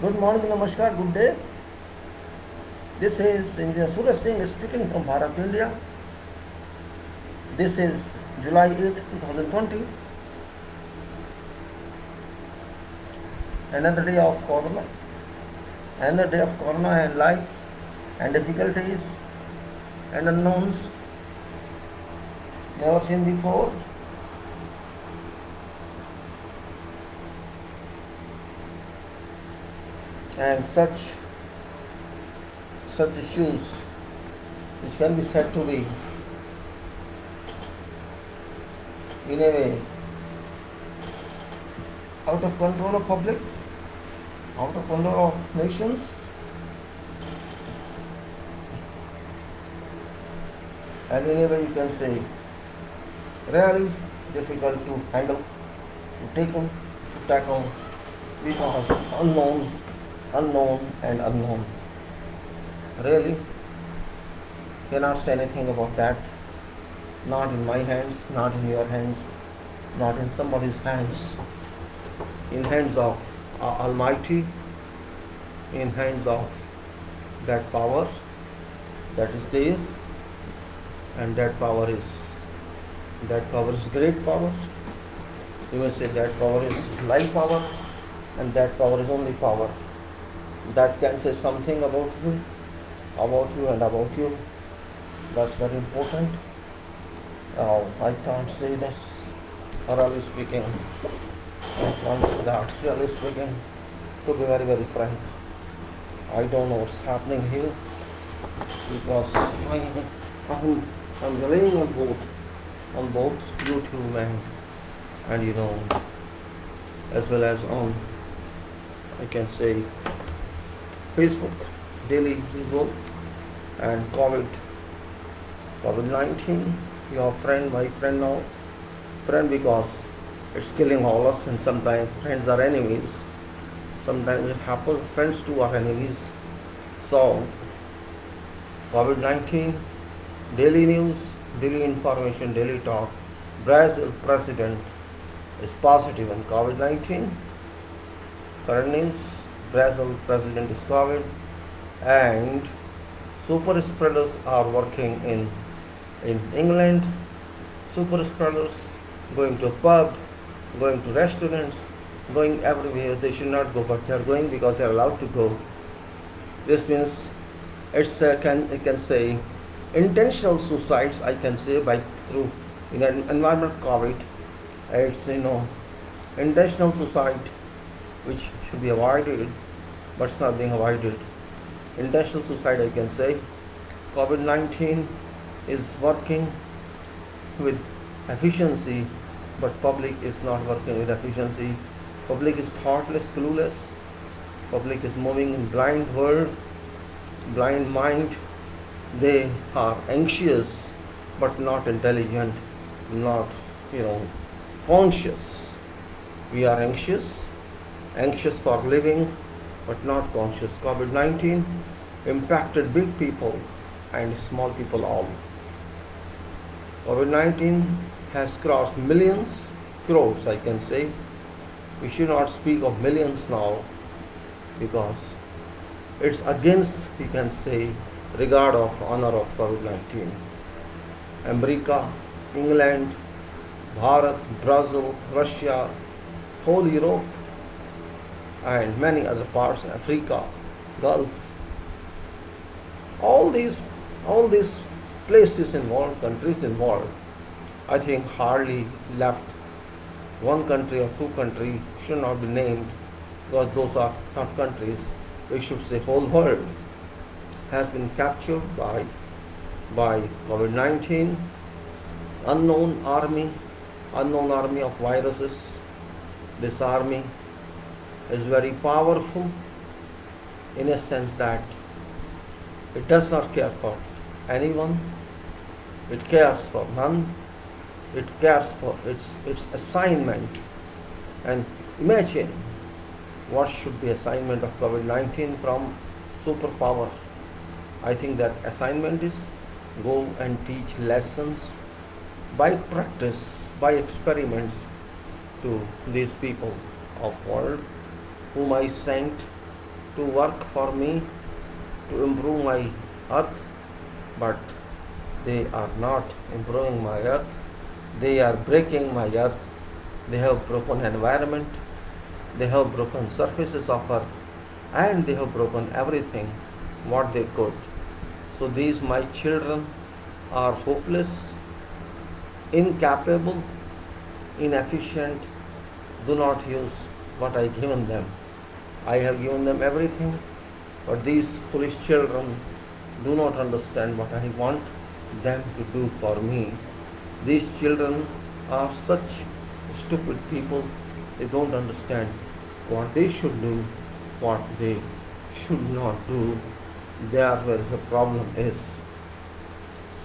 Good morning, Namaskar, good day. This is Engineer Suraj Singh speaking from Bharat, India. This is July 8th, 2020. Another day of Corona. Another day of Corona and life and difficulties and unknowns never seen before. And such issues which can be said to be in a way out of control of public, out of control of nations, and in a way you can say really difficult to handle, to tackle because unknown and unknown. Really cannot say anything about that. Not in my hands, not in your hands, not in somebody's hands. In hands of Almighty, in hands of that power that is there, and that power is great power. You may say that power is life power, and that power is only power that can say something about you and about you. That's very important. I can't say this, really speaking. I can't say that, really speaking. To be very, very frank, I don't know what's happening here because I'm relying on both YouTube and as well as on, I can say, Facebook daily visual, and COVID-19, your friend, my friend now, friend because it's killing all of us, and sometimes friends are enemies. Sometimes it happens friends too are enemies. So COVID-19, daily news, daily information, daily talk. Brazil president is positive on COVID-19. Current news, Brazil president is COVID, and super spreaders are working in England. Super spreaders going to pub, going to restaurants, going everywhere. They should not go, but they are going because they are allowed to go. This means it's I can say intentional suicides. I can say through environment COVID. It's intentional suicide, which should be avoided, but it's not being avoided. Intentional suicide, I can say. COVID-19 is working with efficiency, but public is not working with efficiency. Public is thoughtless, clueless. Public is moving in blind world, blind mind. They are anxious, but not intelligent, not conscious. We are anxious for living, but not conscious. COVID-19 impacted big people and small people all. COVID-19 has crossed millions, crores I can say. We should not speak of millions now because it's against, we can say, regard of honor of COVID-19. America, England, Bharat, Brazil, Russia, whole Europe, and many other parts, Africa, Gulf, all these places involved, countries involved, I think hardly left one country or two countries, should not be named because those are not countries. We should say whole world has been captured by COVID-19, unknown army of viruses. This army is very powerful in a sense that it does not care for anyone, it cares for none, it cares for its assignment. And imagine what should be assignment of COVID-19 from superpower. I think that assignment is go and teach lessons by practice, by experiments to these people of world whom I sent to work for me, to improve my earth, but they are not improving my earth. They are breaking my earth. They have broken environment. They have broken surfaces of earth, and they have broken everything what they could. So these my children are hopeless, incapable, inefficient, do not use what I given them. I have given them everything, but these foolish children do not understand what I want them to do for me. These children are such stupid people, they don't understand what they should do, what they should not do. There where the problem is.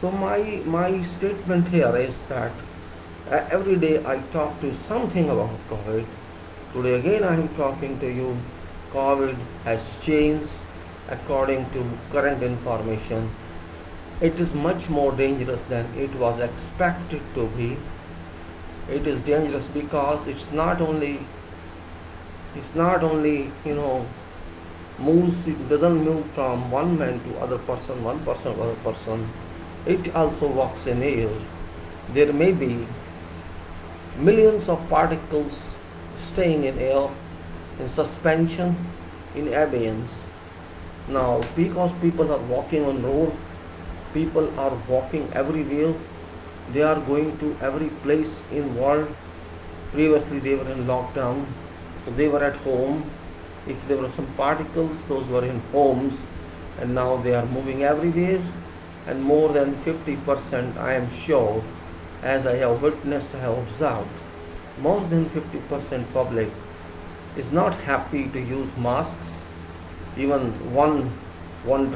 So my statement here is that every day I talk to something about COVID. Today again I am talking to you. COVID has changed according to current information. It is much more dangerous than it was expected to be. It is dangerous because it's not only moves, it doesn't move from one man to other person, one person to other person. It also walks in air. There may be millions of particles staying in air, in suspension, in abeyance. Now, because people are walking on road, people are walking everywhere, they are going to every place in world. Previously they were in lockdown, so they were at home. If there were some particles, those were in homes, and now they are moving everywhere, and more than 50%, I am sure, as I have witnessed, I have observed, more than 50% public is not happy to use masks. Even one bus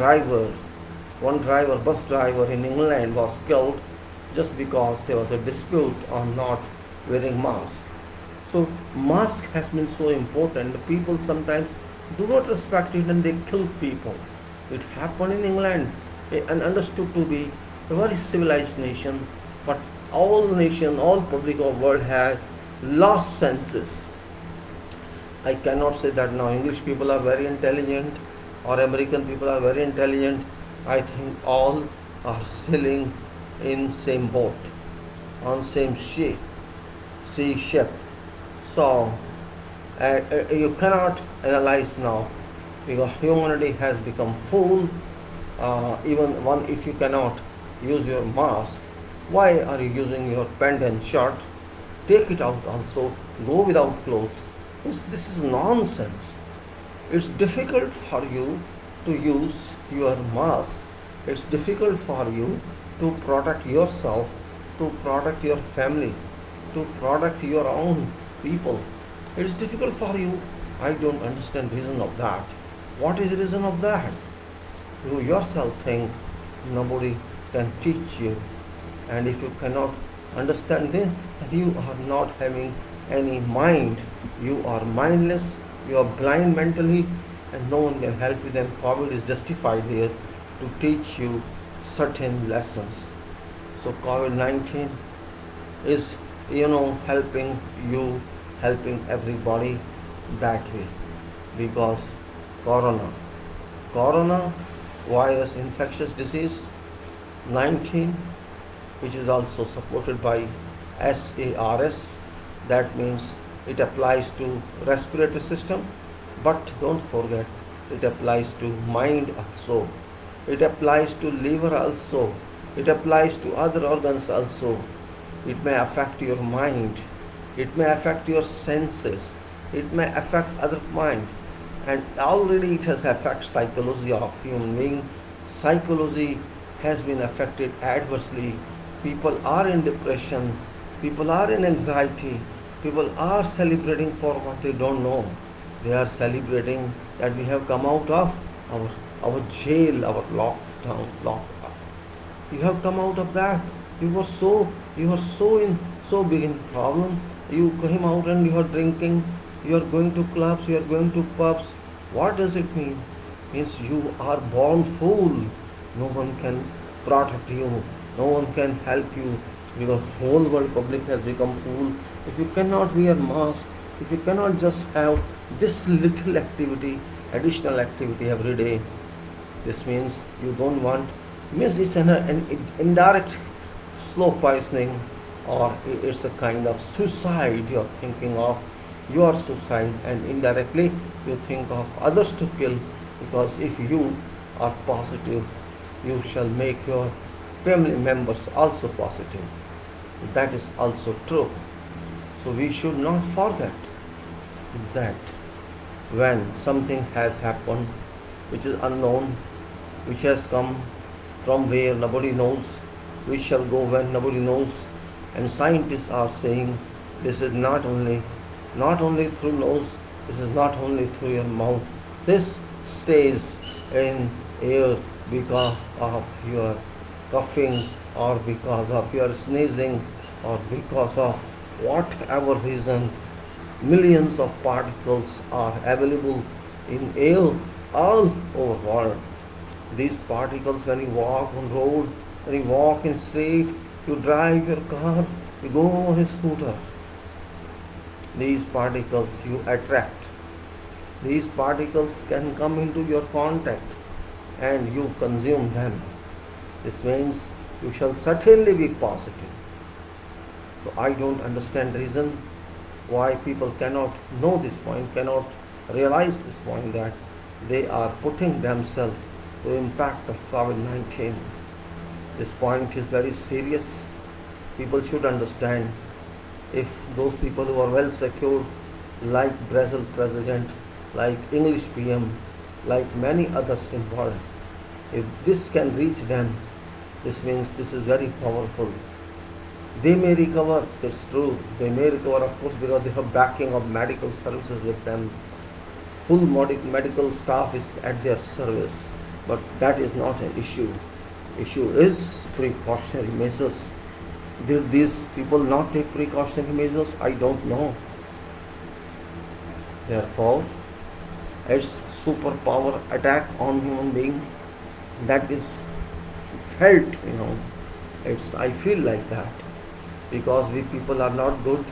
driver in England was killed just because there was a dispute on not wearing mask. So mask has been so important. People sometimes do not respect it and they kill people. It happened in England and understood to be a very civilized nation, but all public of world has lost senses. I cannot say that now English people are very intelligent or American people are very intelligent. I think all are sailing in same boat, on same sea ship. So you cannot analyze now because humanity has become fool. Even if you cannot use your mask, why are you using your pant and shirt? Take it out also. Go without clothes. This is nonsense. It's difficult for you to use your mask. It's difficult for you to protect yourself, to protect your family, to protect your own people. It's difficult for you. I don't understand reason of that. What is the reason of that? You yourself think nobody can teach you. And if you cannot understand this, you are not having any mind. You are mindless, you are blind mentally, and no one can help you. Then COVID is justified here to teach you certain lessons. So COVID-19 is, helping you, helping everybody that way. Because corona virus infectious disease 19, which is also supported by SARS, that means it applies to respiratory system, but don't forget it applies to mind also, it applies to liver also, it applies to other organs also. It may affect your mind, it may affect your senses, it may affect other mind, and already it has affected psychology of human being. Psychology has been affected adversely. People are in depression, people are in anxiety, people are celebrating for what they don't know. They are celebrating that we have come out of our jail, our lockdown, lockup. You have come out of that. You were so big in problem. You came out and you are drinking, you are going to clubs, you are going to pubs. What does it mean? Means you are born fool. No one can protect you. No one can help you because whole world public has become fool. If you cannot wear mask, if you cannot just have this little activity, additional activity every day. This means you don't want, means it's an indirect slow poisoning, or it's a kind of suicide. You're thinking of your suicide, and indirectly you think of others to kill, because if you are positive, you shall make your family members also positive. That is also true. So we should not forget that when something has happened which is unknown, which has come from where nobody knows, which shall go when nobody knows, and scientists are saying this is not only through nose, this is not only through your mouth, this stays in air because of your coughing, or because of your sneezing, or because of whatever reason. Millions of particles are available in air all over world. These particles, when you walk on road, when you walk in street, you drive your car, you go on a scooter, these particles you attract. These particles can come into your contact and you consume them. This means you shall certainly be positive. So I don't understand the reason why people cannot know this point, cannot realize this point, that they are putting themselves to the impact of COVID-19. This point is very serious. People should understand. If those people who are well secured, like Brazil President, like English PM, like many others in the world, if this can reach them, this means this is very powerful. They may recover, it's true, they may recover, of course, because they have backing of medical services with them. Full medical staff is at their service, but that is not an issue. Issue is precautionary measures. Did these people not take precautionary measures? I don't know. Therefore, its superpower attack on human being, that is felt, I feel like that. Because we people are not good.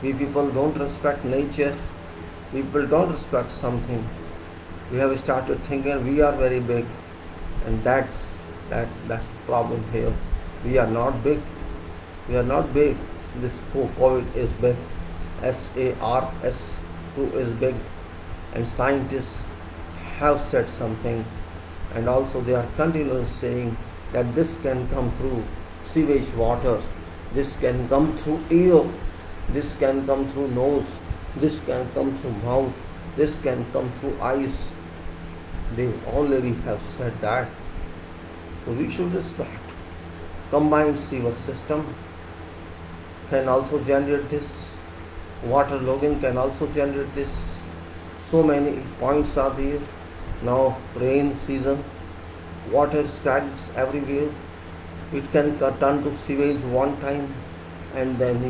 We people don't respect nature. People don't respect something. We have started thinking we are very big, and that's the problem here. We are not big. We are not big. This COVID is big. SARS-2 is big, and scientists have said something, and also they are continuously saying that this can come through sewage water, this can come through ear, this can come through nose, this can come through mouth, this can come through eyes. They already have said that. So we should respect. Combined sewer system can also generate this. Water logging can also generate this. So many points are there. Now rain season, water stags everywhere. It can turn to sewage one time, and then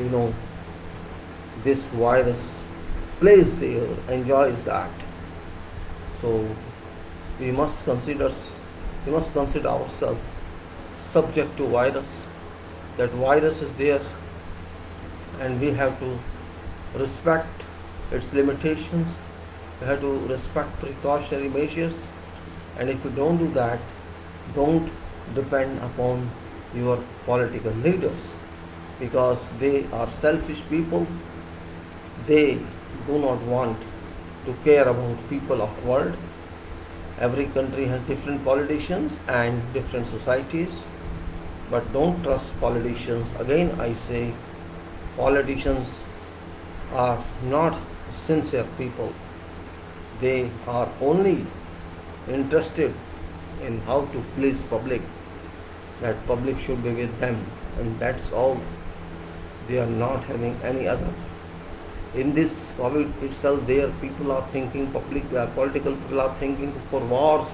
this virus plays there, enjoys that. So we must consider ourselves subject to virus. That virus is there, and we have to respect its limitations. We have to respect precautionary measures, and if you don't do that, don't depend upon your political leaders, because they are selfish people. They do not want to care about people of the world. Every country has different politicians and different societies, but don't trust politicians. Again I say, politicians are not sincere people. They are only interested in how to please public, that public should be with them, and that's all. They are not having any other. In this COVID itself, there people are thinking, political people are thinking for wars.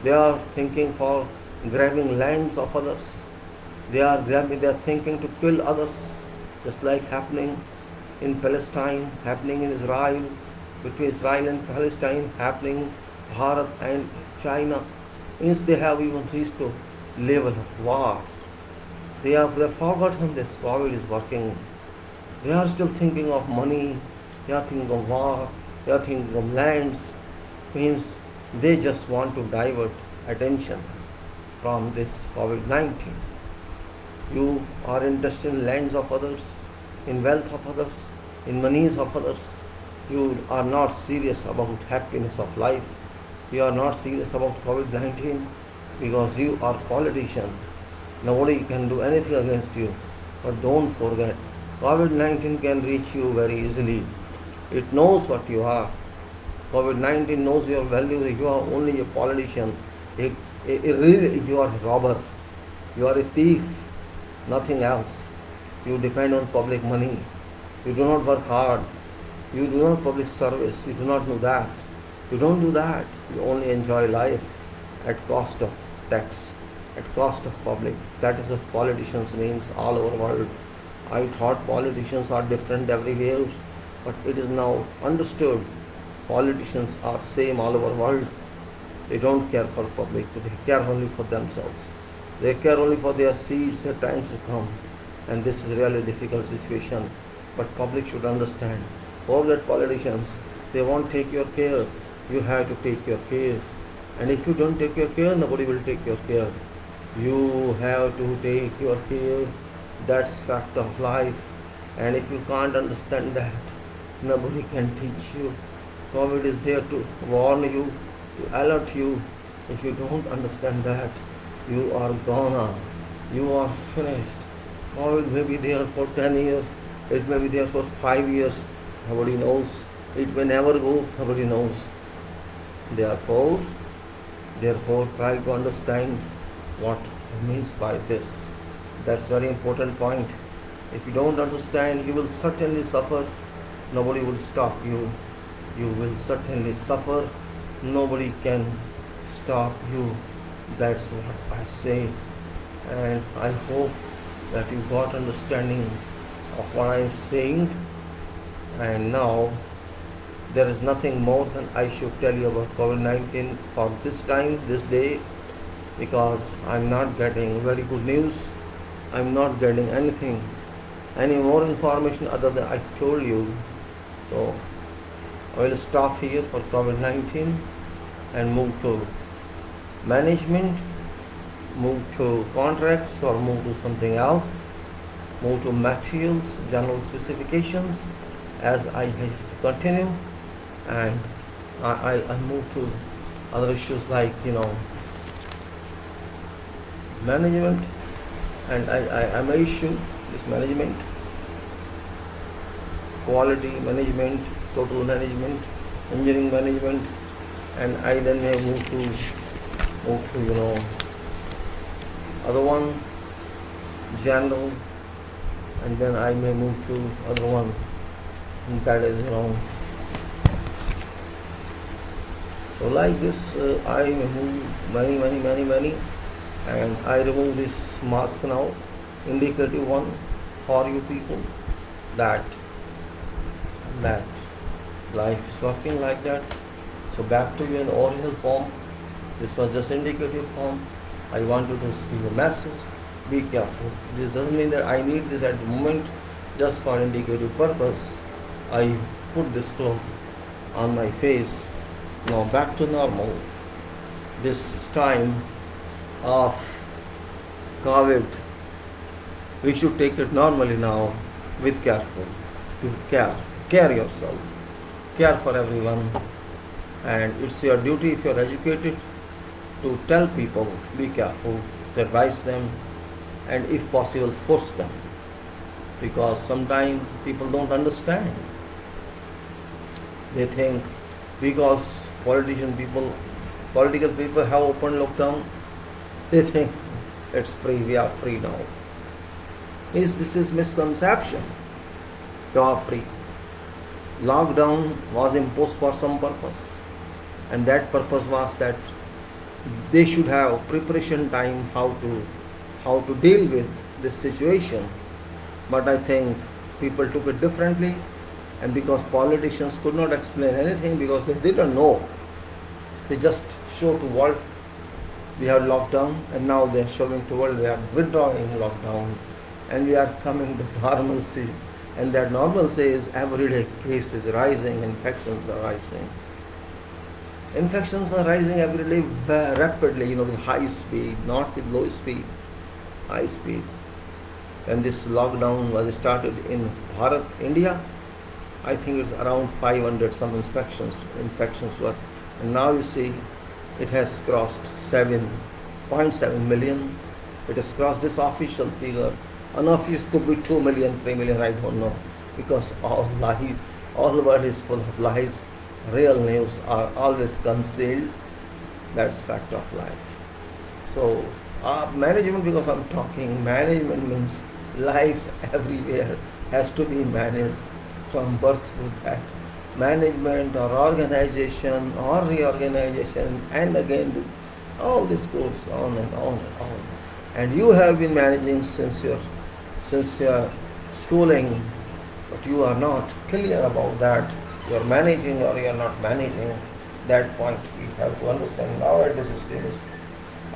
They are thinking for grabbing lands of others. They are thinking to kill others, just like happening in Palestine, happening in Israel, between Israel and Palestine, happening Bharat and China. Means they have even reached to level of war. They have forgotten this COVID is working. They are still thinking of money, they are thinking of war, they are thinking of lands. Means they just want to divert attention from this COVID-19. You are interested in lands of others, in wealth of others, in monies of others. You are not serious about happiness of life. You are not serious about COVID-19 because you are politicians. Nobody can do anything against you. But don't forget, COVID-19 can reach you very easily. It knows what you are. COVID-19 knows your value. You are only a politician. Really, you are a robber. You are a thief. Nothing else. You depend on public money. You do not work hard. You do not public service. You do not do that. You don't do that. You only enjoy life at cost of tax, at cost of public. That is what politicians means all over the world. I thought politicians are different everywhere, but it is now understood. Politicians are same all over the world. They don't care for public. They care only for themselves. They care only for their seats at times to come. And this is really a difficult situation. But public should understand. All that politicians, they won't take your care. You have to take your care. And if you don't take your care, nobody will take your care. You have to take your care. That's fact of life. And if you can't understand that, nobody can teach you. COVID is there to warn you, to alert you. If you don't understand that, you are gone. You are finished. COVID may be there for 10 years. It may be there for 5 years. Nobody knows. It may never go. Nobody knows. Therefore, try to understand what it means by this. That's very important point. If you don't understand, you will certainly suffer. Nobody will stop you. You will certainly suffer. Nobody can stop you. That's what I say. And I hope that you got understanding of what I am saying. And now, there is nothing more than I should tell you about COVID-19 for this time, this day, because I'm not getting very good news. I'm not getting anything, any more information other than I told you. So I will stop here for COVID-19 and move to management, move to contracts, or move to something else, move to materials, general specifications, as I have to continue, and I'll move to other issues like management, and I may issue this management, quality management, total management, engineering management, and I then may move to other one, general, and then I may move to other one, and that is so like this I may move many, and I remove this mask now, indicative one for you people, that life is working like that. So back to you in original form. This was just indicative form. I wanted to give a message. Be careful. This doesn't mean that I need this at the moment. Just for indicative purpose, I put this cloth on my face. Now back to normal. This time of COVID, we should take it normally now, with care. Care yourself. Care for everyone. And it's your duty, if you're educated, to tell people, be careful, to advise them, and if possible, force them. Because sometimes people don't understand. They think because political people have open lockdown, they think it's free, we are free now. This is misconception. You are free. Lockdown was imposed for some purpose, and that purpose was that they should have preparation time how to deal with this situation. But I think people took it differently, and because politicians could not explain anything because they didn't know, they just showed to world we have lockdown, and now they are showing to world we are withdrawing lockdown and we are coming to normalcy. And that normalcy is everyday cases rising, infections are rising. Infections are rising every day rapidly, with high speed, not with low speed, high speed. When this lockdown was started in Bharat, India, I think it's around 500 some infections were, and now you see it has crossed 7.7 million. It has crossed this official figure. Unofficial could be 2 million, 3 million, I don't know, because all the world is full of lies. Real news are always concealed. That's fact of life. So, management, because I'm talking, management means life everywhere has to be managed from birth to death. Management or organization or reorganization, and again, all this goes on and on and on. And you have been managing since your schooling, but you are not clear about that. You are managing or you are not managing. That point we have to understand now at this stage.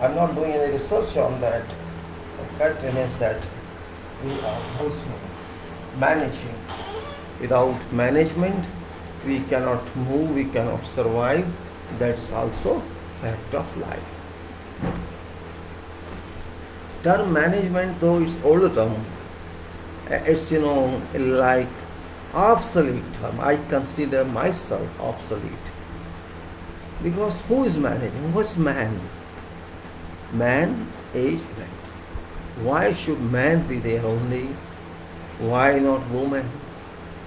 I'm not doing any research on that. The fact remains that we are also managing. Without management, we cannot move, we cannot survive. That's also fact of life. Term management, though it's older term, it's like obsolete term. I consider myself obsolete. Because who is managing? What's man? Man is right. Why should man be there only? Why not woman?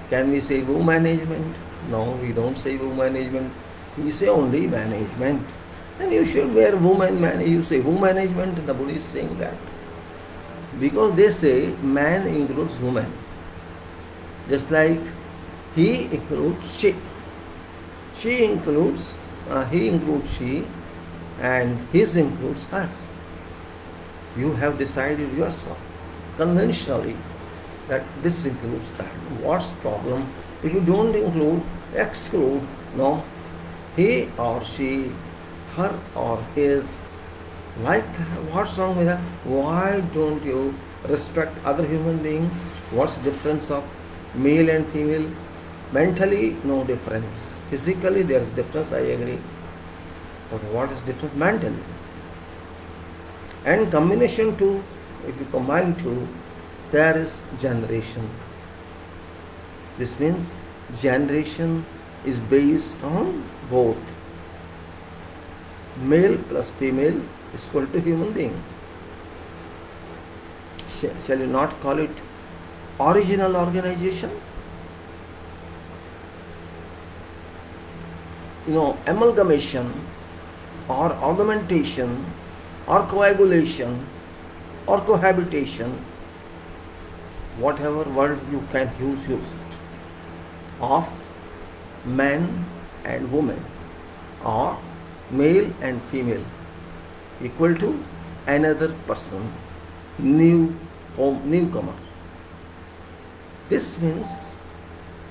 Can we say woman management? No, we don't say woman management. We say only management. And you should wear woman management. You say woman management, the Buddha is saying that. Because they say man includes woman. Just like he includes she. He includes she, and his includes her. You have decided yourself conventionally that this includes that. What's problem? If you don't include, exclude, no, he or she, her or his, like that. What's wrong with that? Why don't you respect other human beings? What's difference of male and female? Mentally, no difference. Physically, there is difference, I agree. But what is difference mentally? And combination two, if you combine two, there is generation. This means generation is based on both. Male plus female is equal to human being. Shall you not call it original organization? Amalgamation or augmentation or coagulation or cohabitation, whatever word you can use it, of man and woman or male and female equal to another person, newcomer. This means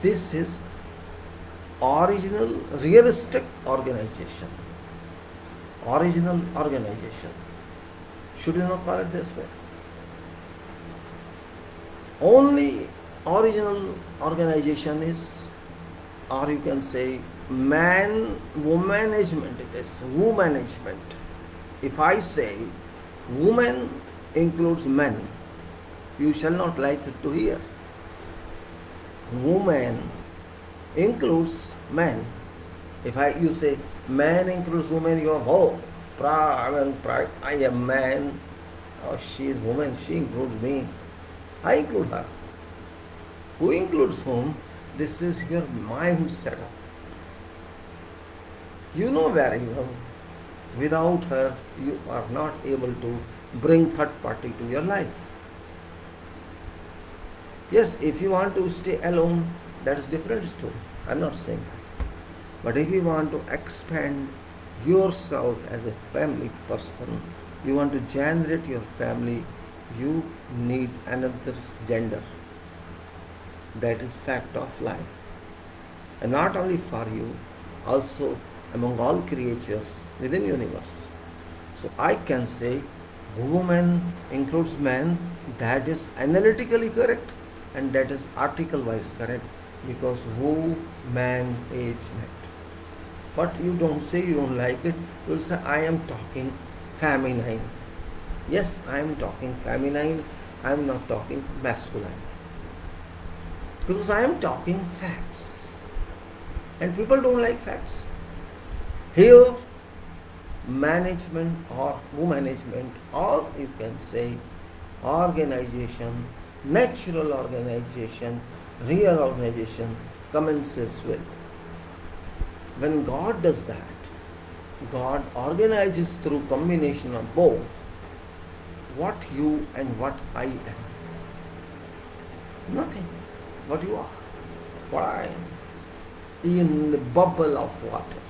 this is original realistic organization. Original organization. Should you not call it this way? Only original organization is, or you can say woman management, it is woman management. If I say woman includes men, you shall not like it to hear. Woman includes man. If you say man includes woman, you are pride. I am man, or she is woman, she includes me. I include her. Who includes whom? This is your mind setup. You know very well, without her, you are not able to bring third party to your life. Yes, if you want to stay alone, that is different story. I am not saying that. But if you want to expand yourself as a family person, you want to generate your family, you need another gender. That is fact of life. And not only for you, also among all creatures within universe. So I can say woman includes man, that is analytically correct, and that is article wise correct, because man age met. But you don't say you don't like it. You will say, I am talking feminine. Yes, I am talking feminine. I am not talking masculine. Because I am talking facts. And people don't like facts. Here, management or management, or you can say organization, natural organization, real organization commences with. When God does that, God organizes through combination of both what you and what I am. Nothing. What you are. What I am. In the bubble of water.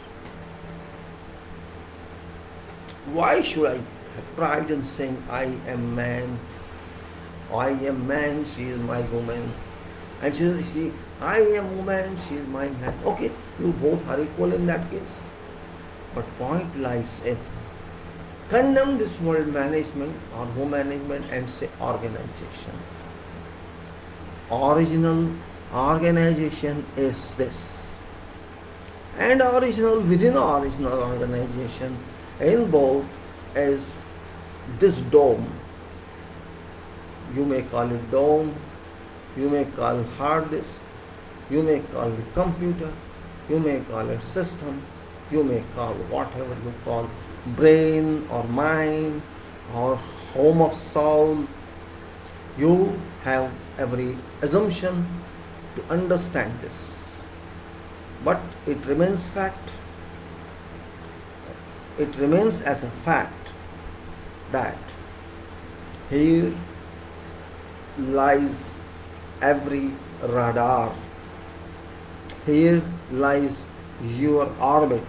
Why should I have pride in saying I am man? I am man, she is my woman. And I am woman, she is my man. Okay, you both are equal in that case. But point lies in condemn this world management or management and say organization. Original organization is this. And original within original organization in both is this dome. You may call it dome, you may call it hard disk, you may call it computer, you may call it system, you may call whatever you call brain or mind or home of soul. You have every assumption to understand this. But it remains fact. It remains as a fact that here lies every radar. Here lies your orbit.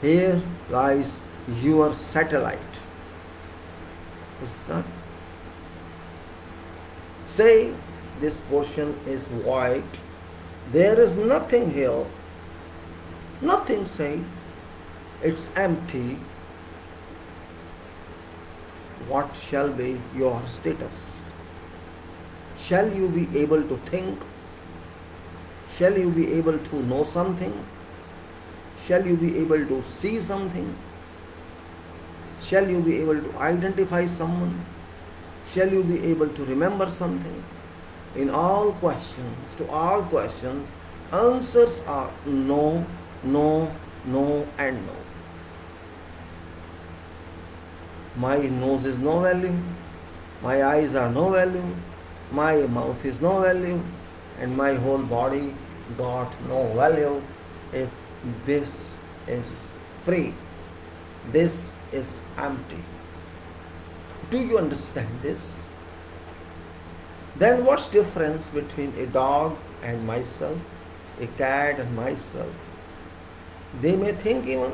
Here lies your satellite. Is that? Say this portion is white. There is nothing here. Nothing, say. It's empty. What shall be your status? Shall you be able to think? Shall you be able to know something? Shall you be able to see something? Shall you be able to identify someone? Shall you be able to remember something? In all questions, to all questions, answers are no, no, no and no. My nose is no value, my eyes are no value, my mouth is no value, and my whole body got no value if this is free. This is empty. Do you understand this? Then what's difference between a dog and myself, a cat and myself? They may think even,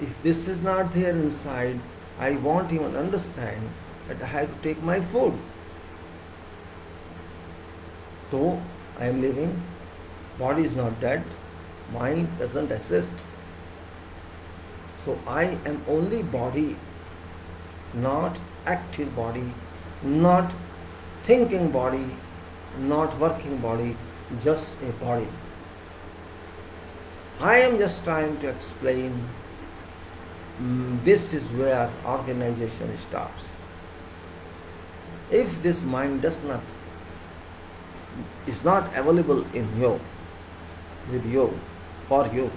if this is not there inside, I won't even understand that I have to take my food. Though I am living, body is not dead, mind doesn't exist. So I am only body, not active body, not thinking body, not working body, just a body. I am just trying to explain this is where organization starts. If this mind is not available in you, with you, for you,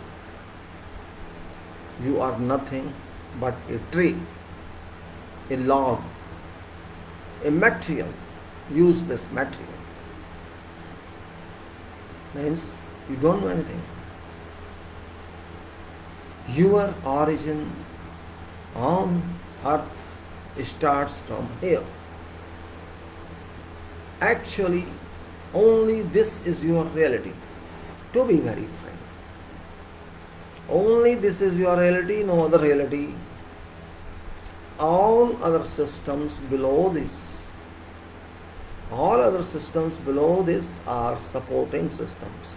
you are nothing but a tree, a log, a material, useless material. Means you don't know anything. Your origin on earth starts from here. Actually, only this is your reality. To be very frank, only this is your reality, no other reality. All other systems below this, all other systems below this are supporting systems.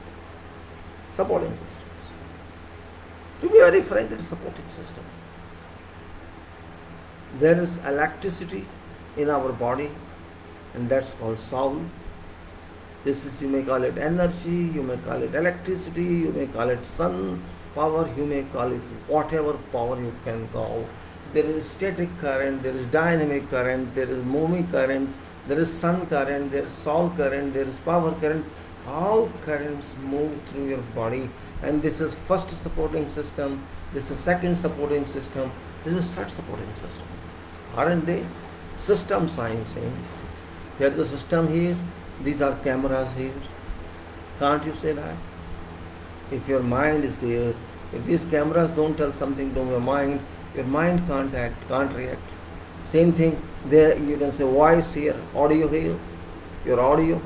Supporting systems. To be very frank, it is a supporting system. There is electricity in our body, and that's called soul. This is, you may call it energy, you may call it electricity, you may call it sun power, you may call it whatever power you can call. There is static current, there is dynamic current, there is moving current, there is sun current, there is sol current, there is power current. All currents move through your body, and this is first supporting system, this is second supporting system, this is third supporting system. Aren't they? System science. There is a system here, these are cameras here. Can't you say that? If your mind is there, if these cameras don't tell something to your mind can't act, can't react. Same thing, there you can say voice here, audio here, your audio.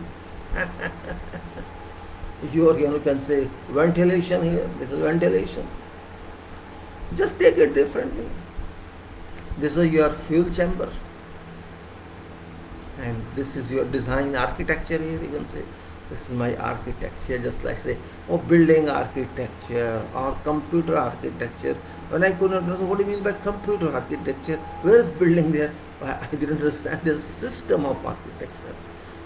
You can say ventilation here, this is ventilation. Just take it differently. This is your fuel chamber, and this is your design architecture here, you can say. This is my architecture, just like say, building architecture or computer architecture. When I couldn't understand, what do you mean by computer architecture? Where is building there? I didn't understand. There's a system of architecture.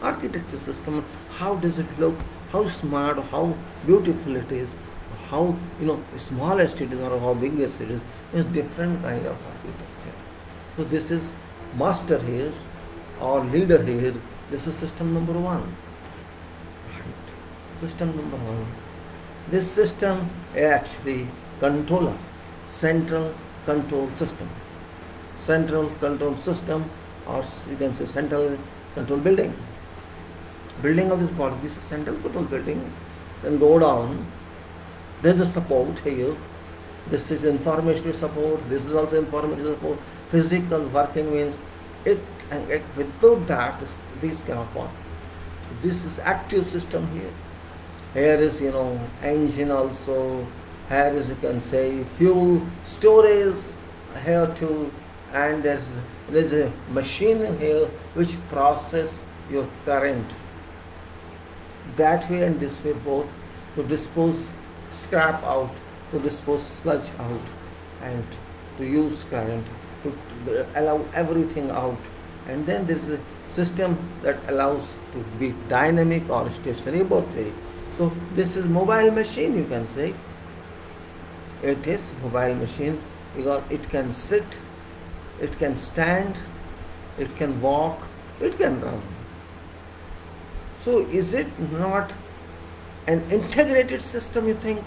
Architecture system, how does it look? How smart, how beautiful it is, how smallest it is or how biggest it is. It's different kind of architecture. So this is master here or leader here. This is system number one. System number one. This system is actually controller, central control system. Central control system, or you can say central control building. Building of this body, this is central control building. Then go down, there is a support here. This is information support, this is also information support. Physical working means without that, these cannot work. So this is active system here. Here is engine also. Here is, you can say, fuel storage here too, and there is a machine here which process your current that way and this way both, to dispose scrap out, to dispose sludge out, and to use current to allow everything out. And then there is a system that allows to be dynamic or stationary both way. So this is mobile machine, you can say. It is mobile machine because it can sit, it can stand, it can walk, it can run. So is it not an integrated system, you think?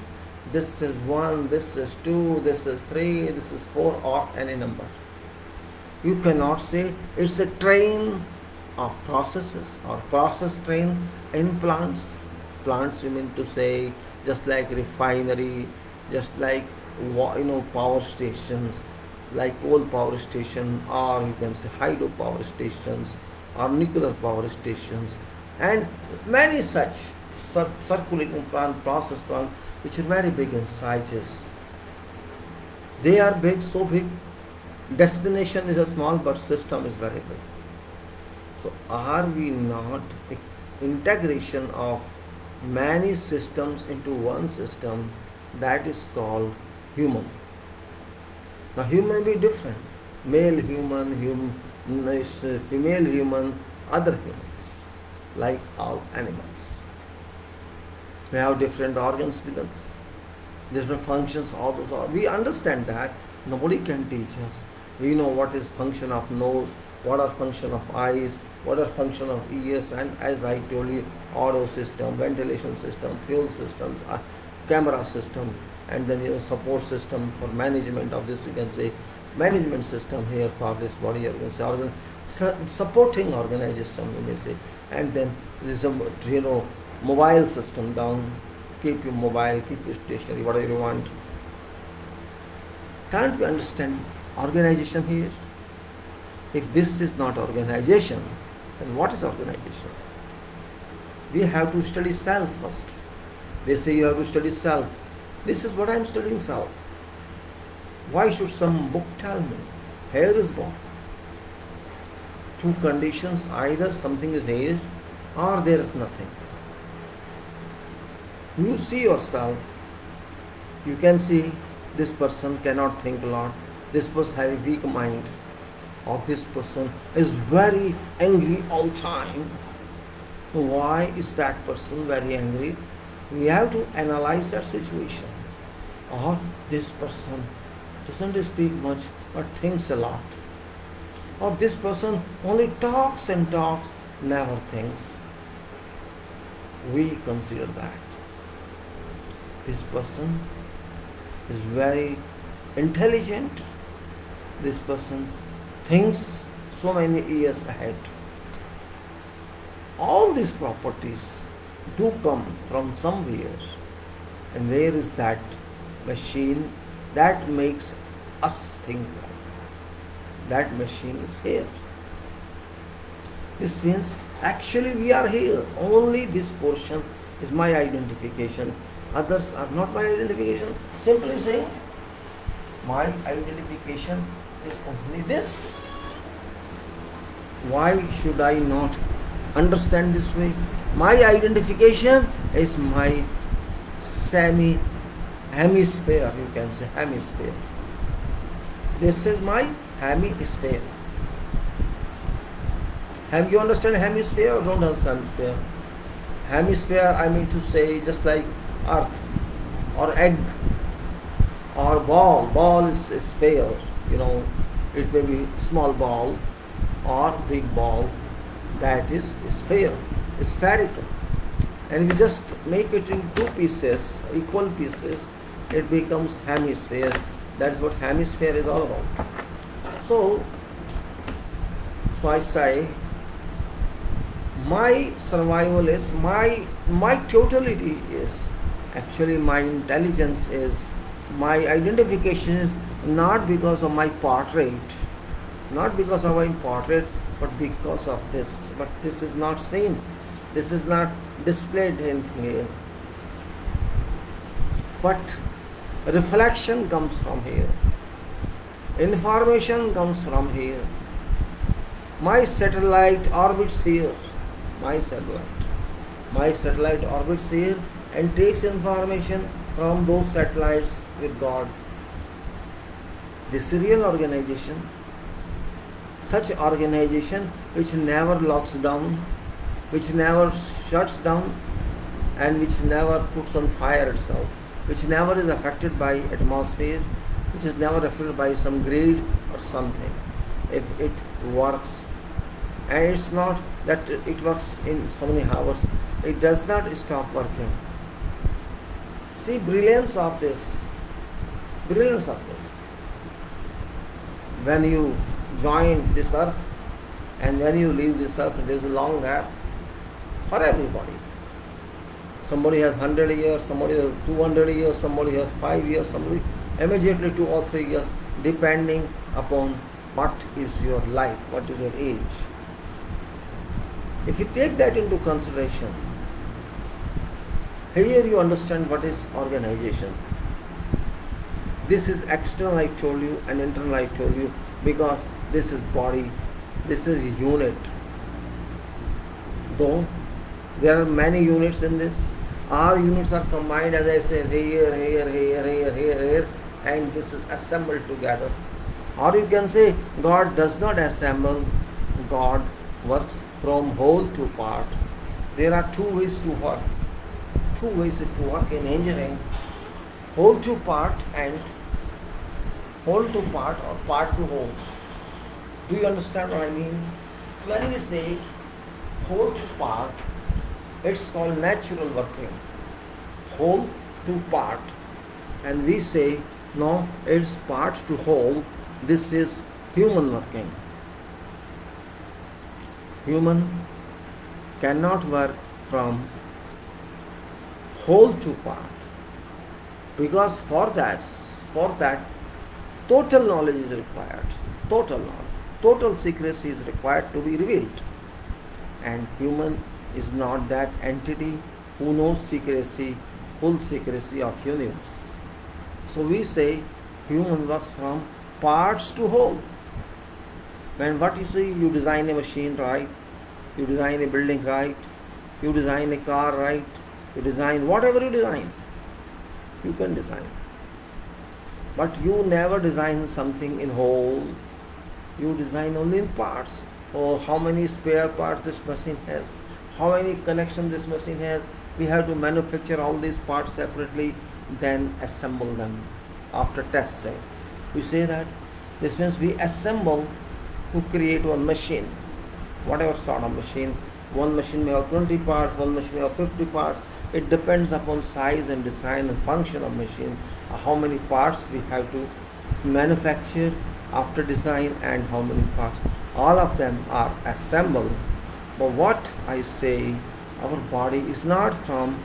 This is 1, this is 2, this is 3, this is 4, or any number. You cannot say it's a train of processes or process train in plants. Plants, you mean to say, just like refinery, just like power stations, like coal power station, or you can say hydro power stations or nuclear power stations, and many such circulating plant, process plant, which are very big in sizes. They are big, so big. Destination is a small, but system is very big. So are we not integration of many systems into one system? That is called human. Now human be different. Male human, female human, other humans, like all animals. We have different organs, different functions, all those. We understand that. Nobody can teach us. We know what is function of nose, what are function of eyes, what are function of ears, and as I told you, audio system, ventilation system, fuel systems, camera system, and then support system for management of this, you can say management system here for this body, you can say supporting organization, you may say, and then there is a mobile system down, keep you mobile, keep you stationary, whatever you want. Can't we understand organization here? If this is not organization, then what is organization? We have to study self first. They say you have to study self. This is what I am studying, self. Why should some book tell me? Here is book. Two conditions, either something is here or there is nothing. You see yourself, you can see this person cannot think a lot, this person has a weak mind, or this person is very angry all time. Why is that person very angry? We have to analyze that situation. Or this person doesn't speak much but thinks a lot. Or this person only talks and talks, never thinks. We consider that. This person is very intelligent. This person thinks so many years ahead. All these properties do come from somewhere. And where is that machine that makes us think like that? That machine is here. This means actually we are here. Only this portion is my identification. Others are not my identification. Simply saying, my identification is only this. Why should I not understand this way? My identification is my hemisphere, you can say hemisphere. This is my hemisphere. Have you understand hemisphere or don't understand hemisphere? Hemisphere, I mean to say, just like earth or egg or ball. Ball is sphere, it may be small ball or big ball. That is sphere, spherical. And if you just make it in two pieces, equal pieces, it becomes hemisphere. That is what hemisphere is all about. So I say, my survival is, my totality is, actually my intelligence is, my identification is not because of my portrait, but because of this. But this is not seen, this is not displayed in here. But reflection comes from here, information comes from here. My satellite orbits here. My satellite orbits here and takes information from those satellites with God. This real organization, such organization which never locks down, which never shuts down, and which never puts on fire itself, which never is affected by atmosphere, which is never affected by some greed or something. If it works, and it's not that it works in so many hours, it does not stop working. See, brilliance of this. When you join this earth and when you leave this earth, there is a long gap for everybody. Somebody has 100 years, somebody has 200 years, somebody has 5 years, somebody immediately 2 or 3 years, depending upon what is your life, what is your age. If you take that into consideration, here you understand what is organization. This is external, I told you, and internal, I told you, because this is body, this is unit. Though there are many units in this, all units are combined, as I said, here, and this is assembled together. Or you can say, God does not assemble, God works from whole to part. There are two ways to work in engineering: whole to part and whole to part, or part to whole. Do you understand what I mean? When we say whole to part, it's called natural working. Whole to part, and we say no, it's part to whole. This is human working. Human cannot work from whole to part, because for that total knowledge is required. Total secrecy is required to be revealed, and human is not that entity who knows secrecy, full secrecy of universe. So we say human works from parts to whole. When what you see, you design a machine, right? You design a building, right? You design a car, right? You design whatever you design. You can design. But you never design something in whole. You design only in parts. Or how many spare parts this machine has. how many connections this machine has. We have to manufacture all these parts separately, then assemble them after testing. We say that this means we assemble to create one machine, whatever sort of machine. One machine may have 20 parts, one machine may have 50 parts. It depends upon size and design and function of machine, how many parts we have to manufacture after design and how many parts. All of them are assembled. But what I say, our body is not from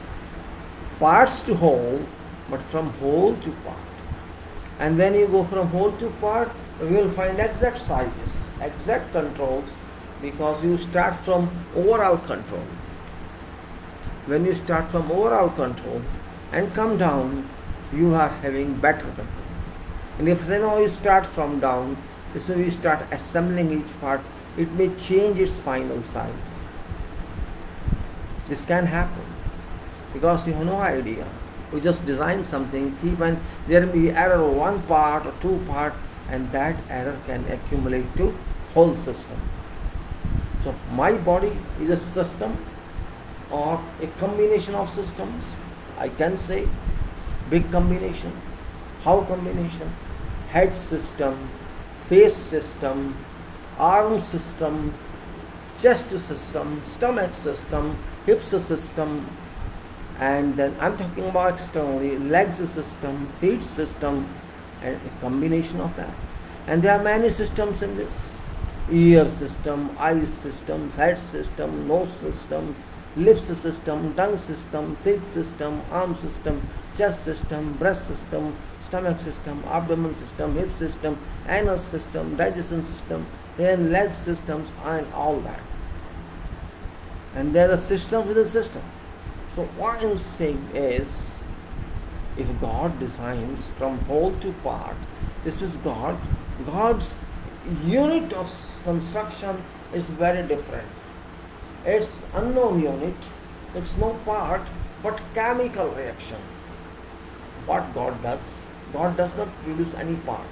parts to whole, but from whole to part. And when you go from whole to part, you will find exact sizes, exact controls, because you start from overall control. When you start from overall control and come down, you are having better control. And if you start from down, this way we start assembling each part, it may change its final size. This can happen because you have no idea. You just design something, even there may be error of one part or two part, and that error can accumulate to whole system. So my body is a system or a combination of systems. I can say big combination. How combination? Head system, face system, arm system, chest system, stomach system, hips system, and then I'm talking about externally, legs system, feet system, and a combination of that. And there are many systems in this. Ear system, eye system, head system, nose system, lips system, tongue system, teeth system, arm system, chest system, breast system, stomach system, abdomen system, hip system, anal system, digestion system, then leg systems, and all that. And there are systems within system. So what I'm saying is, if God designs from whole to part, this is God's unit of construction is very different. It's unknown unit, it's no part, but chemical reaction. What God does not produce any part.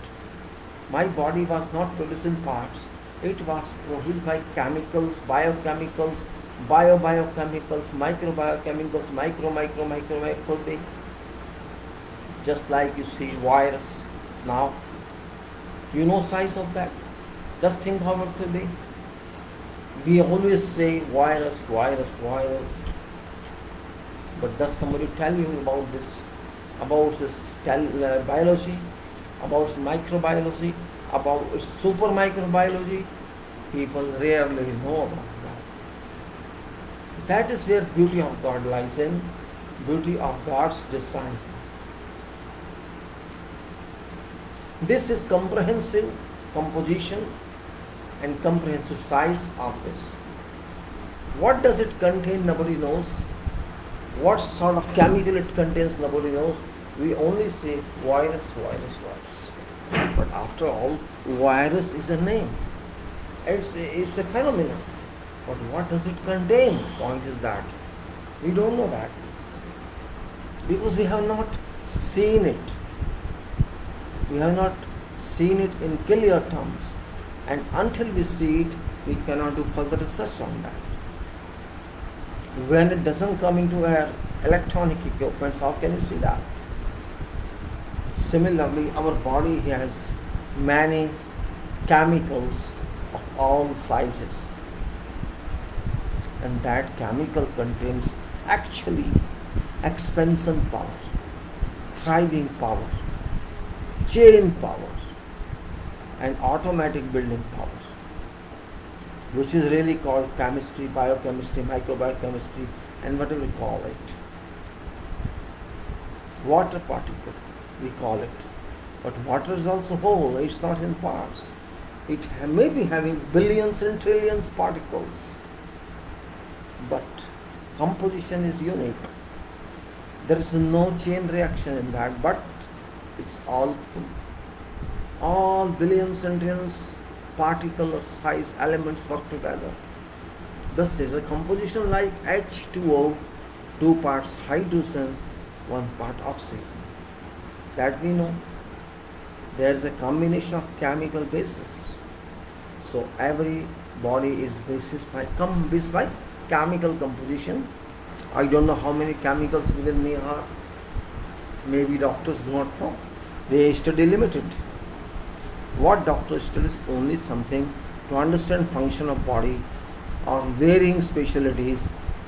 My body was not producing parts, it was produced by chemicals, biochemicals, biochemicals, microbiochemicals, micro could be. Just like you see virus now. Do you know size of that? Just think how it could be. We always say virus. But does somebody tell you about this biology, about microbiology, about super microbiology? People rarely know about that. That is where beauty of God lies in, beauty of God's design. This is comprehensive composition and comprehensive size of this. What does it contain? Nobody knows. What sort of chemical it contains? Nobody knows. We only say virus. But after all, virus is a name. It's a phenomenon. But what does it contain? Point is that we don't know that because we have not seen it. We have not seen it in clear terms, and until we see it, we cannot do further research on that. When it doesn't come into our electronic equipment, how can you see that? Similarly, our body has many chemicals of all sizes, and that chemical contains actually expansion power, thriving power, chain power, and automatic building power, which is really called chemistry, biochemistry, microbiochemistry, and whatever we call it. Water particle, we call it. But water is also whole, it's not in parts. It may be having billions and trillions particles, but composition is unique. There is no chain reaction in that, but it's all billions and trillions particle or size elements work together. Thus there is a composition like H2O, 2 parts hydrogen, 1 part oxygen. That we know. There is a combination of chemical bases. So every body is based by chemical composition. I don't know how many chemicals within me are. Maybe doctors do not know. They study limited. What doctor studies only something to understand function of body or varying specialties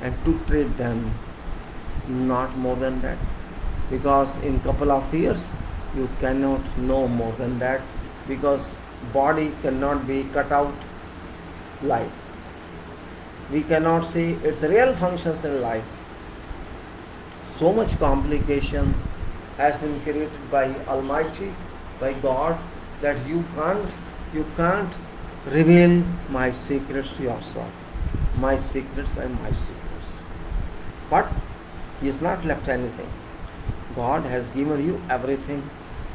and to treat them, not more than that. Because in couple of years you cannot know more than that, because body cannot be cut out life. We cannot see its real functions in life. So much complication has been created by Almighty, by God, that you can't reveal my secrets to yourself. My secrets are my secrets. But He has not left anything. God has given you everything.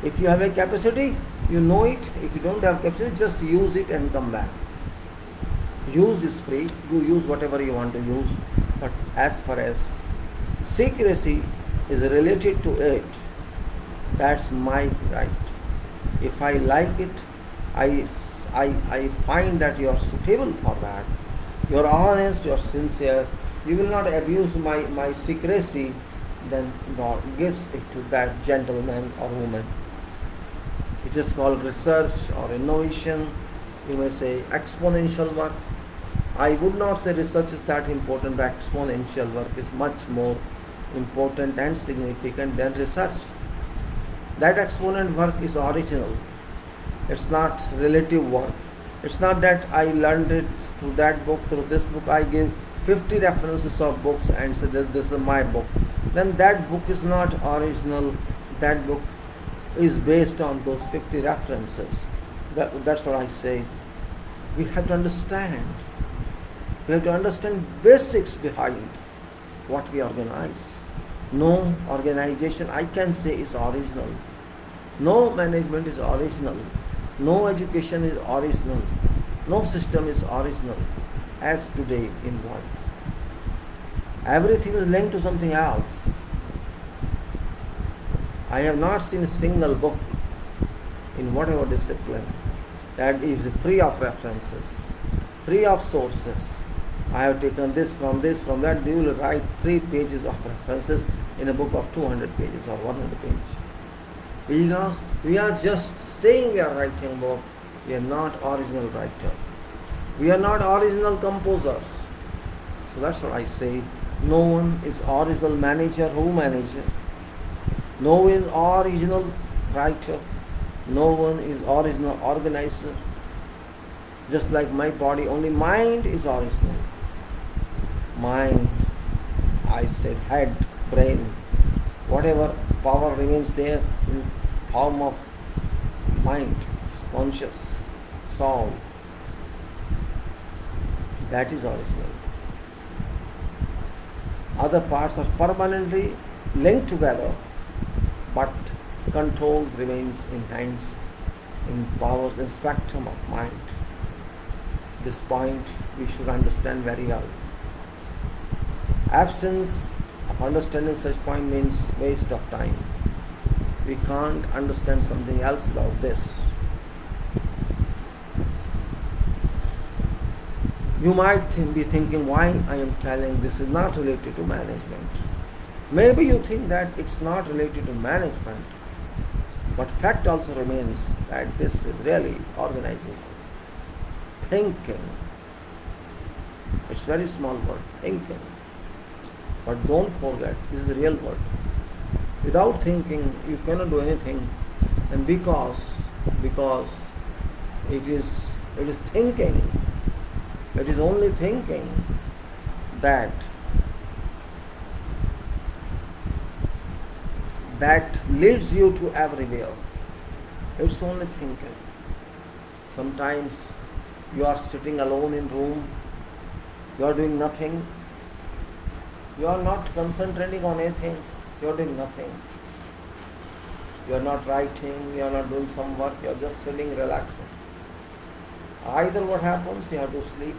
If you have a capacity, you know it. If you don't have capacity, just use it and come back. Use is free. You use whatever you want to use. But as far as secrecy is related to it, that's my right. If I like it, I find that you are suitable for that. You are honest, you are sincere, you will not abuse my secrecy, then God gives it to that gentleman or woman. It is called research or innovation. You may say exponential work. I would not say research is that important, but exponential work is much more important and significant than research. That exponent work is original. It's not relative work. It's not that I learned it through that book, through this book. I give 50 references of books and say that this is my book. Then that book is not original. That book is based on those 50 references. That's what I say. We have to understand. We have to understand basics behind what we organize. No organization I can say is original. No management is original. No education is original. No system is original as today in world. Everything is linked to something else. I have not seen a single book in whatever discipline that is free of references, free of sources. I have taken this, from that. They will write 3 pages of references in a book of 200 pages or 100 pages. Because we are just saying we are writing a book, we are not original writer. We are not original composers. So that's what I say. No one is original manager who manages. No one is original writer. No one is original organizer. Just like my body, only mind is original. Mind, I said head, brain, whatever power remains there in form of mind, conscious, soul, that is original. Other parts are permanently linked together, but control remains in hands, in powers, in spectrum of mind. This point we should understand very well. Absence of understanding such point means waste of time. We can't understand something else without this. You might be thinking why I am telling this is not related to management. Maybe you think that it's not related to management, but fact also remains that this is really organization. Thinking. It's very small word, thinking. But don't forget, this is a real word. Without thinking, you cannot do anything. And because it is thinking, it is only thinking that leads you to everywhere. It's only thinking. Sometimes you are sitting alone in room, you are doing nothing, you are not concentrating on anything, you are doing nothing. You are not writing, you are not doing some work, you are just sitting relaxing. Either what happens, you have to sleep.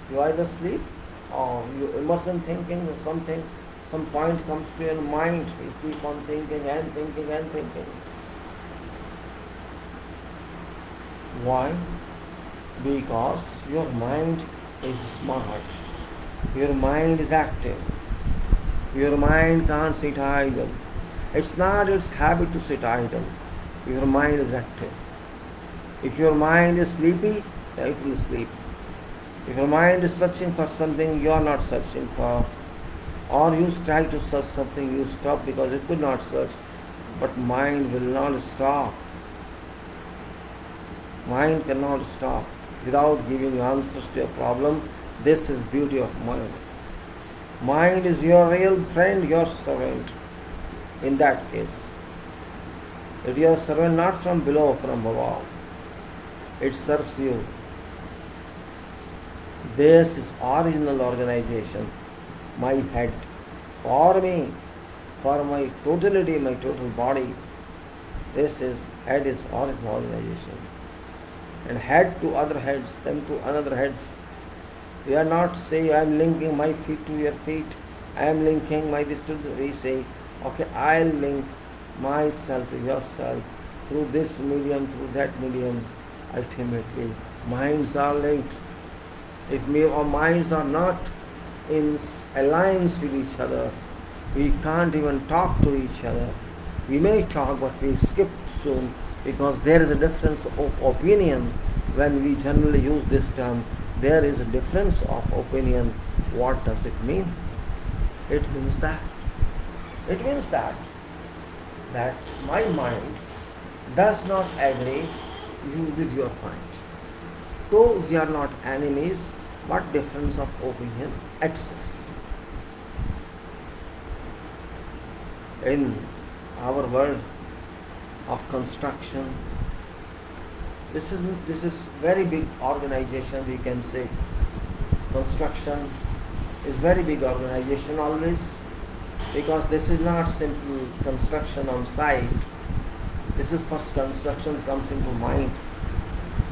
You either sleep or you immerse in thinking of something, some point comes to your mind, you keep on thinking and thinking and thinking. Why? Because your mind is smart. Your mind is active. Your mind can't sit idle. It's not its habit to sit idle. Your mind is active. If your mind is sleepy, it will sleep. If your mind is searching for something you are not searching for, or you try to search something, you stop because you could not search, but mind will not stop. Mind cannot stop without giving you answers to your problem. This is beauty of mind. Mind is your real friend, your servant. In that case, it is your servant not from below, from above. It serves you. This is original organization. My head, for me, for my totality, my total body. This is head is original organization. And head to other heads, then to another heads. We are not saying I am linking my feet to your feet. I am linking my this to the. We say, okay, I'll link myself to yourself through this medium, through that medium. Ultimately, minds are linked. If our minds are not in alliance with each other, we can't even talk to each other. We may talk, but we skip soon because there is a difference of opinion. When we generally use this term, there is a difference of opinion. What does it mean? It means that. It means that my mind does not agree you with your point. Though we are not enemies, but difference of opinion exists. In our world of construction, this is very big organization, we can say. Construction is very big organization always, because this is not simple construction on site. This is first construction comes into mind.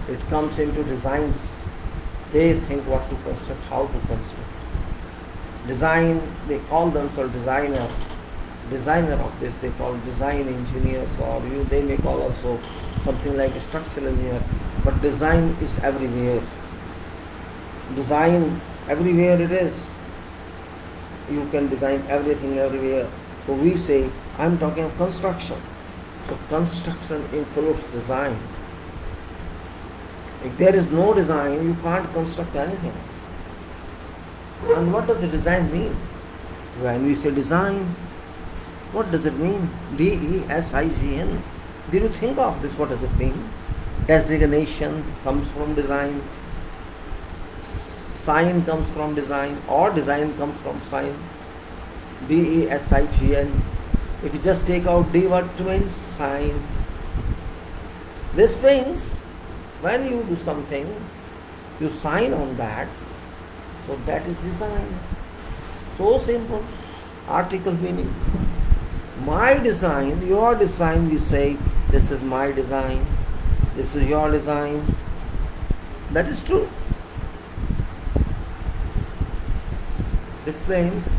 It comes into designs. They think what to construct, how to construct. Design, they call themselves designer of this, they call design engineers, or they may call also something like a structural engineer. But design is everywhere. Design everywhere it is. You can design everything everywhere. So we say, I'm talking of construction. So construction includes design. If there is no design, you can't construct anything. And what does a design mean? When we say design, what does it mean? DESIGN. Did you think of this? What does it mean? Designation comes from design. Sign comes from design, or design comes from sign. DESIGN. If you just take out D, what means? Sign. This means when you do something, you sign on that. So that is design. So simple. Article meaning. My design, your design, we say, this is my design, this is your design. That is true. This means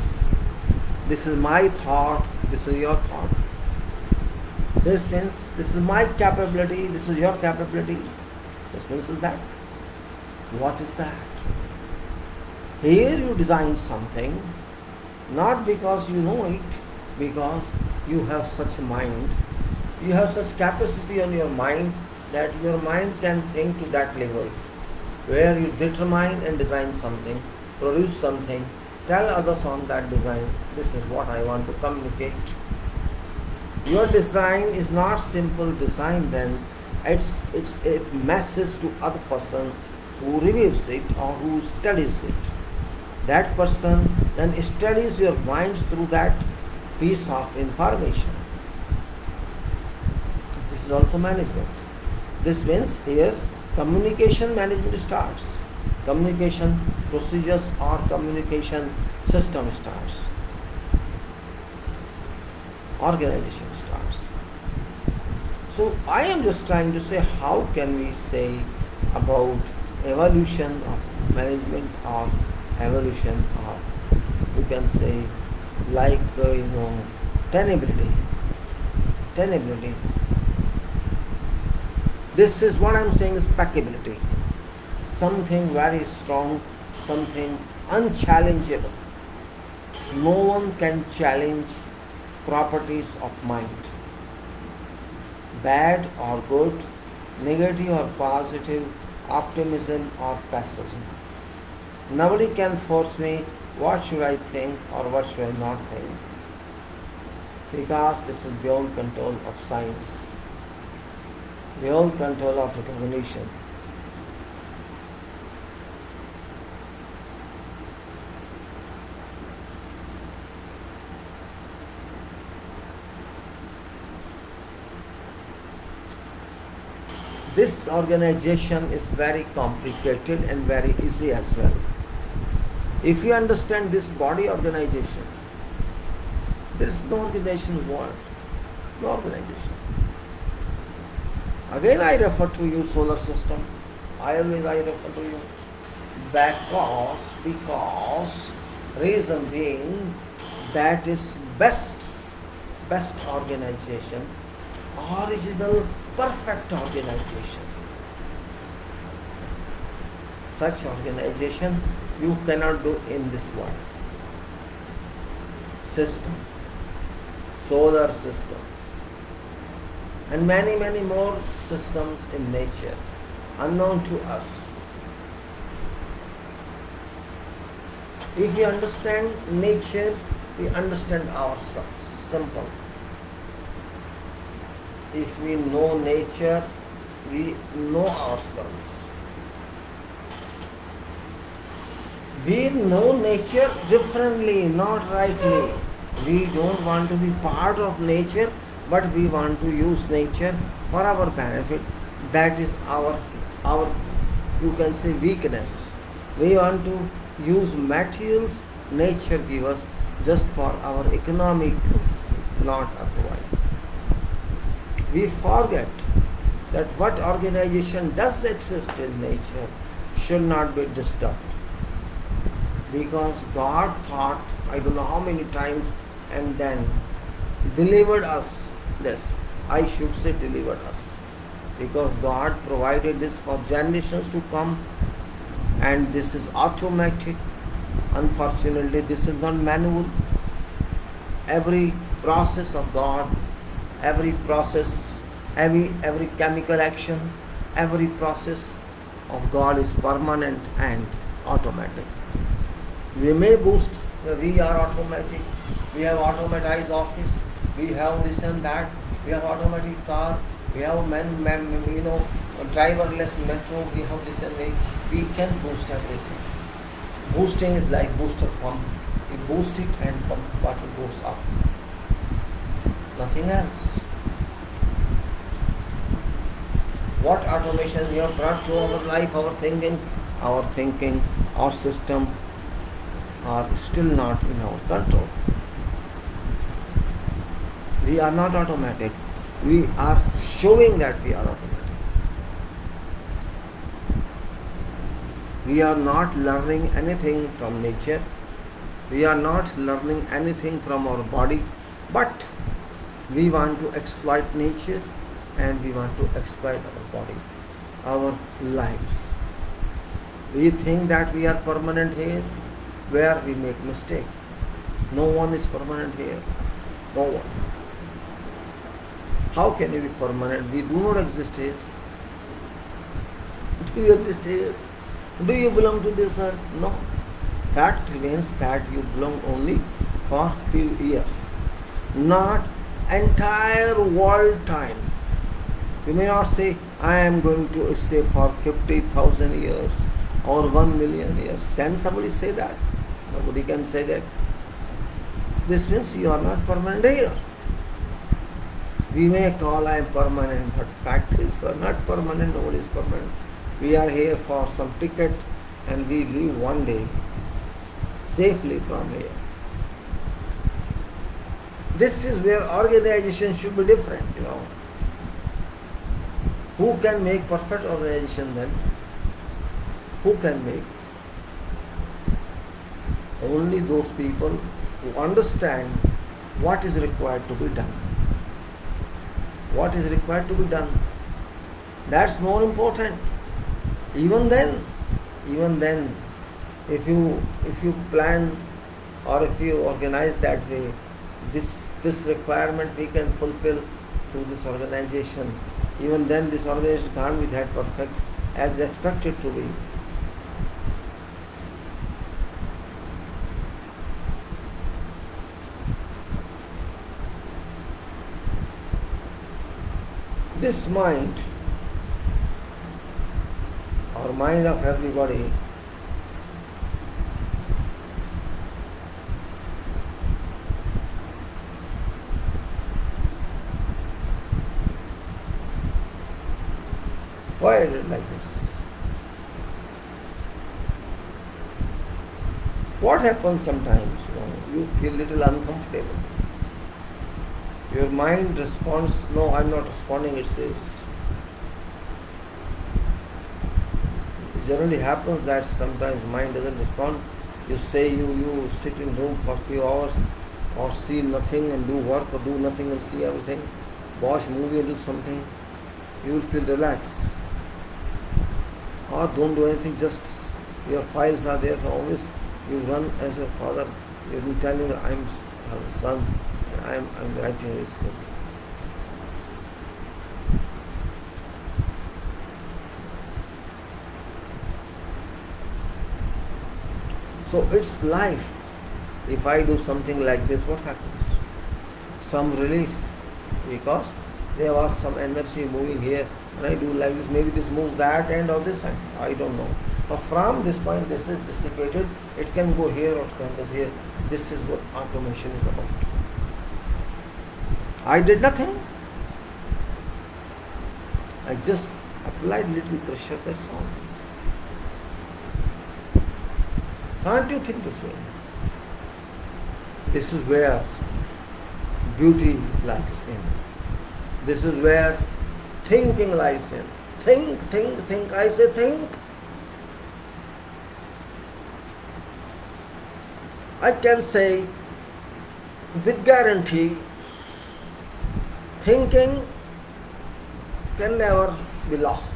this is my thought, this is your thought. This means this is my capability, this is your capability. This means is that. What is that? Here you design something, not because you know it, because you have such a mind, you have such capacity on your mind that your mind can think to that level, where you determine and design something, produce something, tell others on that design, this is what I want to communicate. Your design is not simple design then, it's a message to other person who reviews it or who studies it. That person then studies your minds through that piece of information. This is also management. This means here communication management starts. Communication procedures or communication system starts. Organization starts. So I am just trying to say, how can we say about evolution of management or evolution of, you can say, like tenability. This is what I am saying is packability. Something very strong, something unchallengeable. No one can challenge properties of mind, bad or good, negative or positive, optimism or pessimism. Nobody can force me what should I think or what should I not think, because this is beyond control of science, beyond control of recognition. This organization is very complicated and very easy as well. If you understand this body organization, there is no organization in the world, no organization. Again I refer to you solar system. I refer to you because reason being that is best organization, original perfect organization. Such organization you cannot do in this world. System, solar system, and many more systems in nature unknown to us. If we understand nature, we understand ourselves. Simple. If we know nature, we know ourselves. We know nature differently, not rightly. We don't want to be part of nature, but we want to use nature for our benefit. That is our you can say weakness. We want to use materials nature gives us just for our economic use, not otherwise. We forget that what organization does exist in nature should not be disturbed. Because God thought, I don't know how many times, and then delivered us this. I should say delivered us. Because God provided this for generations to come, and this is automatic. Unfortunately, this is not manual. Every process of God, every process, every chemical action, every process of God is permanent and automatic. We may boast that we are automatic, we have automatized office, we have this and that, we have automatic car, we have driverless metro, we have this and that. We can boost everything. Boosting is like booster pump. We boost it and pump water goes up. Nothing else. What automation we have brought to our life, our thinking, our system are still not in our control. We are not automatic. We are showing that we are automatic. We are not learning anything from nature. We are not learning anything from our body, but we want to exploit nature and we want to exploit our body, our lives. We think that we are permanent here, where we make mistake. No one is permanent here. No one. How can you be permanent? We do not exist here. Do you exist here? Do you belong to this earth? No. Fact remains that you belong only for few years, not entire world time. You may not say, I am going to stay for 50,000 years or 1 million years. Can somebody say that? Nobody can say that. This means you are not permanent here. We may call I am permanent, but fact is we are not permanent, nobody is permanent. We are here for some ticket and we leave one day safely from here. This is where organization should be different, Who can make perfect organization then? Who can make? Only those people who understand what is required to be done. What is required to be done? That's more important. Even then, If you plan or if you organize that way, this requirement we can fulfill through this organization. Even then this organization can't be that perfect as expected to be. This mind or mind of everybody why is it like this? What happens sometimes? You feel little uncomfortable. Your mind responds, no, I'm not responding, it says. It generally happens that sometimes mind doesn't respond. You say you sit in room for a few hours or see nothing and do work or do nothing and see everything. Watch movie and do something. You will feel relaxed. Or don't do anything, just your files are there for always. You run as your father. You will tell him, I'm son. I'm writing this book. So it's life. If I do something like this, what happens? Some relief, because there was some energy moving here, and I do like this. Maybe this moves that end or this end. I don't know. But from this point, this is dissipated. It can go here or it can go here. This is what automation is about. I did nothing. I just applied little pressure, that's all. Can't you think this way? This is where beauty lies in. This is where thinking lies in. Think. I say think. I can say with guarantee, thinking can never be lost.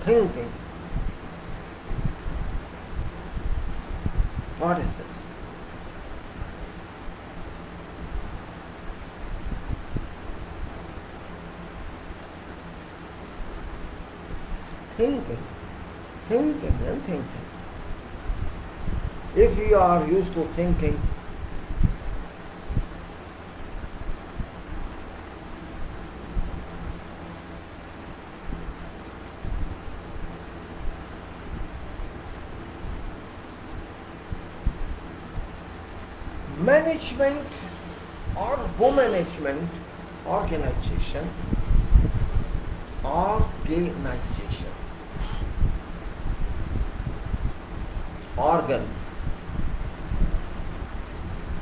Thinking. What is this? Thinking and thinking. If you are used to thinking, management or co-management organization, organ.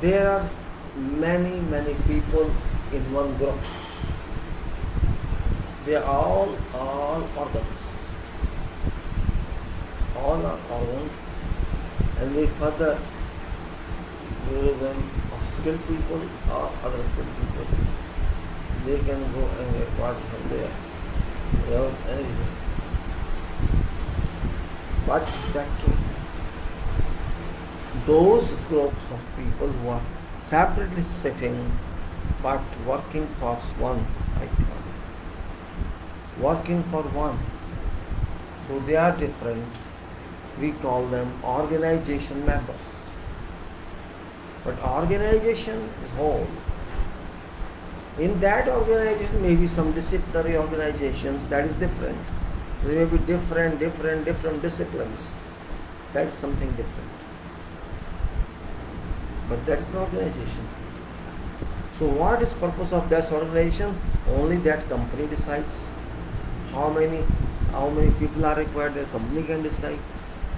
There are many people in one group. They are all organs. All are organs, and we further use them of skilled people or other skilled people. They can go and get water from there without anything. But is that true? Those groups of people who are separately sitting but working for one item, working for one, though they are different, we call them organization members. But organization is whole. In that organization may be some disciplinary organizations, that is different. There may be different disciplines. That is something different. But that is an organization. So what is purpose of that organization? Only that company decides. How many people are required, their company can decide.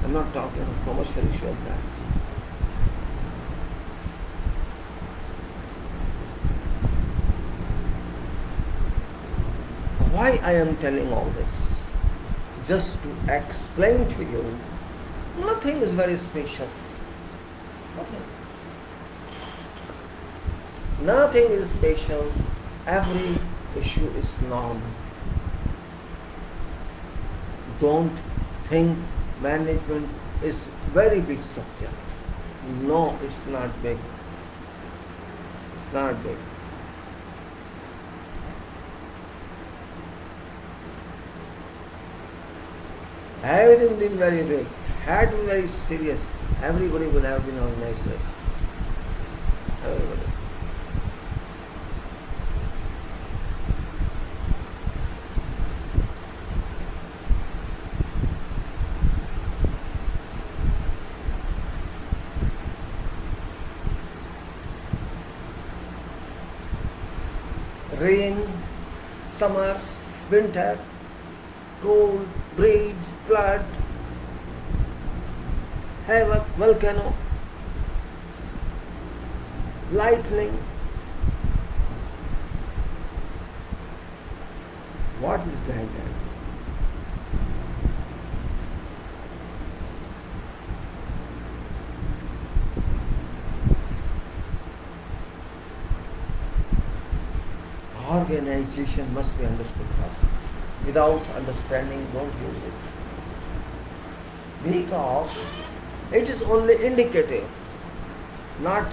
I'm not talking of commercial issue of that. Why I am telling all this? Just to explain to you, nothing is very special. Nothing is special. Every issue is normal. Don't think management is very big subject. No, it's not big. It's not big. Everything been very big, had been very serious. Everybody would have been organized there. Everybody. Rain, summer, winter, cold, breeze, flood, havoc, volcano, lightning. What is behind that? Organization must be understood first. Without understanding, don't use it. Because it is only indicative, not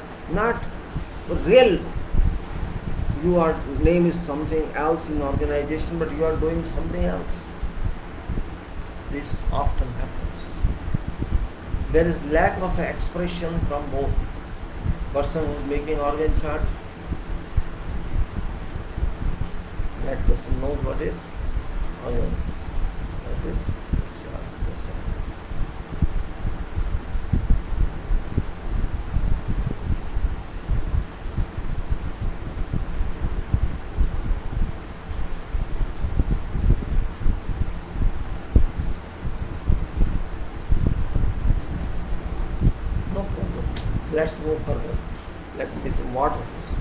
real. Your name is something else in organization, but you are doing something else. This often happens. There is lack of expression from both. Person who is making organ chart, that person knows what is organs. What is this chart? This chart. No problem. Let's move further. Let me get some water first.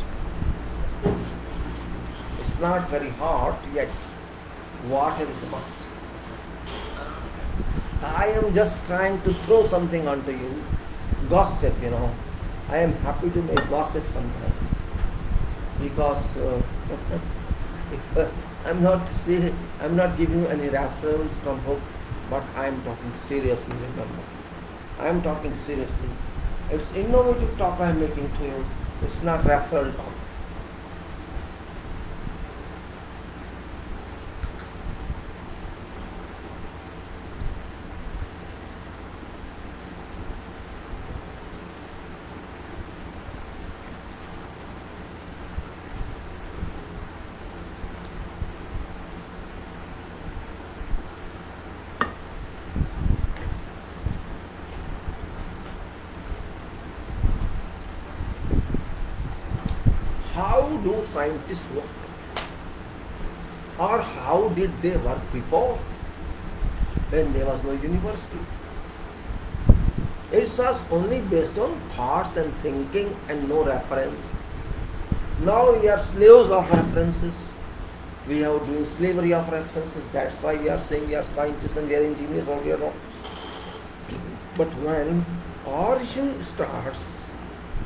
It's not very hot yet. Water is a must. I am just trying to throw something onto you. Gossip, I am happy to make gossip sometimes. Because if I'm not giving you any reference from book, but I am talking seriously, remember. I am talking seriously. It's innovative talk I am making to you. It's not referral talk. How do scientists work? Or how did they work before, when there was no university? It was only based on thoughts and thinking and no reference. Now we are slaves of references. We are doing slavery of references. That's why we are saying we are scientists and we are engineers or we are not. But when origin starts,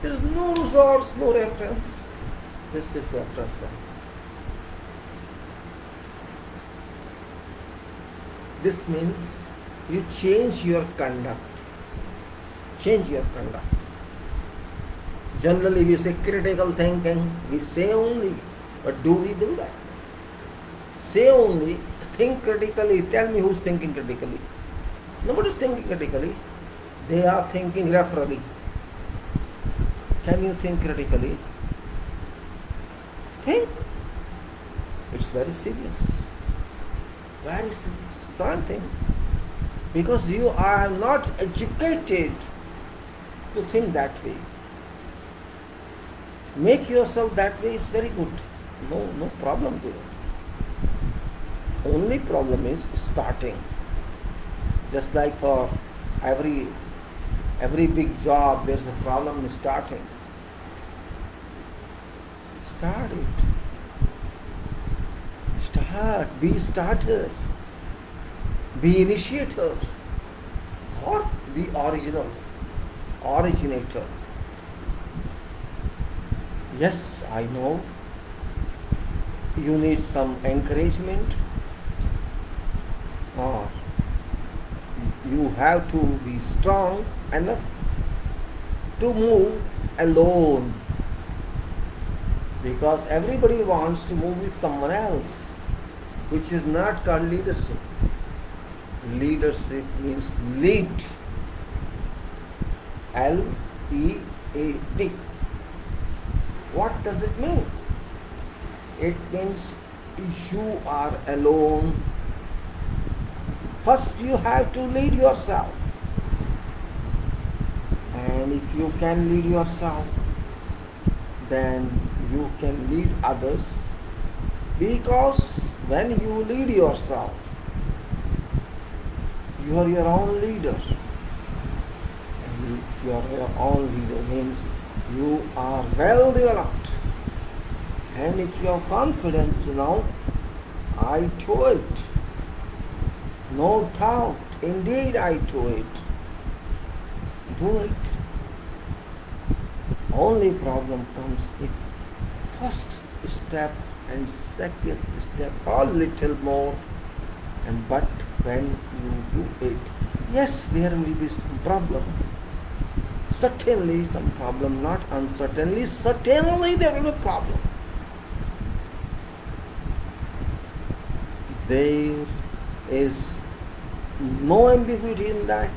there is no resource, no reference. This is reference then. This means you change your conduct. Change your conduct. Generally we say critical thinking, we say only, but do we do that? Say only, think critically. Tell me who's thinking critically. Nobody is thinking critically. They are thinking referrally. Can you think critically? Think. It's very serious. Very serious. Can't think. Because you are not educated to think that way. Make yourself that way is very good. No problem there. Only problem is starting. Just like for every big job, there's a problem in starting. Start it. Start. Be starter. Be initiator. Or be originator. Yes, I know. You need some encouragement or you have to be strong enough to move alone, because everybody wants to move with someone else, which is not called leadership. Leadership means lead. Lead. What does it mean? It means you are alone. First you have to lead yourself. And if you can lead yourself, then you can lead others. Because when you lead yourself, you are your own leader. And if you are your own leader, means you are well developed. And if you have confidence to know, I do it. No doubt, indeed I do it. Do it. Only problem comes with first step and second step, a little more. And but when you do it, yes, there will be some problem. Certainly some problem, not uncertainly. Certainly there will be problem. There is no ambiguity in that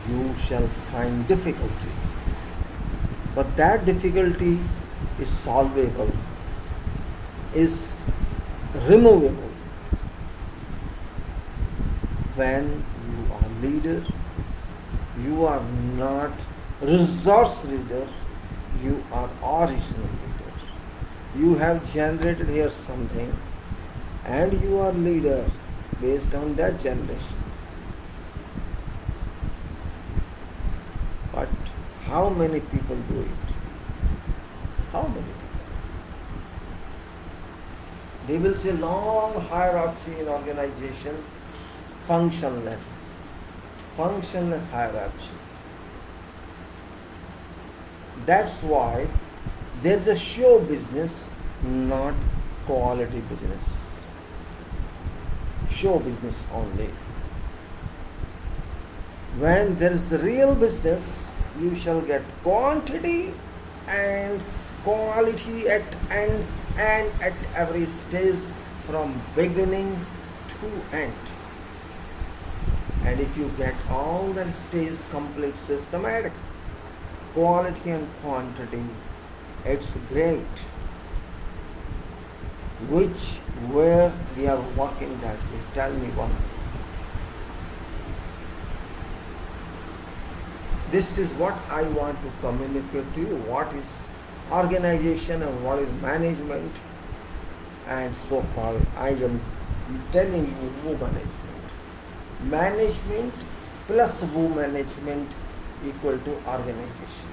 you shall find difficulty. But that difficulty is solvable, is removable. When you are leader, you are not resource leader, you are original leader. You have generated here something and you are leader based on that generation. But how many people do it? How many people? They will say long hierarchy in organization, functionless hierarchy. That's why there's a show business, not quality business. Show business only. When there is real business, you shall get quantity and quality at end and at every stage from beginning to end. And if you get all that stage complete systematic, quality and quantity, it's great. Where we are working that way? Tell me one. This is what I want to communicate to you. What is organization and what is management, and so called I am telling you who management. Management plus who management equal to organization.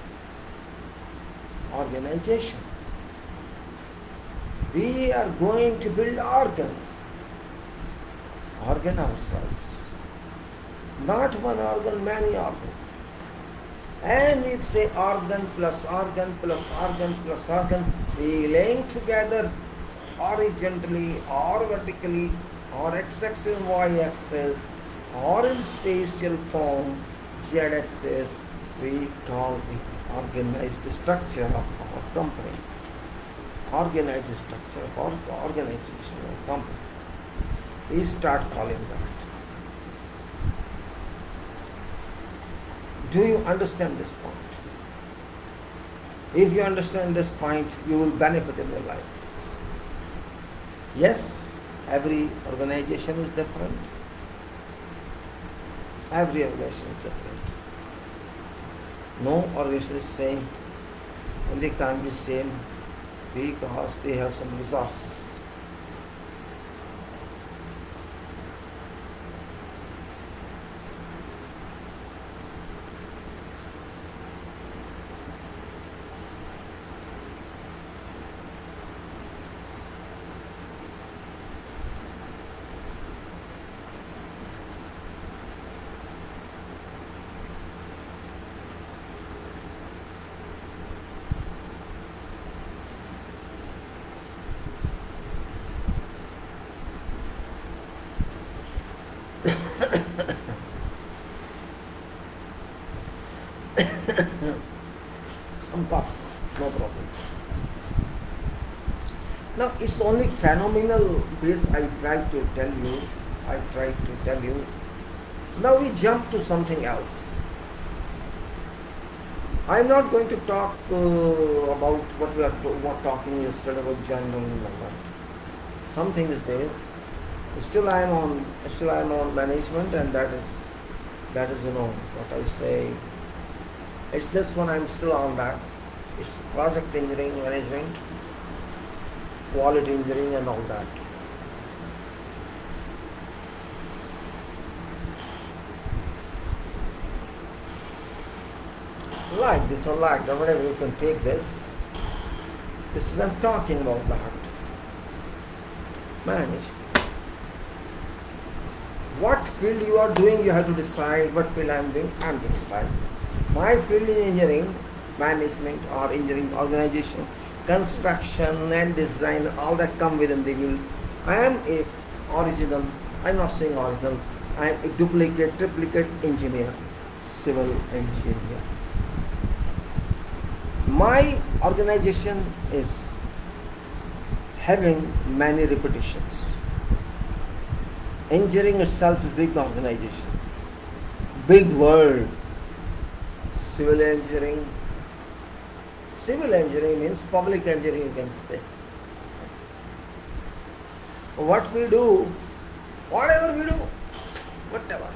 Organization. We are going to build organ ourselves. Not one organ, many organs. And we say organ plus organ plus organ plus organ, we link together horizontally or vertically or x-axis, y-axis or in spatial form, z-axis. We call it organized structure of our company. Organized structure of our organization or company. We start calling that. Do you understand this point? If you understand this point, you will benefit in your life. Yes, every organization is different. Every organization is different. No organization is same, and they can't be same because they have some resources. Some cough, no problem. Now it's only phenomenal base I try to tell you. I try to tell you. Now we jump to something else. I'm not going to talk about what we were talking yesterday about general number. Something is there. Still I am on management, and that is what I say. It's this one I'm still on that. It's project engineering management, quality engineering and all that. Like this or like that, whatever you can take this. This is I'm talking about that. Manage. What field you are doing, you have to decide. What field I am doing, I am to decide. My field is engineering, management or engineering organization, construction and design, all that come within the field. I am a original, I am not saying original, I am a duplicate, triplicate engineer, civil engineer. My organization is having many repetitions. Engineering itself is big organization, big world. Civil engineering means public engineering, you can say. What we do, whatever we do, whatever,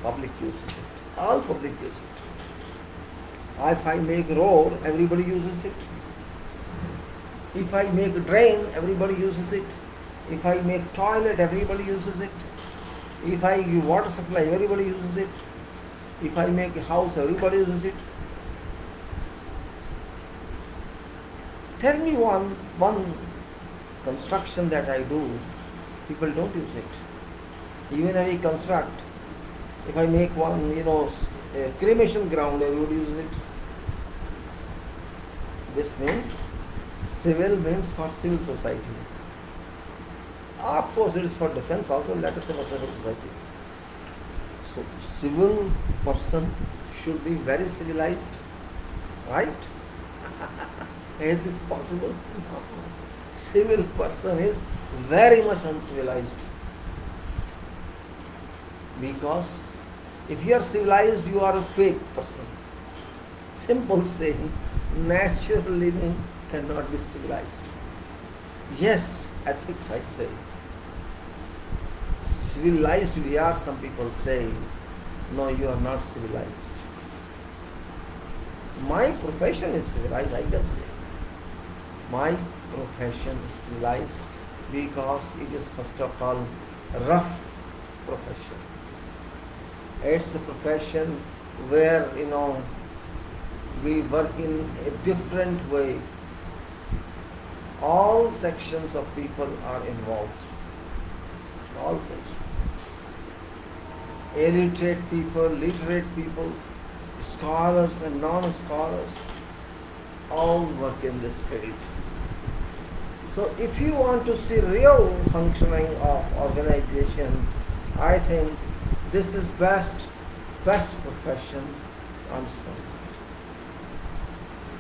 public uses it. All public use it. If I make road, everybody uses it. If I make a drain, everybody uses it. If I make toilet, everybody uses it. If I give water supply, everybody uses it. If I make a house, everybody uses it. Tell me one construction that I do, people don't use it. Even if I construct, if I make one, a cremation ground, everybody uses it. This means civil means for civil society. Of course, it is for defense also, let us say for civil society. So, civil person should be very civilized, right? Is this possible? Civil person is very much uncivilized. Because if you are civilized, you are a fake person. Simple saying, natural living cannot be civilized. Yes, ethics I say. Civilized we are, some people say. No, you are not civilized. My profession is civilized, I can say. My profession is civilized because it is first of all a rough profession. It's a profession where, we work in a different way. All sections of people are involved. All sections. Illiterate people, literate people, scholars and non-scholars, all work in this field. So if you want to see real functioning of organization, I think this is best profession.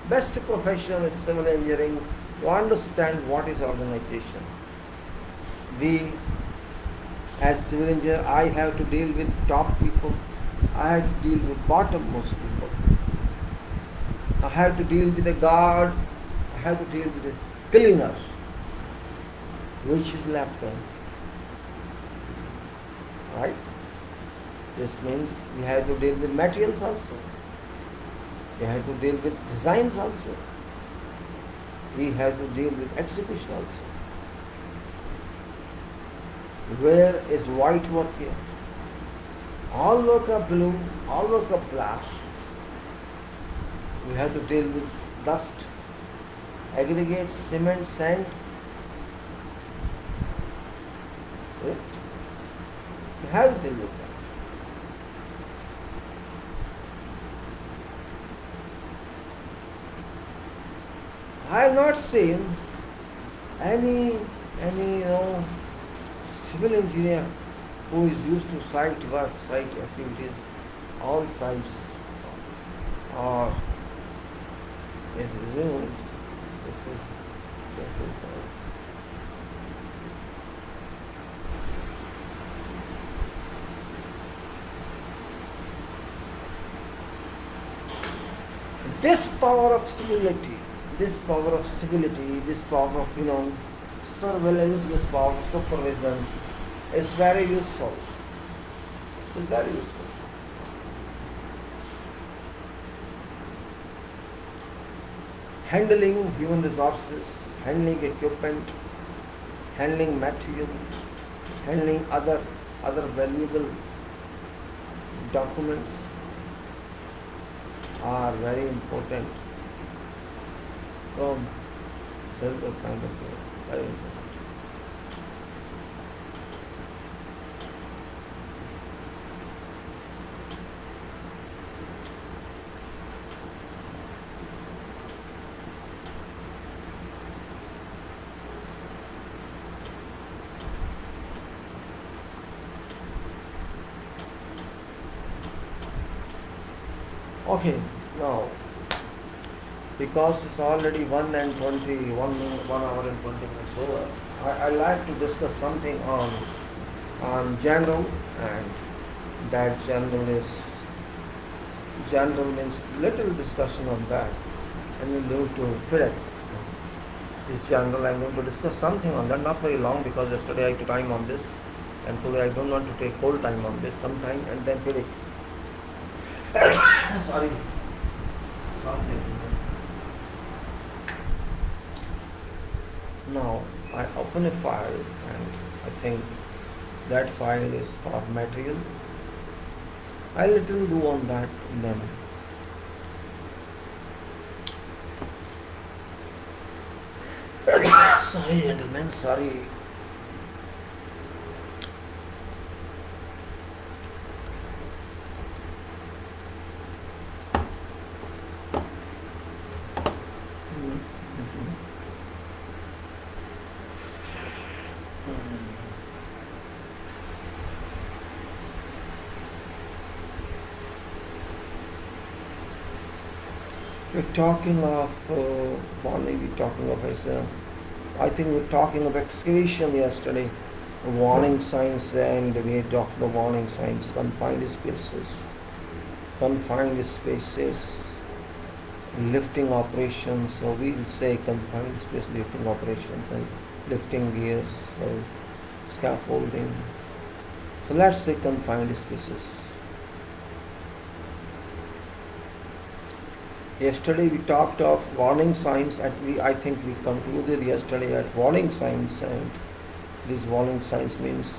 Best profession is civil engineering. To understand what is organization. We, as civil engineer, I have to deal with top people. I have to deal with bottommost people. I have to deal with a guard. I have to deal with a cleaner, which is left hand. Right? This means we have to deal with materials also. We have to deal with designs also. We have to deal with execution also. Where is white work here? All work are blue, all work are black. We have to deal with dust, aggregates, cement, sand. We have to deal with that. I have not seen any civil engineer who is used to site work, site activities, all sites, or is assumed this is this power of civility, this power of civility, this power of surveillance, this power of supervision is very useful. It's very useful. Handling human resources, handling equipment, handling material, handling other valuable documents are very important from several kind of view. Very important. Okay, now because it's already 1 and 20, 1 hour and 20 minutes over, I like to discuss something on general, and that general means little discussion on that, and we'll move to FIDIC. This general, I'm going to discuss something on that, not very long because yesterday I took time on this, and today I don't want to take whole time on this, sometime, and then FIDIC. Sorry. Now I open a file, and I think that file is for material. I little do on that then. Sorry gentlemen, sorry. We're talking of what are we talking of? I think we were talking of excavation yesterday, warning signs, and we talked about warning signs, confined spaces, lifting operations. So we'll say confined space lifting operations and lifting gears, so scaffolding. So let's say confined spaces. Yesterday we talked of warning signs, I think we concluded yesterday at warning signs, and these warning signs means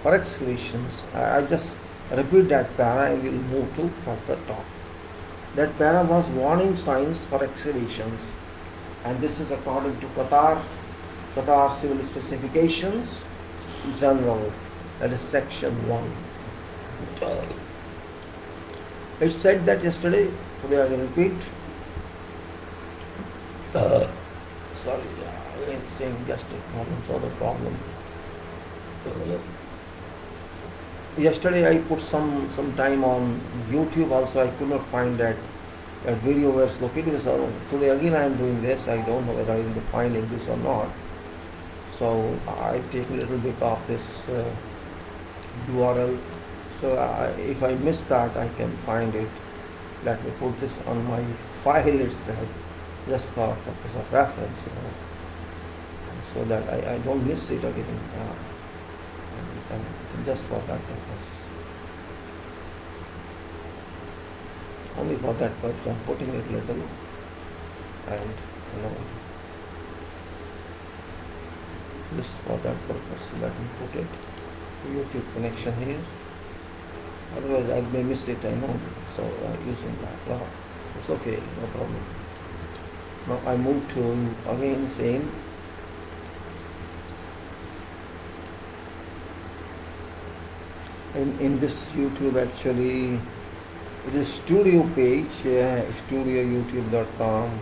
for excavations. I just repeat that para and we'll move to further talk. That para was warning signs for excavations, and this is according to Qatar Civil Specifications General, that is section 1. It said that yesterday. Today I will repeat. Sorry, I am saying just a problem, so the problem. Yesterday I put some time on YouTube also. I could not find that video where it's located. So today again I am doing this. I don't know whether I will be finding this or not. So I take a little bit of this URL. So if I miss that, I can find it. Let me put this on my file itself, just for purpose of reference, so that I don't miss it again, and just for that purpose. Only for that purpose I'm putting it little, and just for that purpose. Let me put it YouTube connection here. Otherwise I may miss it, I know. So using that, well, it's okay, no problem. Now I move to again same. In this YouTube, actually it is studio page, studioyoutube.com,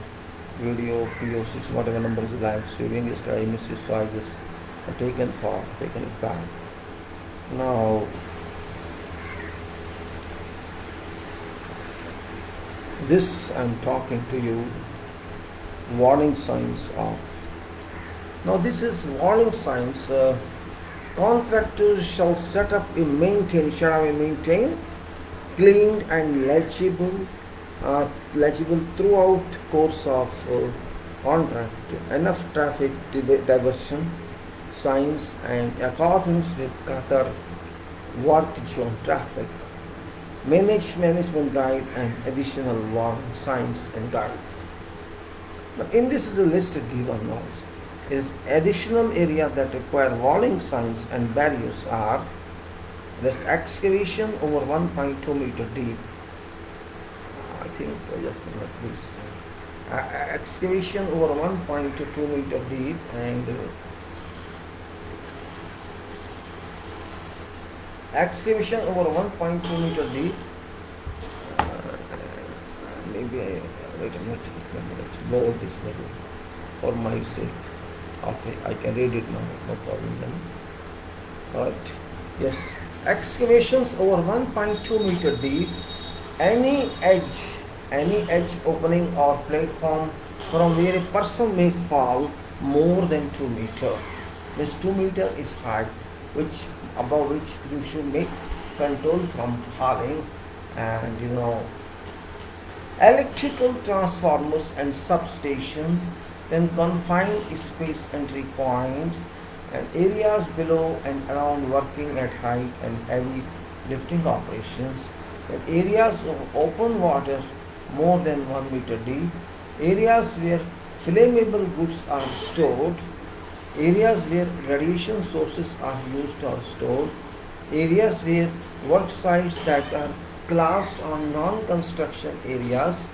Video-546, whatever number is live streaming. Yesterday I missed it, so I just taken it back. Now This I'm talking to you warning signs of. Now this is warning signs. Contractors shall set up a maintain cleaned and legible throughout course of contract. Enough traffic diversion signs and accordance with Qatar work zone traffic. Management guide and additional warning signs and guides. Now in this is a list given now. Is additional area that require warning signs and barriers are this excavation over 1.2 meter deep. I think just a minute please. Excavation over 1.2 meter deep and excavation over 1.2 meter deep. Maybe wait a minute. Let's blow this little for my sake. Okay, I can read it now, no problem then. Alright, yes. Excavations over 1.2 meter deep, any edge opening or platform from where a person may fall more than 2 meter. This 2 meter is height, which above which you should make control from falling, and electrical transformers and substations, then confined space entry points and areas below and around working at height and heavy lifting operations, and areas of open water more than 1 meter deep, areas where flammable goods are stored, areas where radiation sources are used or stored, areas where work sites that are classed on non-construction areas,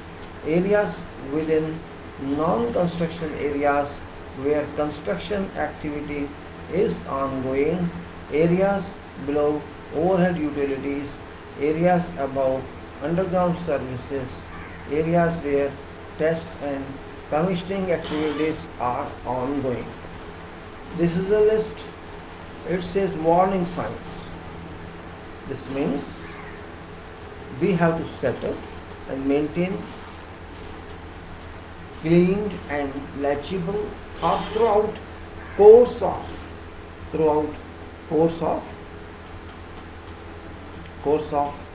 areas within non-construction areas where construction activity is ongoing, areas below overhead utilities, areas above underground services, areas where test and commissioning activities are ongoing. This is a list. It says warning signs. This means we have to set up and maintain cleaned and legible throughout course of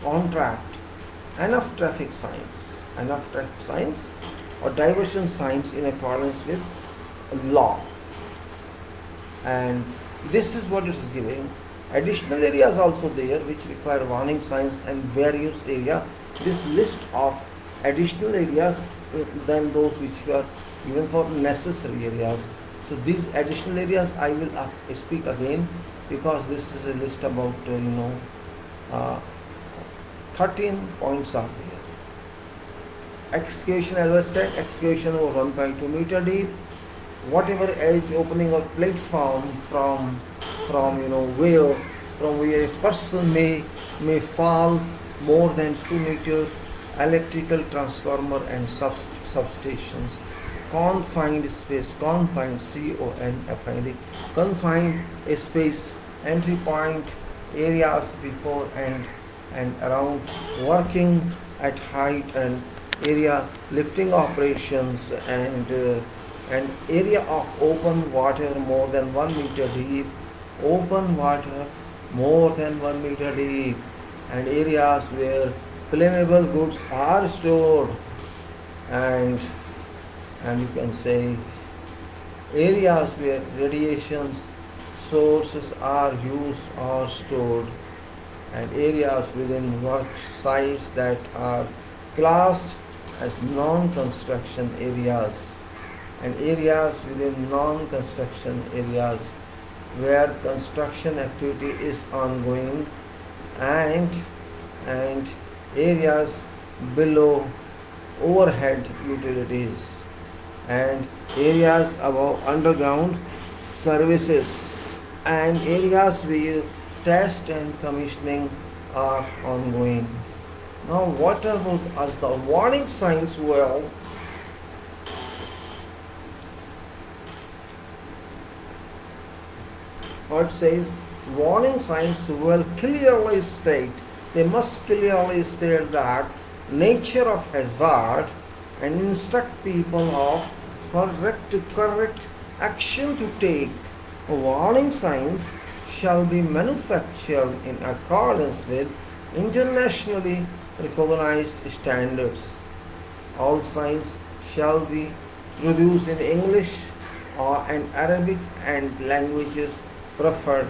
contract, enough traffic signs or diversion signs in accordance with law. And this is what it is giving. Additional areas also there which require warning signs and various area. This list of additional areas than those which are given for necessary areas. So these additional areas I will speak again, because this is a list about 13 points are there. Excavation, as I said, excavation over 1.2 meter deep, whatever edge opening or platform from where a person may fall more than 2 meter, electrical transformer and substations, confined space, confined CONFID, confined space, entry point, areas before and around working at height and area lifting operations, and area of open water more than 1 meter deep, open water more than 1 meter deep, and areas where flammable goods are stored, and you can say areas where radiation sources are used or stored, and areas within work sites that are classed as non-construction areas, and areas within non-construction areas where construction activity is ongoing, and areas below overhead utilities, and areas above underground services, and areas where test and commissioning are ongoing. Now what about the warning signs? Well, what says warning signs will clearly state, they must clearly state that nature of hazard and instruct people of correct action to take. Warning signs shall be manufactured in accordance with internationally recognized standards. All signs shall be produced in English or in Arabic and languages preferred,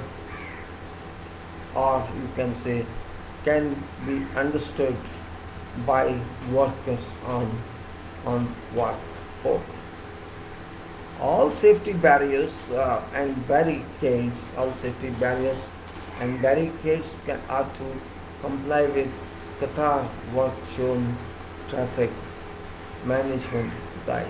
or you can say can be understood by workers on workforce. All safety barriers and barricades, all safety barriers and barricades are to comply with Qatar work zone traffic management guide.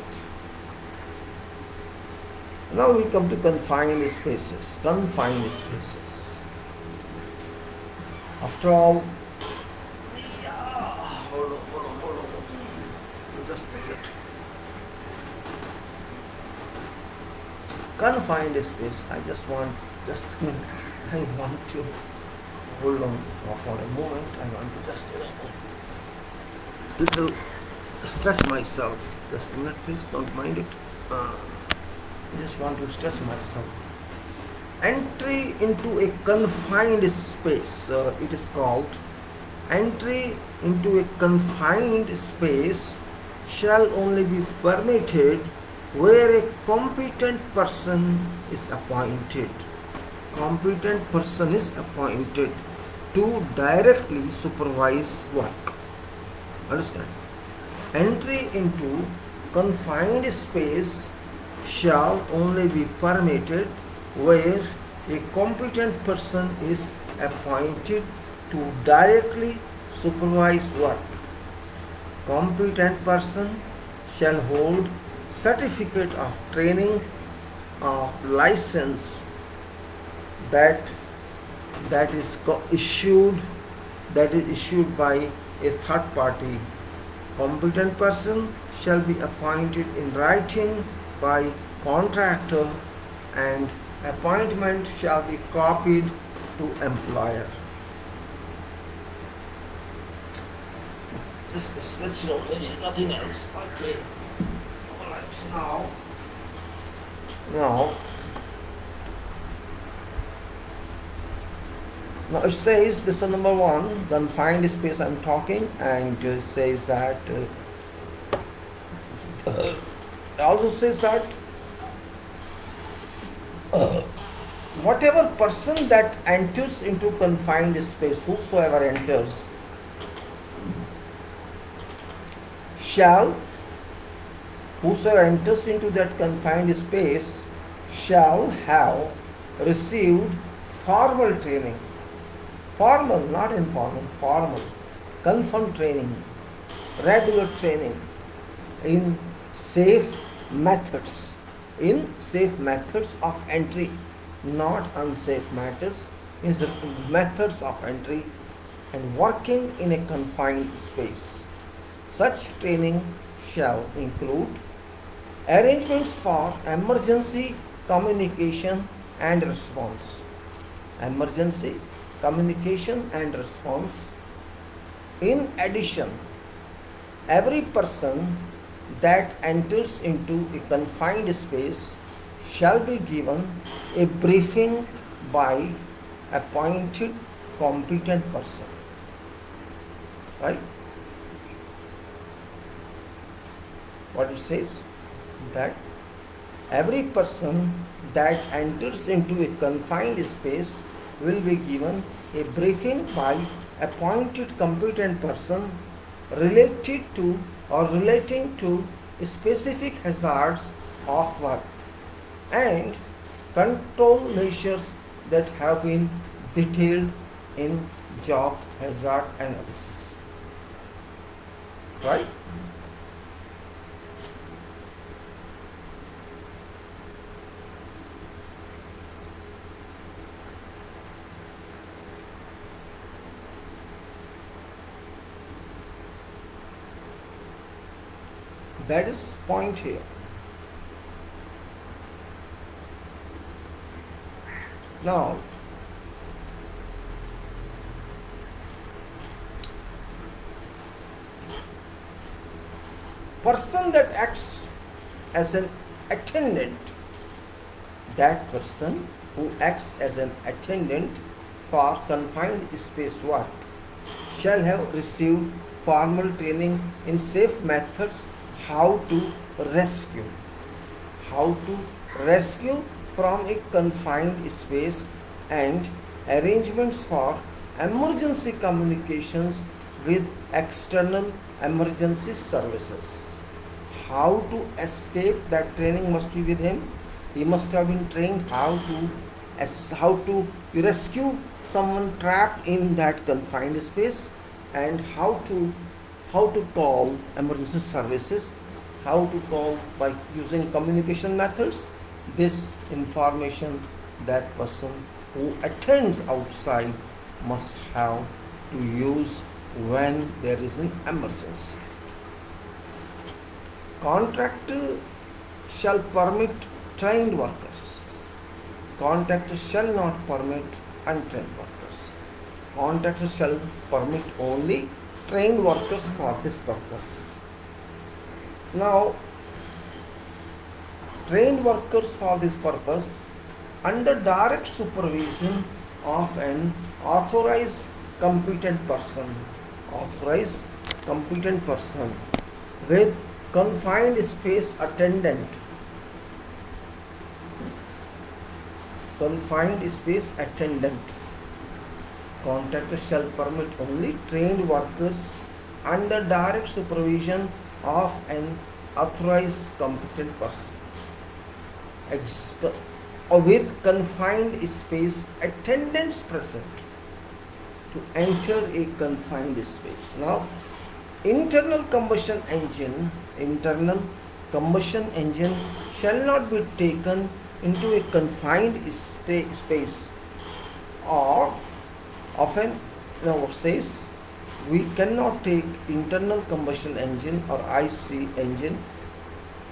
Now we come to confined spaces. Confined spaces. After all, hold on. Just a minute. Confined space. I want to hold on for a moment. I want to just little stretch myself. Just a minute, please. Don't mind it. I just want to stretch myself. Entry into a confined space. It is called entry into a confined space shall only be permitted where a competent person is appointed. Competent person is appointed to directly supervise work. Understand? Entry into confined space shall only be permitted where a competent person is appointed to directly supervise work. Competent person shall hold certificate of training of license that is issued by a third party. Competent person shall be appointed in writing by contractor, and appointment shall be copied to employer. Just the switch only, nothing else. Okay. Alright, now it says this is number one, confined space I'm talking, and it says that it also says that whatever person that enters into confined space, whosoever enters, whosoever enters into that confined space shall have received formal training. Formal, not informal, formal, confirmed training, regular training in safe methods of entry, not unsafe methods, in the methods of entry and working in a confined space. Such training shall include arrangements for emergency communication and response. Emergency communication and response. In addition, every person that enters into a confined space shall be given a briefing by appointed competent person. Right? What it says? That every person that enters into a confined space will be given a briefing by appointed competent person related to or relating to specific hazards of work and control measures that have been detailed in job hazard analysis. Right? That is point here. Now, person that acts as an attendant, that person who acts as an attendant for confined space work shall have received formal training in safe methods how to rescue from a confined space and arrangements for emergency communications with external emergency services. How to escape, that training must be with him. He must have been trained how to rescue someone trapped in that confined space, and how to call emergency services, how to call by using communication methods. This information that person who attends outside must have to use when there is an emergency. Contractor shall permit trained workers. Contractor shall not permit untrained workers. Contractor shall permit only trained workers for this purpose. Now, trained workers for this purpose under direct supervision of an authorized competent person with confined space attendant. Contractor shall permit only trained workers under direct supervision of an authorized competent person with confined space attendants present to enter a confined space. Now, internal combustion engine shall not be taken into a confined space, or often says we cannot take internal combustion engine or IC engine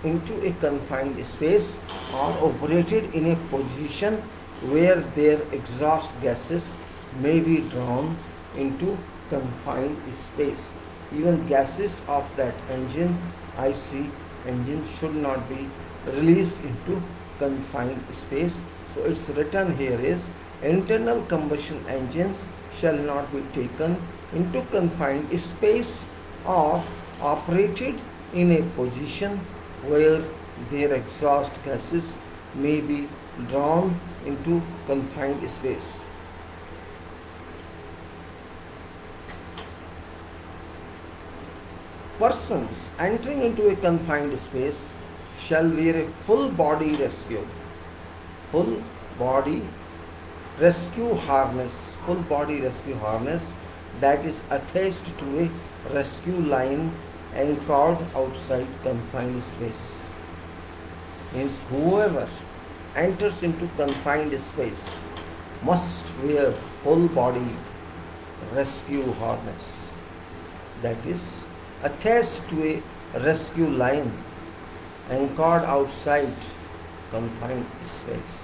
into a confined space or operated in a position where their exhaust gases may be drawn into confined space. Even gases of that engine, IC engine, should not be released into confined space. So it's written here is internal combustion engines shall not be taken into confined space or operated in a position where their exhaust gases may be drawn into confined space. Persons entering into a confined space shall wear a full body rescue harness that is attached to a rescue line anchored outside confined space. Means whoever enters into confined space must wear full body rescue harness that is attached to a rescue line anchored outside confined space.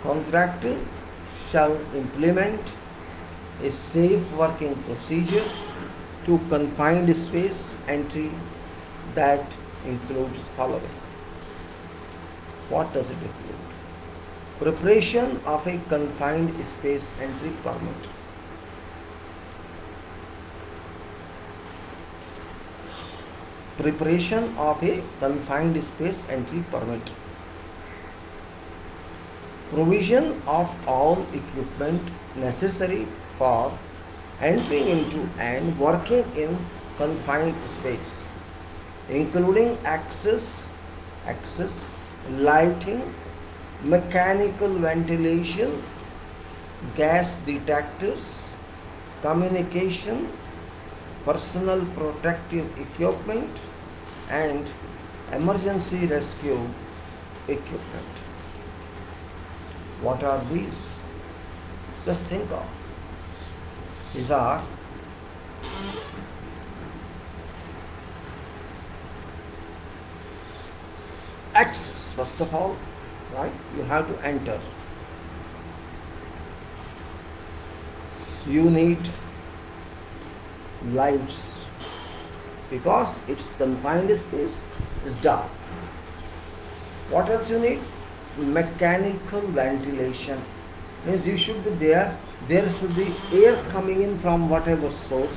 Contractor shall implement a safe working procedure to confined space entry that includes following. What does it include? Preparation of a confined space entry permit. Preparation of a confined space entry permit. Provision of all equipment necessary for entering into and working in confined space, including access, lighting, mechanical ventilation, gas detectors, communication, personal protective equipment, and emergency rescue equipment. What are these? Just think of. These are access. First of all, right? You have to enter. You need lights, because its confined space is dark. What else you need? Mechanical ventilation. Means you should be there. There should be air coming in from whatever source.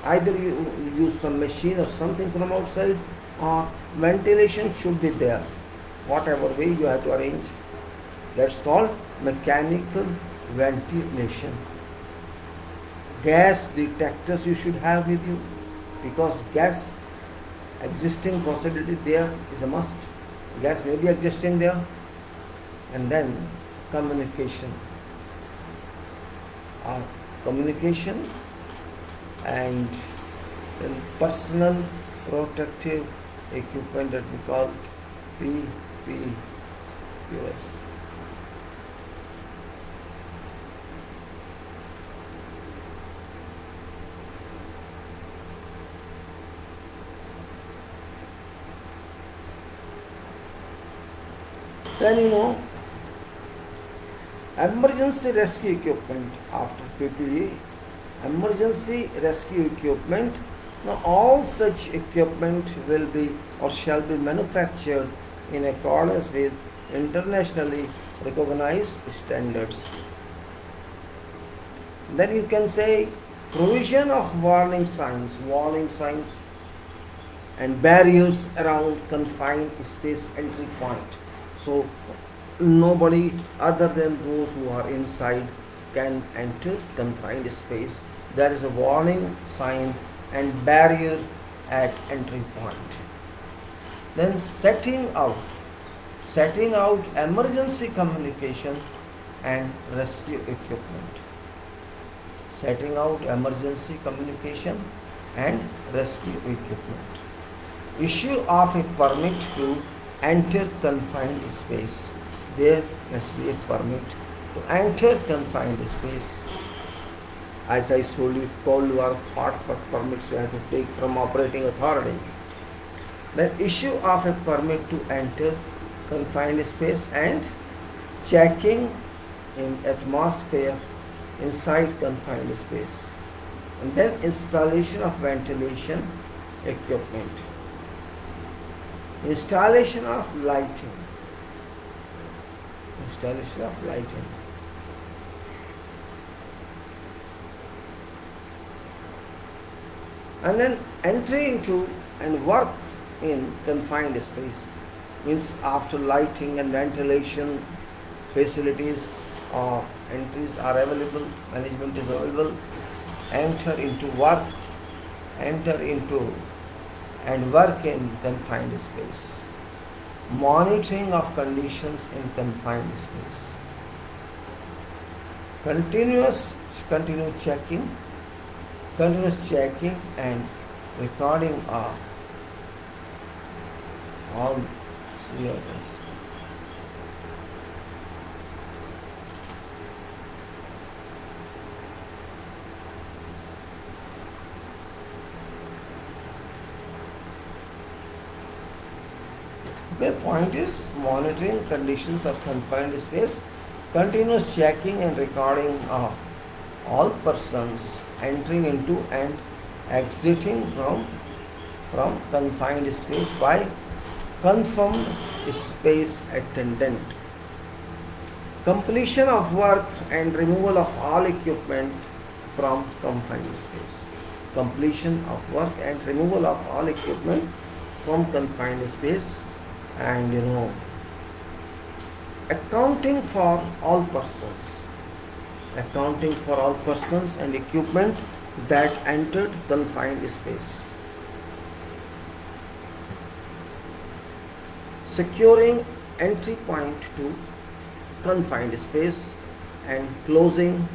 Either you use some machine or something from outside, or ventilation should be there. Whatever way you have to arrange. That's called mechanical ventilation. Gas detectors you should have with you, because gas existing possibility there is a must. Gas may be existing there. And then communication and then personal protective equipment that we call PPUs. Then emergency rescue equipment after PPE, emergency rescue equipment. Now all such equipment will be or shall be manufactured in accordance with internationally recognized standards. Then you can say provision of warning signs and barriers around confined space entry point. So nobody other than those who are inside can enter confined space. There is a warning sign and barrier at entry point. Then setting out emergency communication and rescue equipment. Setting out emergency communication and rescue equipment. Issue of a permit to enter confined space. There must be a permit to enter confined space. As I told you, cold work, hot work permits we have to take from operating authority. Then issue of a permit to enter confined space and checking in atmosphere inside confined space. And then installation of ventilation equipment. Installation of lighting. And then entry into and work in confined space. Means after lighting and ventilation facilities or entries are available, management is available, enter into and work in confined space. Monitoring of conditions in confined space. Continuous checking and recording of all serious. The point is monitoring conditions of confined space, continuous checking and recording of all persons entering into and exiting from confined space by confirmed space attendant. Completion of work and removal of all equipment from confined space. Completion of work and removal of all equipment from confined space. And accounting for all persons and equipment that entered confined space. Securing entry point to confined space and closing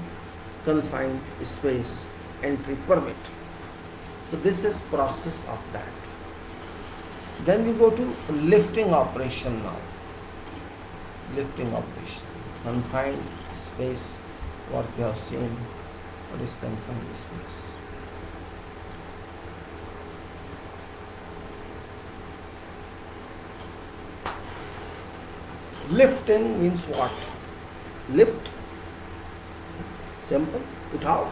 confined space entry permit. So this is process of that. Then we go to lifting operation now. Lifting operation. Confined space, what you have seen. What is confined space? Lifting means what? Lift. Simple. Put out.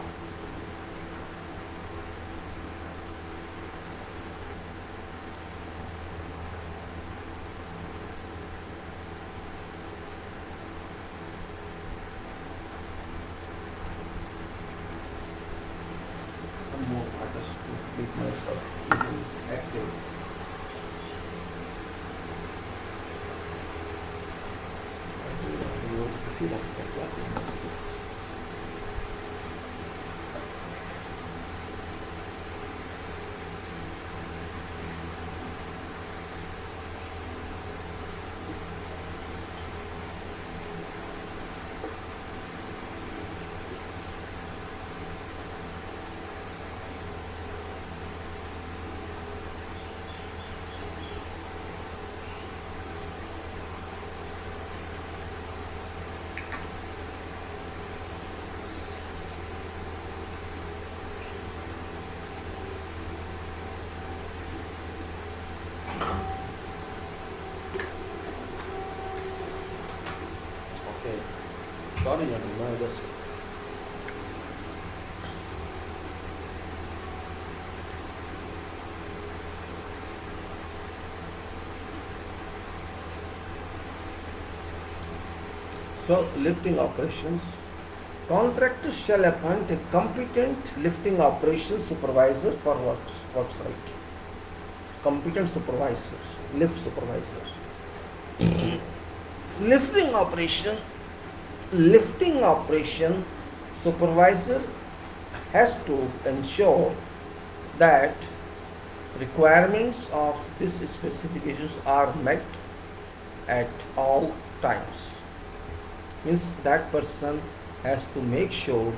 Sorry, gentlemen, I just. So, lifting operations. Contractors shall appoint a competent lifting operations supervisor for work site. Competent supervisor, lift supervisor. Lifting operation, lifting operation supervisor has to ensure that requirements of these specifications are met at all times. Means that person has to make sure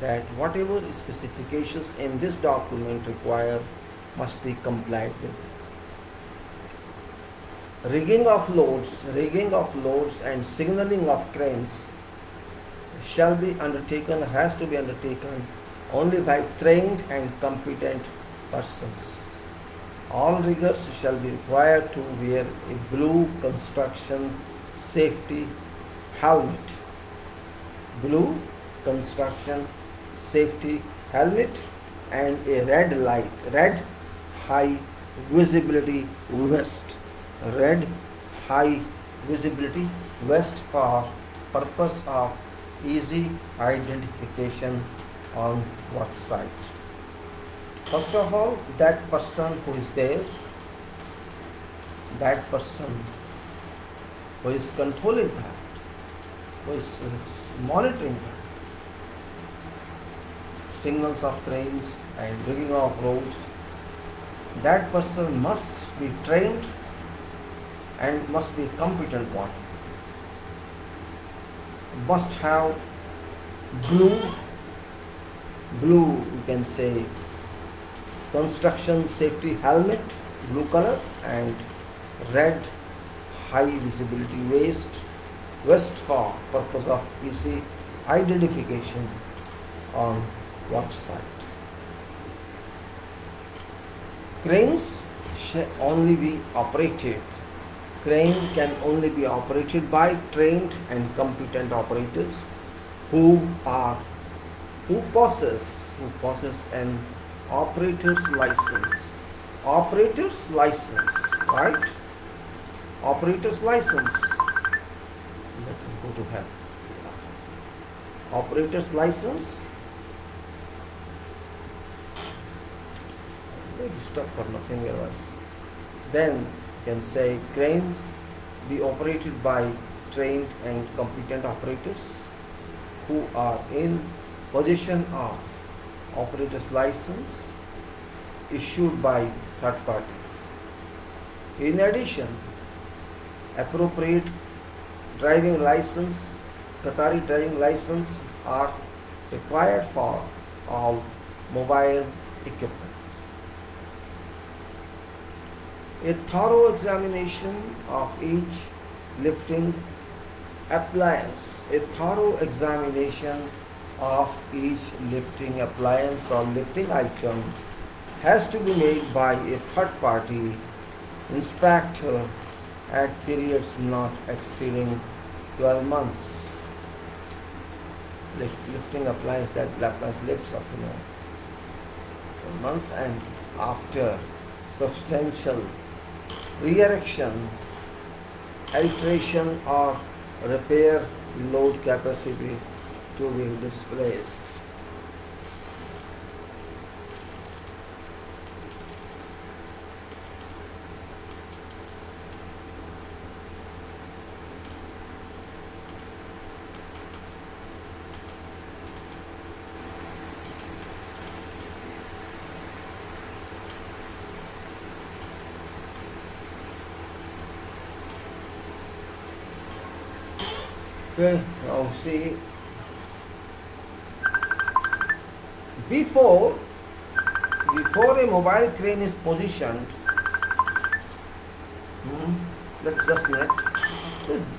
that whatever specifications in this document require must be complied with. Rigging of loads and signaling of cranes shall be undertaken, has to be undertaken only by trained and competent persons. All riggers shall be required to wear a blue construction safety helmet. Blue construction safety helmet and a red high visibility vest. Red high visibility vest for purpose of easy identification on work site. First of all, that person who is there, that person who is controlling that, who is monitoring that, signals of cranes and rigging of roads, that person must be trained and must be competent one. Must have blue you can say construction safety helmet, blue color, and red high visibility vest for purpose of easy identification on work site. Cranes shall only be operated. Crane can only be operated by trained and competent operators who possess an operator's license. Operator's license, right? Operator's license. Let me go to help. Operator's license. Stop for nothing else. Then you can say cranes be operated by trained and competent operators who are in possession of operator's license issued by third party. In addition, appropriate driving license, Qatari driving licenses are required for all mobile equipment. A thorough examination of each lifting appliance. A thorough examination of each lifting appliance or lifting item has to be made by a third party inspector at periods not exceeding 12 months. Lifting appliance, that appliance lifts up, 12 months, and after substantial re-erection, alteration or repair, load capacity to be displaced. Okay, now see, before a mobile crane is positioned, let's just minute.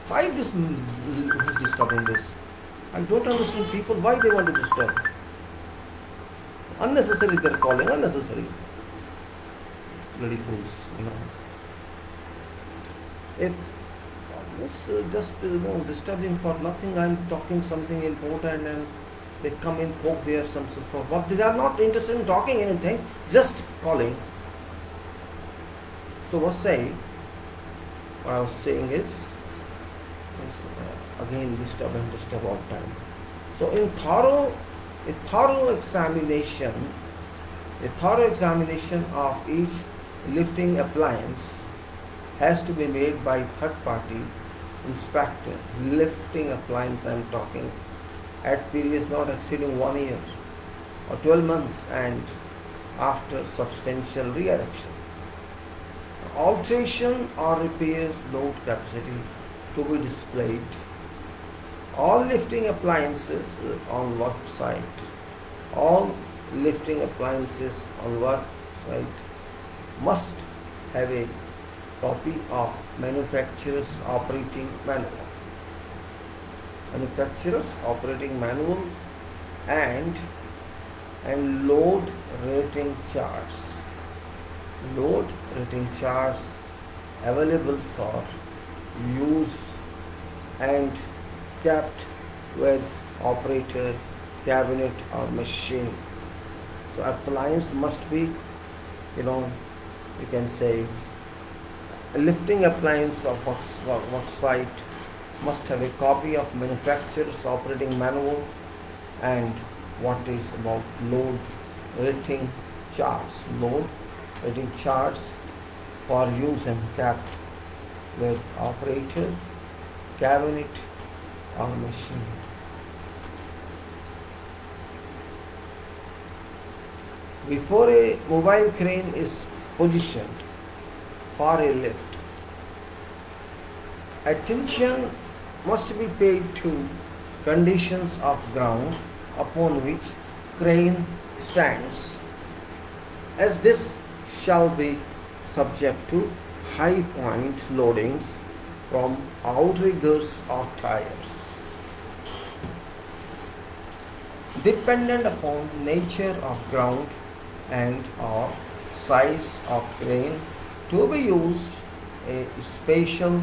Why this is disturbing this? I don't understand people why they want to disturb. Unnecessary they're calling, unnecessary. Bloody fools, It's just disturbing for nothing. I'm talking something important and they come in, poke there some for what they are not interested in talking anything, just calling. So what I was saying is again disturb all time. So a thorough examination of each lifting appliance has to be made by third party inspector. Lifting appliance I'm talking at periods not exceeding 1 year or 12 months and after substantial re-erection. Alteration or repair load capacity to be displayed. All lifting appliances on work site. All lifting appliances on work site must have a copy of manufacturer's operating manual. Manufacturer's operating manual and load rating charts. Load rating charts available for use and kept with operator cabinet or machine. So appliance must be, you can say, a lifting appliance of work site must have a copy of manufacturer's operating manual and what is about load rating charts. Load rating charts for use and kept with operator, cabinet or machine. Before a mobile crane is positioned for a lift, attention must be paid to conditions of ground upon which crane stands, as this shall be subject to high point loadings from outriggers or tires. Dependent upon nature of ground and or size of crane to be used, a special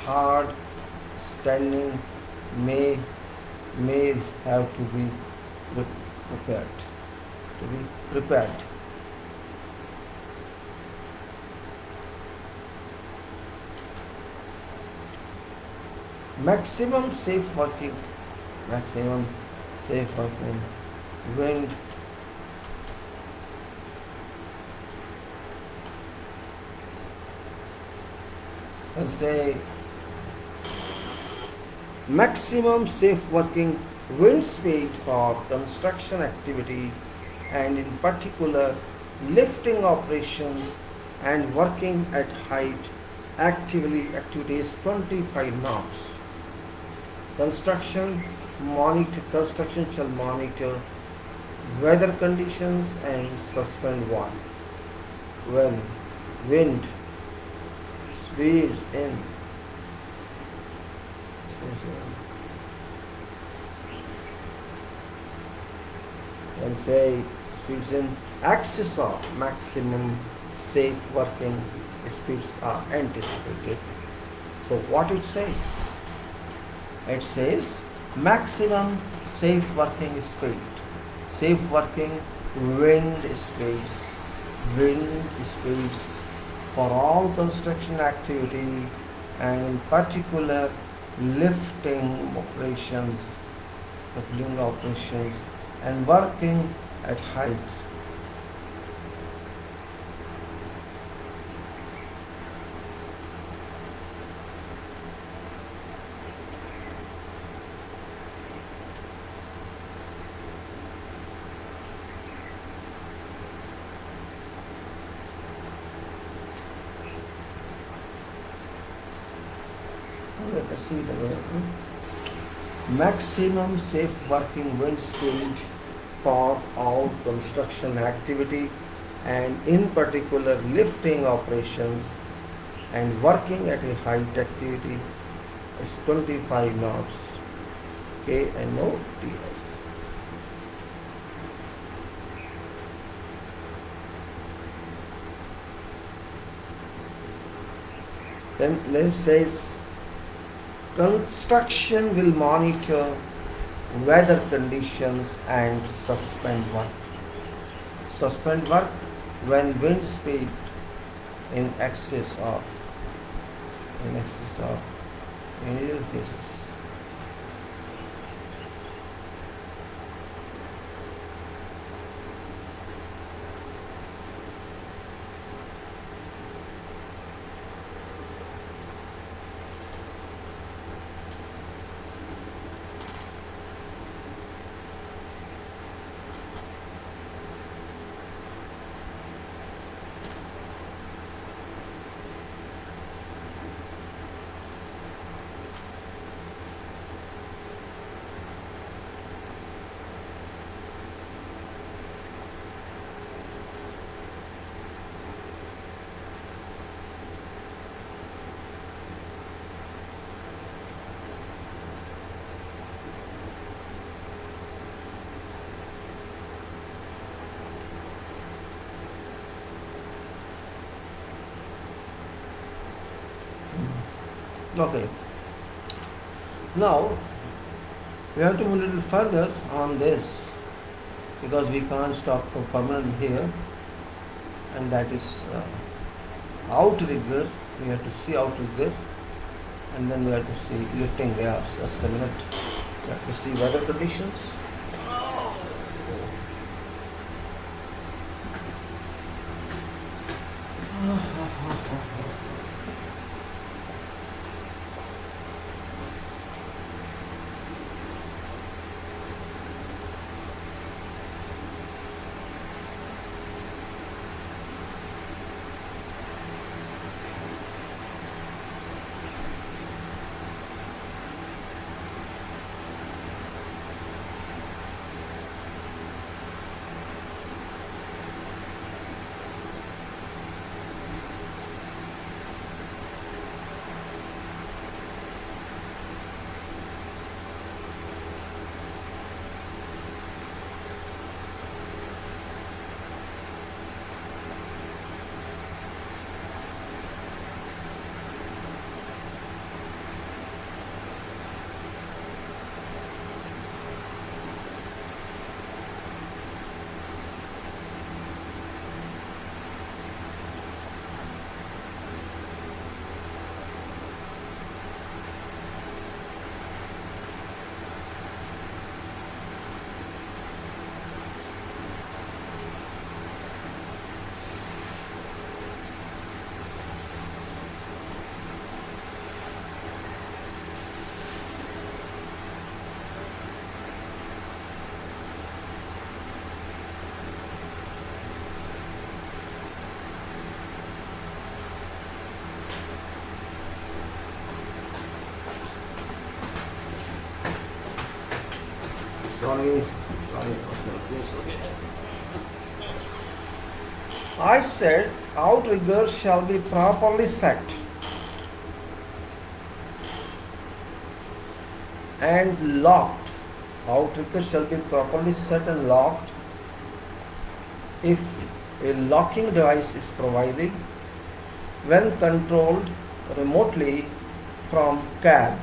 hard standing may have to be prepared. Maximum safe working wind and say maximum safe working wind speed for construction activity and in particular lifting operations and working at height activity is 25 knots. Construction shall monitor weather conditions and suspend one when wind speeds in and say speeds in excess of maximum safe working speeds are anticipated. So what it says? It says maximum safe working speed, safe working wind speeds for all construction activity and in particular lifting operations and working at height. Let us see the maximum safe working wind speed for all construction activity and in particular lifting operations and working at a height activity is 25 knots. K and no TS. Then it says Construction will monitor weather conditions and suspend work. Suspend work when wind speed in excess of in real cases. Okay. Now we have to move a little further on this because we can't stop permanently here, and that is outrigger. We have to see outrigger, and then we have to see lifting gears. Just a minute. We have to see weather conditions. Sorry. I said outriggers shall be properly set and locked. Outriggers shall be properly set and locked if a locking device is provided when controlled remotely from cab.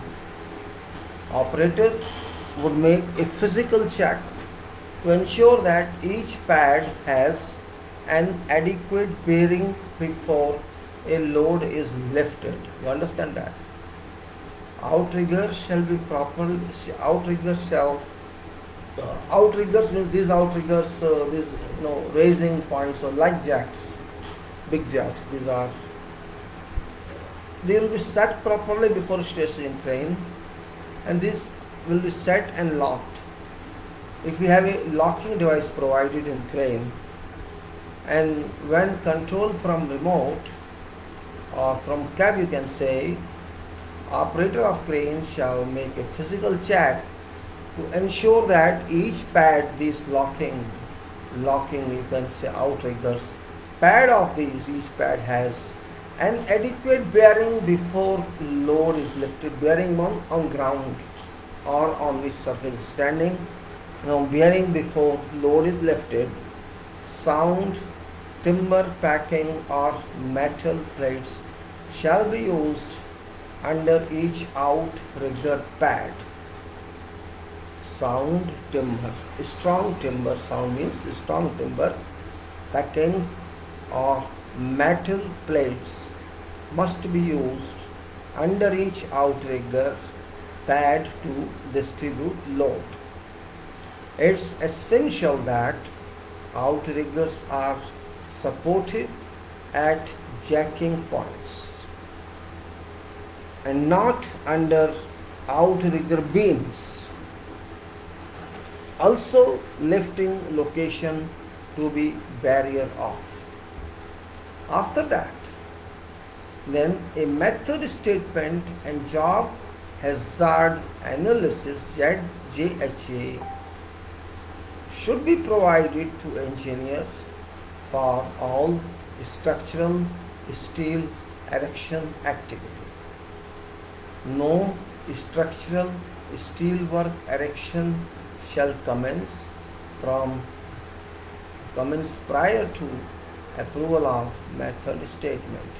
Operator would make a physical check to ensure that each pad has an adequate bearing before a load is lifted. You understand that? Outriggers shall be properly. Outriggers means these outriggers, these raising points, or like jacks, big jacks. They will be set properly before stationary crane, and these will be set and locked. If we have a locking device provided in crane, and when controlled from remote or from cab, you can say, operator of crane shall make a physical check to ensure that each pad, these locking, you can say outriggers, pad of these, each pad has an adequate bearing before load is lifted, bearing on ground or on which surface is standing, bearing before load is lifted. Sound, timber packing or metal plates shall be used under each outrigger pad. Sound timber. Strong timber. Sound means strong timber. Packing or metal plates must be used under each outrigger pad to distribute load. It's essential that outriggers are supported at jacking points and not under outrigger beams. Also, lifting location to be barrier off. After that, then a method statement and job hazard analysis JHA should be provided to engineer for all structural steel erection activity. No structural steel work erection shall commence prior to approval of method statement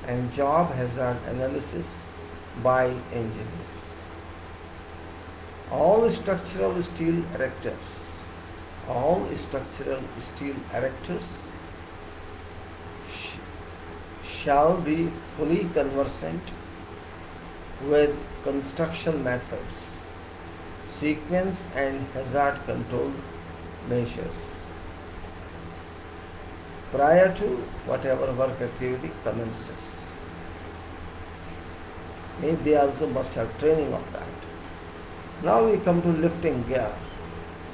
and job hazard analysis by engineer. All structural steel erectors shall be fully conversant with construction methods, sequence and hazard control measures prior to whatever work activity commences. They also must have training of that. Now we come to lifting gear.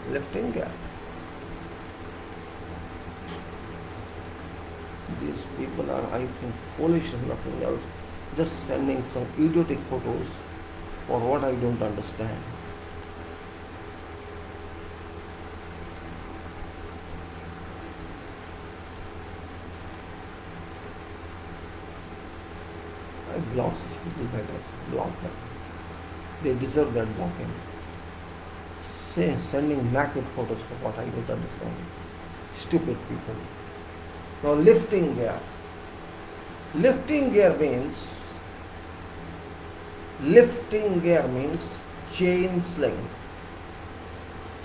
Lifting gear. These people are, I think, foolish and nothing else, just sending some idiotic photos for what I don't understand. I block these people better. Block them. They deserve that blocking. Sending naked photos for what I don't understand. Stupid people. Now lifting gear. Lifting gear means chain sling.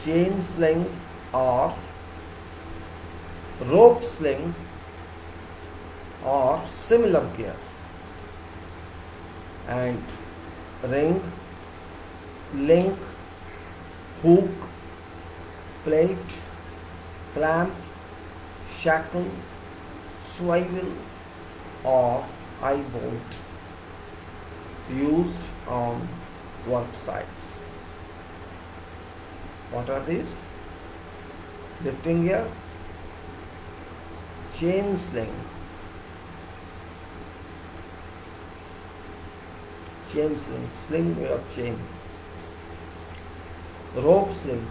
Chain sling or rope sling or similar gear. And ring, link, hook, plate, clamp, shackle, swivel or eye bolt used on work sites. What are these? Lifting gear, chain sling, sling made of chain, rope sling.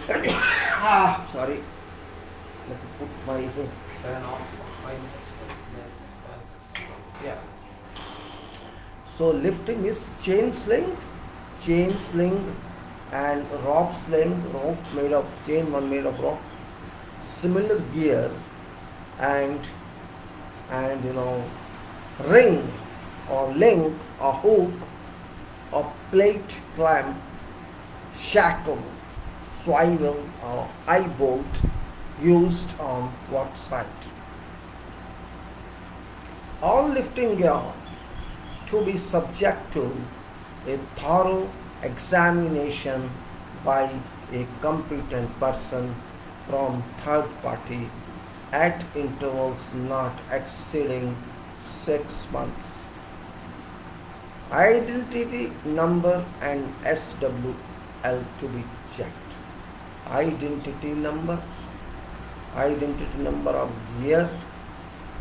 Sorry. Let me put my fan off. Yeah. So lifting is chain sling and rope sling, rope made of chain, one made of rope, similar gear and ring or link or hook or plate, clamp, shackle, swivel or eye bolt used on work site. All lifting gear to be subject to a thorough examination by a competent person from third party at intervals not exceeding 6 months. Identity number and SWL to be checked. Identity number of gear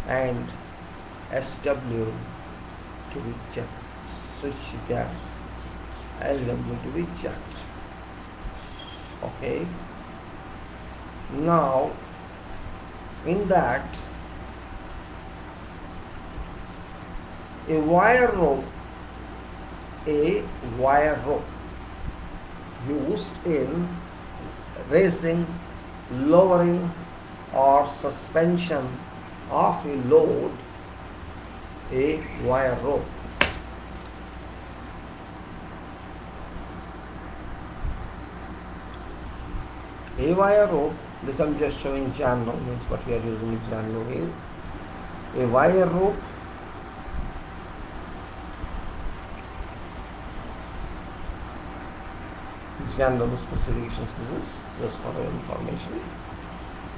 and SW to be checked. Switch gear, LW to be checked. Okay. Now, in that, a wire rope used in raising, lowering or suspension of a load A wire rope. A wire rope, this I'm just showing general, means what we are using is general here. A wire rope general specifications, this is just for your information.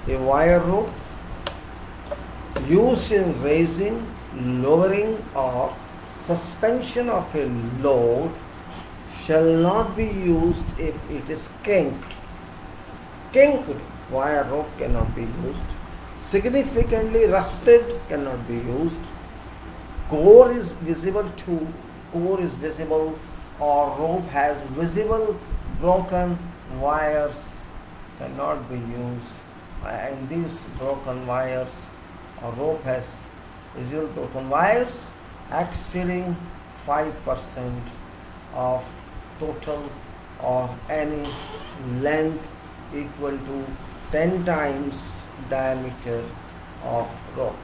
A wire rope used in raising, lowering or suspension of a load shall not be used if it is kinked. Kinked wire rope cannot be used. Significantly rusted cannot be used. Core is visible or rope has visible broken wires cannot be used. And these broken wires or rope has visible broken wires exceeding 5% of total or any length equal to 10 times diameter of rope.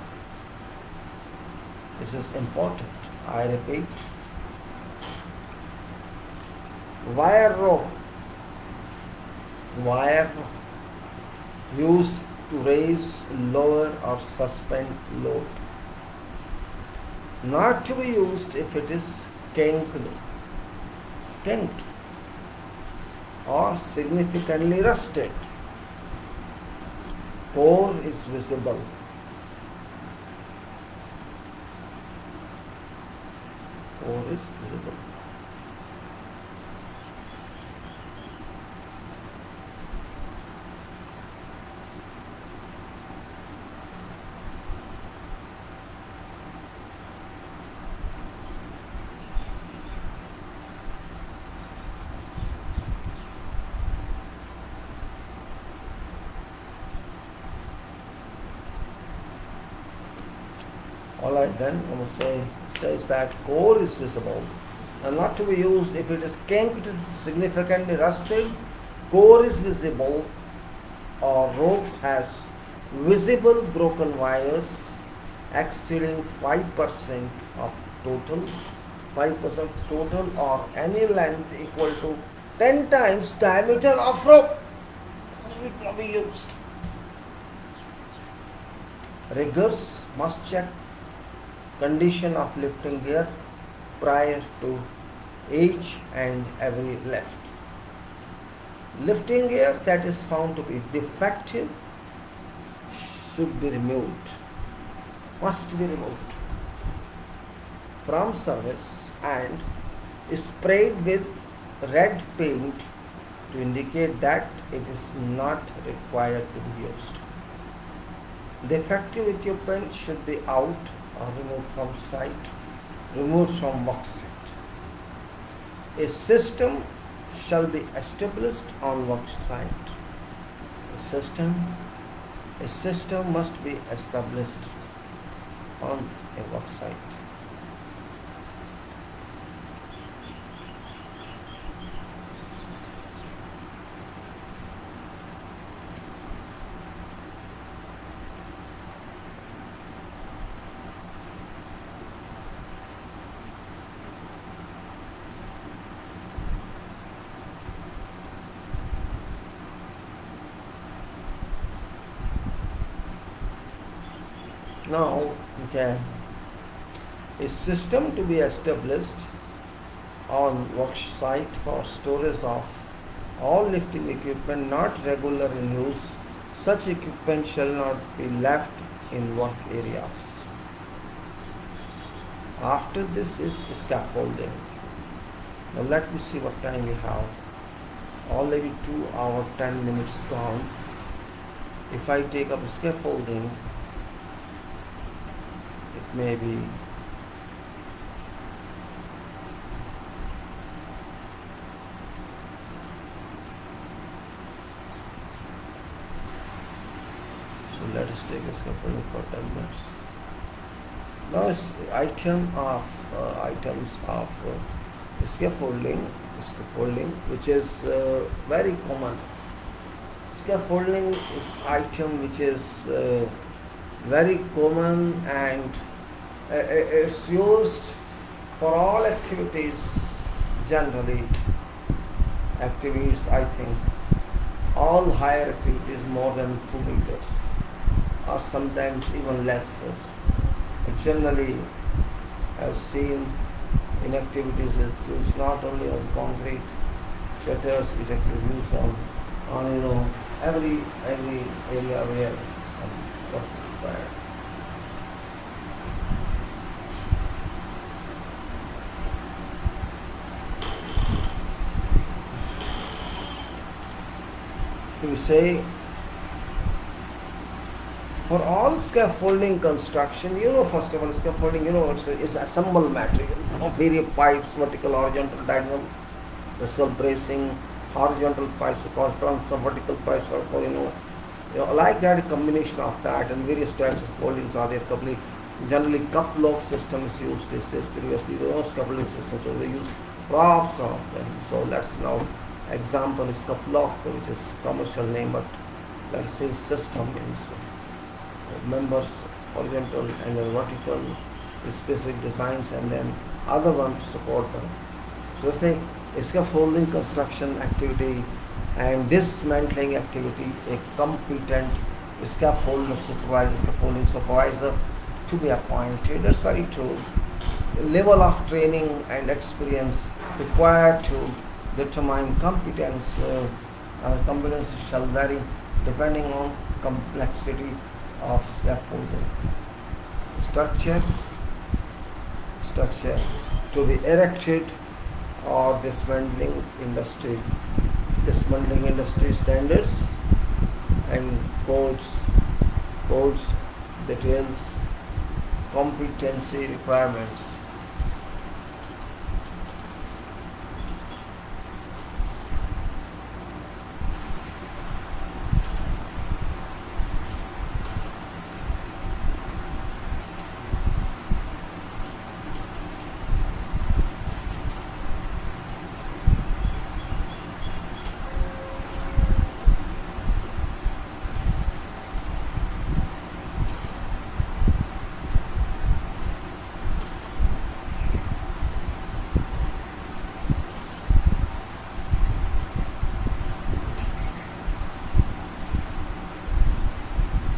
This is important. I repeat, wire rope used to raise, lower or suspend load, not to be used if it is kinked or significantly rusted. Core is visible. Core is visible. Alright, then I'm going to say says that core is visible and not to be used if it is kinked, significantly rusted. Core is visible or rope has visible broken wires exceeding 5% of total, 5% total or any length equal to 10 times diameter of rope will be used. Riggers must check condition of lifting gear prior to each and every lift. Lifting gear that is found to be defective should be removed, must be removed from service and sprayed with red paint to indicate that it is not required to be used. Defective equipment should be out or removed from site, removed from work site. A system shall be established on work site. A system must be established on a work site. Now, a system to be established on work site for storage of all lifting equipment not regular in use. Such equipment shall not be left in work areas. After this is scaffolding. Now let me see what time we have. Already 2 hours 10 minutes gone. If I take up scaffolding, it may be so let us take a scaffolding for 10 minutes. Now it's items of scaffolding, which is very common. Scaffolding is item which is very common and It's used for all activities, generally activities, I think all higher activities more than 2 meters or sometimes even less. Generally I've seen in activities it's used not only on concrete shutters, it actually used on every area where some work is required. You say for all scaffolding construction, first of all, scaffolding, it's assembled material of various pipes, vertical, horizontal, diagonal, vessel bracing, horizontal pipes, called some vertical pipes, are called, like that, a combination of that, and various types of foldings are there. Generally, cup lock system is used. This previously there was scaffolding system, so they use props of them. So let's now example is cup lock, which is commercial name, but let's say system means members horizontal and then vertical specific designs, and then other ones support them. So say scaffolding construction activity and dismantling activity, a competent scaffolding supervisor to be appointed. That's very true. Level of training and experience required to determine competence. Competence shall vary depending on complexity of scaffolding. Structure to be erected or dismantling industry standards and codes details competency requirements.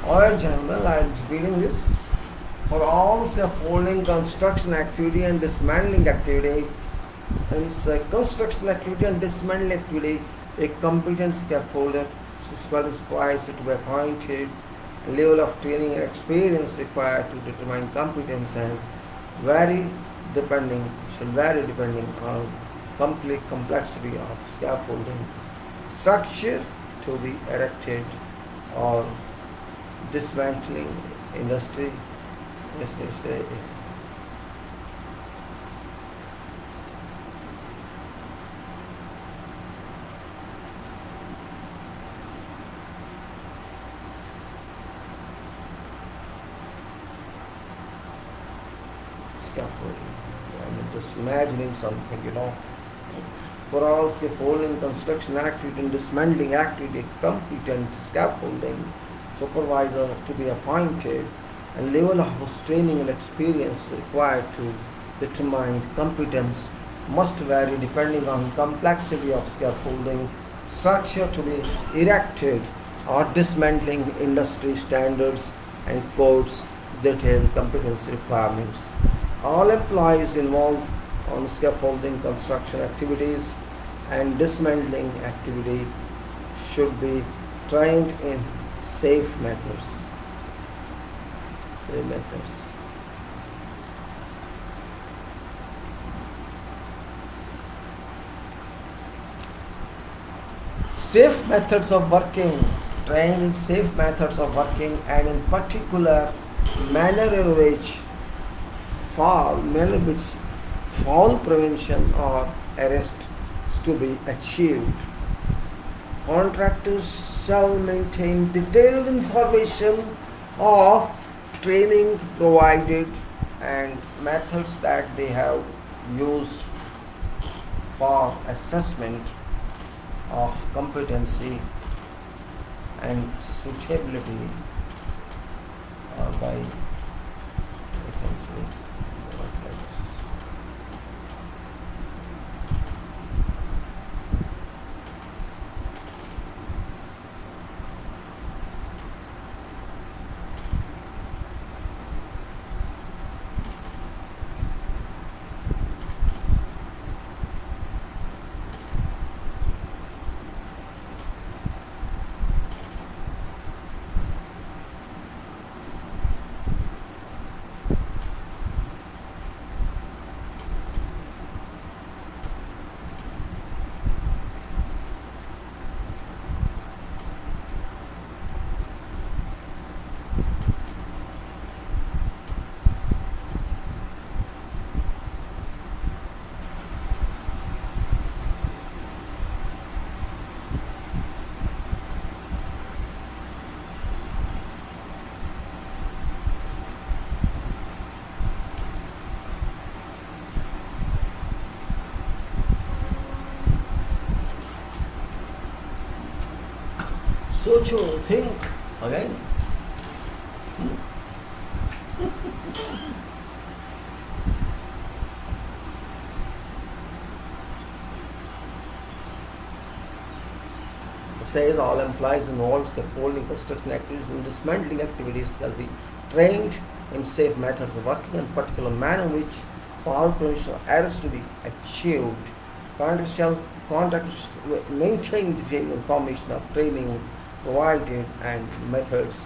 Alright, gentlemen, I am reading this. For all scaffolding construction activity and dismantling activity, construction activity and dismantling activity, a competent scaffolder supervised to be appointed, level of training and experience required to determine competence and shall vary depending on complexity of scaffolding. Structure to be erected or dismantling industry. Scaffolding. I'm just imagining something. For all scaffolding construction activity and dismantling activity, competent scaffolding supervisor to be appointed, and level of training and experience required to determine competence must vary depending on complexity of scaffolding. Structure to be erected or dismantling industry standards and codes detail competency requirements. All employees involved on scaffolding construction activities and dismantling activity should be trained in safe methods. Safe methods of working, trained in safe methods of working, and in particular manner in which fall prevention or arrest is to be achieved. Contractors shall maintain detailed information of training provided and methods that they have used for assessment of competency and suitability by, I can say, Socho, think again. Says all employees involved scaffolding, construction activities, and dismantling activities shall be trained in safe methods of working in particular manner in which fall prevention or errors to be achieved. Contractors maintain detailed information of training provided and methods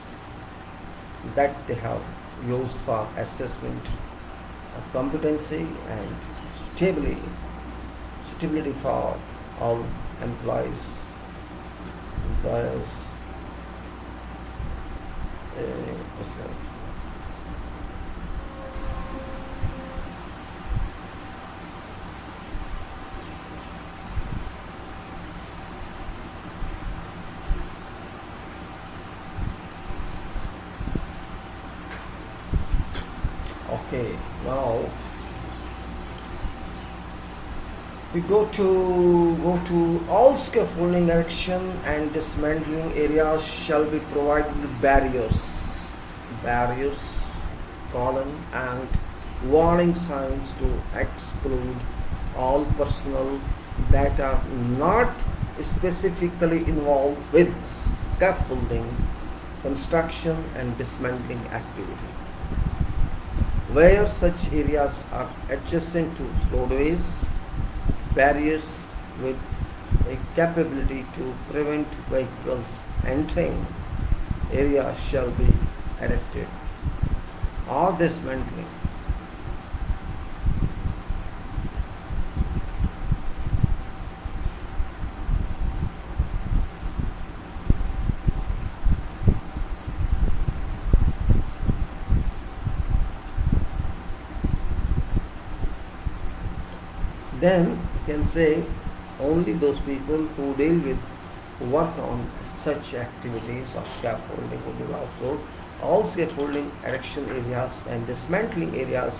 that they have used for assessment of competency and stability for all employees. Employers. Okay, now we go to all scaffolding erection and dismantling areas shall be provided with barriers, column and warning signs to exclude all personnel that are not specifically involved with scaffolding, construction and dismantling activity. Where such areas are adjacent to roadways, barriers with a capability to prevent vehicles entering area shall be erected or dismantling. Then you can say only those people who deal with work on such activities of scaffolding will be also all scaffolding erection areas and dismantling areas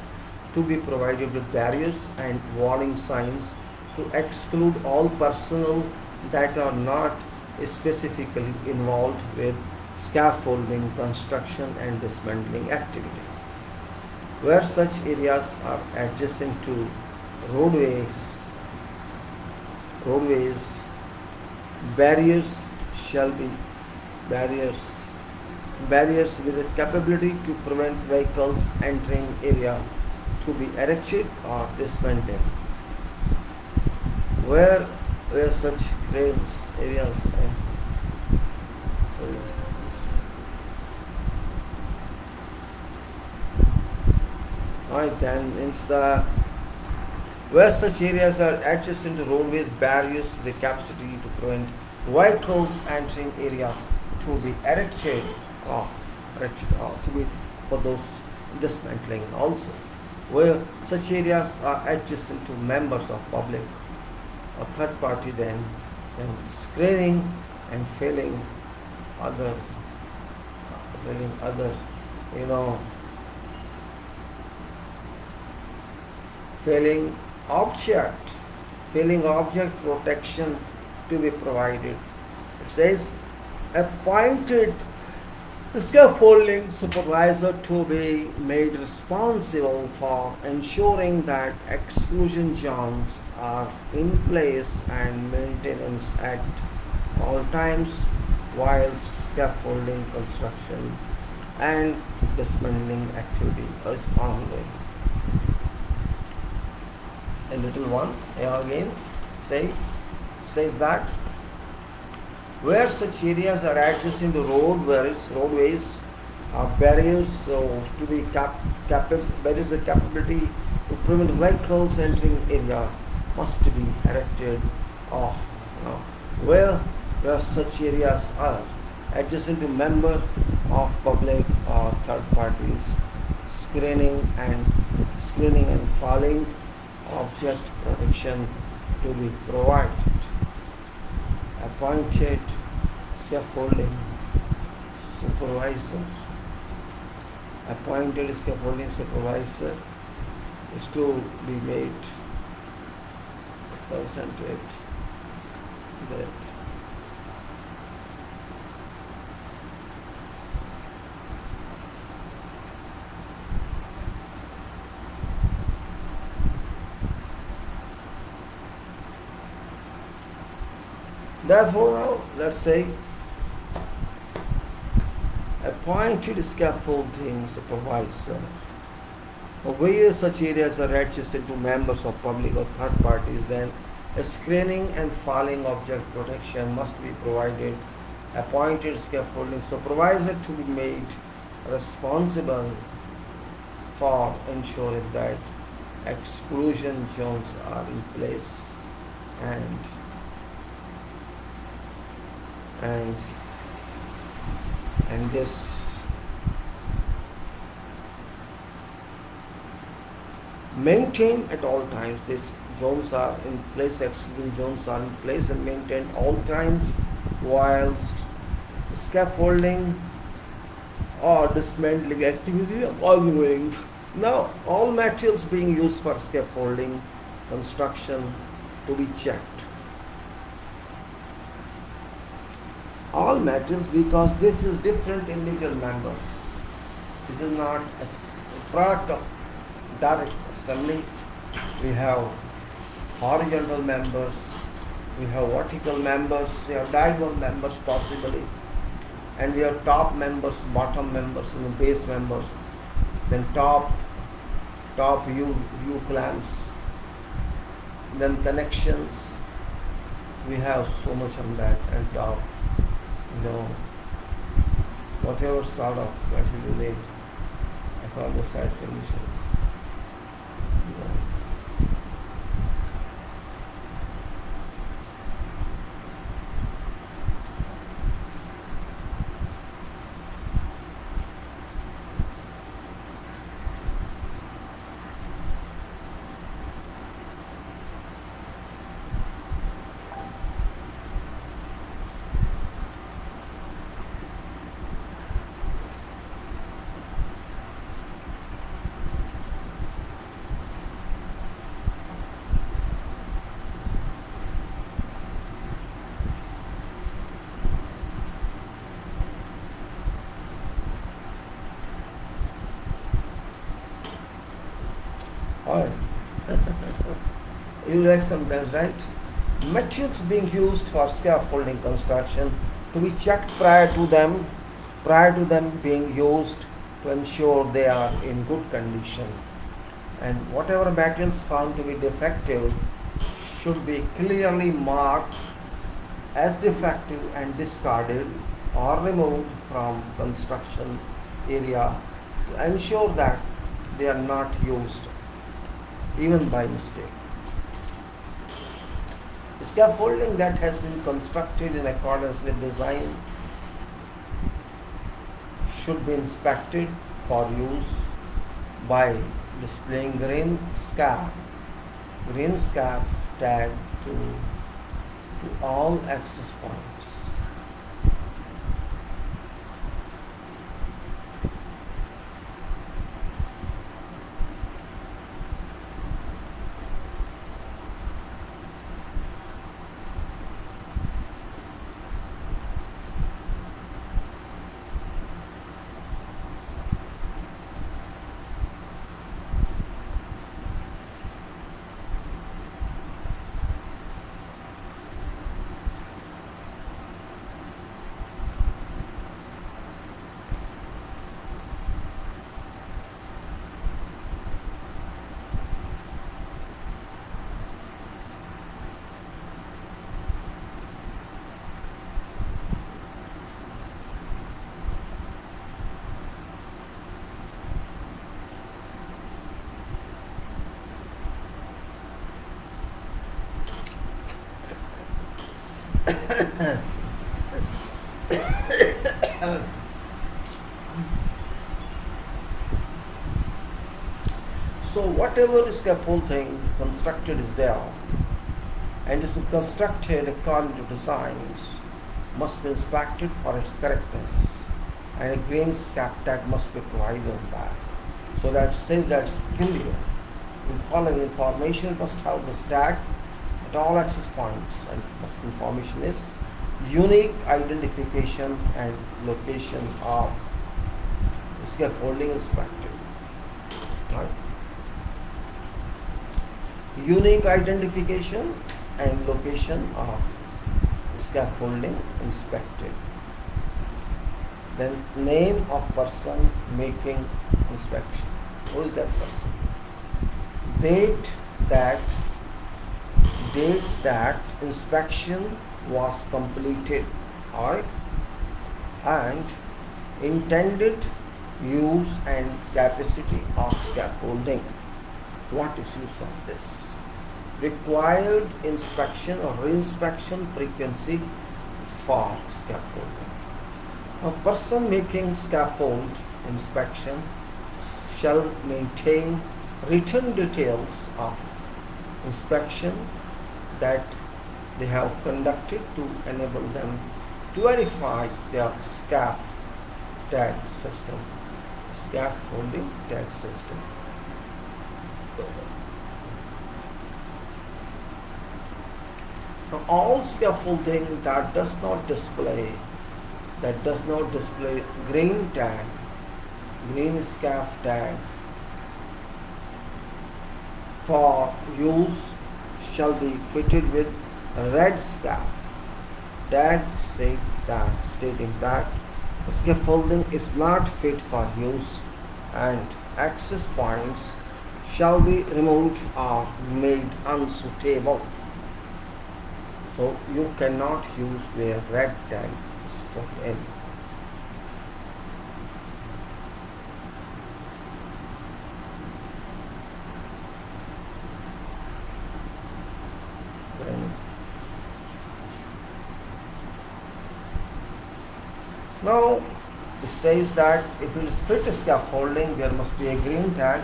to be provided with barriers and warning signs to exclude all personnel that are not specifically involved with scaffolding, construction and dismantling activity. Where such areas are adjacent to roadways, barriers shall be barriers with a capability to prevent vehicles entering area to be erected or dismantled. Where such cranes areas and right, then it's where such areas are adjacent to roadways, barriers, the capacity to prevent vehicles entering area to be erected or to be for those dismantling also. Where such areas are adjacent to members of public or third party, then screening and failing other failing object protection to be provided. It says appointed scaffolding supervisor to be made responsible for ensuring that exclusion zones are in place and maintenance at all times whilst scaffolding construction and dismantling activity is ongoing. A little one again says that where such areas are adjacent to roadways barriers to be there is a capability to prevent vehicles entering area must be erected or where such areas are adjacent to member of public or third parties, screening and falling object protection to be provided. Appointed scaffolding supervisor is to be made concentrate that Therefore, now let's say appointed scaffolding supervisor. Where such areas are adjacent to members of public or third parties, then a screening and falling object protection must be provided. Appointed scaffolding supervisor to be made responsible for ensuring that exclusion zones are in place and and and this maintained at all times. These zones are in place, exclusion zones are in place and maintained all times whilst scaffolding or dismantling activity are ongoing. Now, all materials being used for scaffolding construction to be checked. All materials, because this is different individual members. This is not a product of direct assembly. We have horizontal members, we have vertical members, we have diagonal members possibly, and we have top members, bottom members, and base members, then top U clamps, then connections. We have so much on that, and top, whatever sort of material you need for the site conditions. Alright. You like sometimes, right? Materials being used for scaffolding construction to be checked prior to them being used to ensure they are in good condition. And whatever materials found to be defective should be clearly marked as defective and discarded or removed from construction area to ensure that they are not used even by mistake. Scaffolding that has been constructed in accordance with design should be inspected for use by displaying green scarf tag to all access points. So whatever scaffolding constructed is there and is constructed according to designs must be inspected for its correctness, and a green scarf tag must be provided on that. So that says that it's clear. The following information must have this tag at all access points, and first information is unique identification and location of scaffolding inspected. Right. Unique identification and location of scaffolding inspected. Then name of person making inspection. Who is that person? Date that inspection was completed, alright, and intended use and capacity of scaffolding. What is use of this? Required inspection or reinspection frequency for scaffolding. A person making scaffold inspection shall maintain written details of inspection that they have conducted to enable them to verify their scaffolding tag system. Now, all scaffolding that does not display green tag, green scaff tag for use shall be fitted with a red scaff tag stating that the scaffolding is not fit for use and access points shall be removed or made unsuitable. So you cannot use where red tag is put in. Now it says that if it is fit scaffolding, there must be a green tag.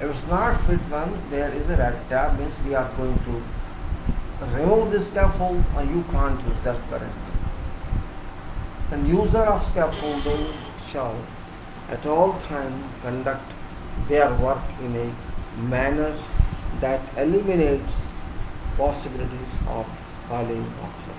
If it's not fit one, there is a red tag, means we are going to remove the scaffold and you can't use that currently. The user of scaffolding shall at all times conduct their work in a manner that eliminates possibilities of falling objects.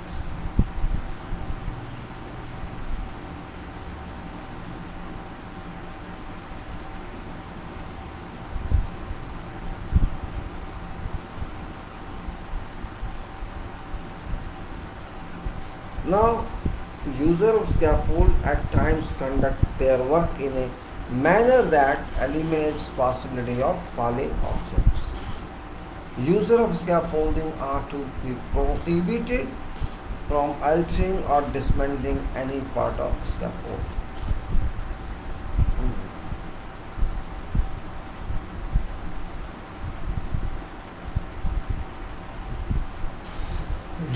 Now, user of scaffold at times conduct their work in a manner that eliminates possibility of falling objects. User of scaffolding are to be prohibited from altering or dismantling any part of the scaffold.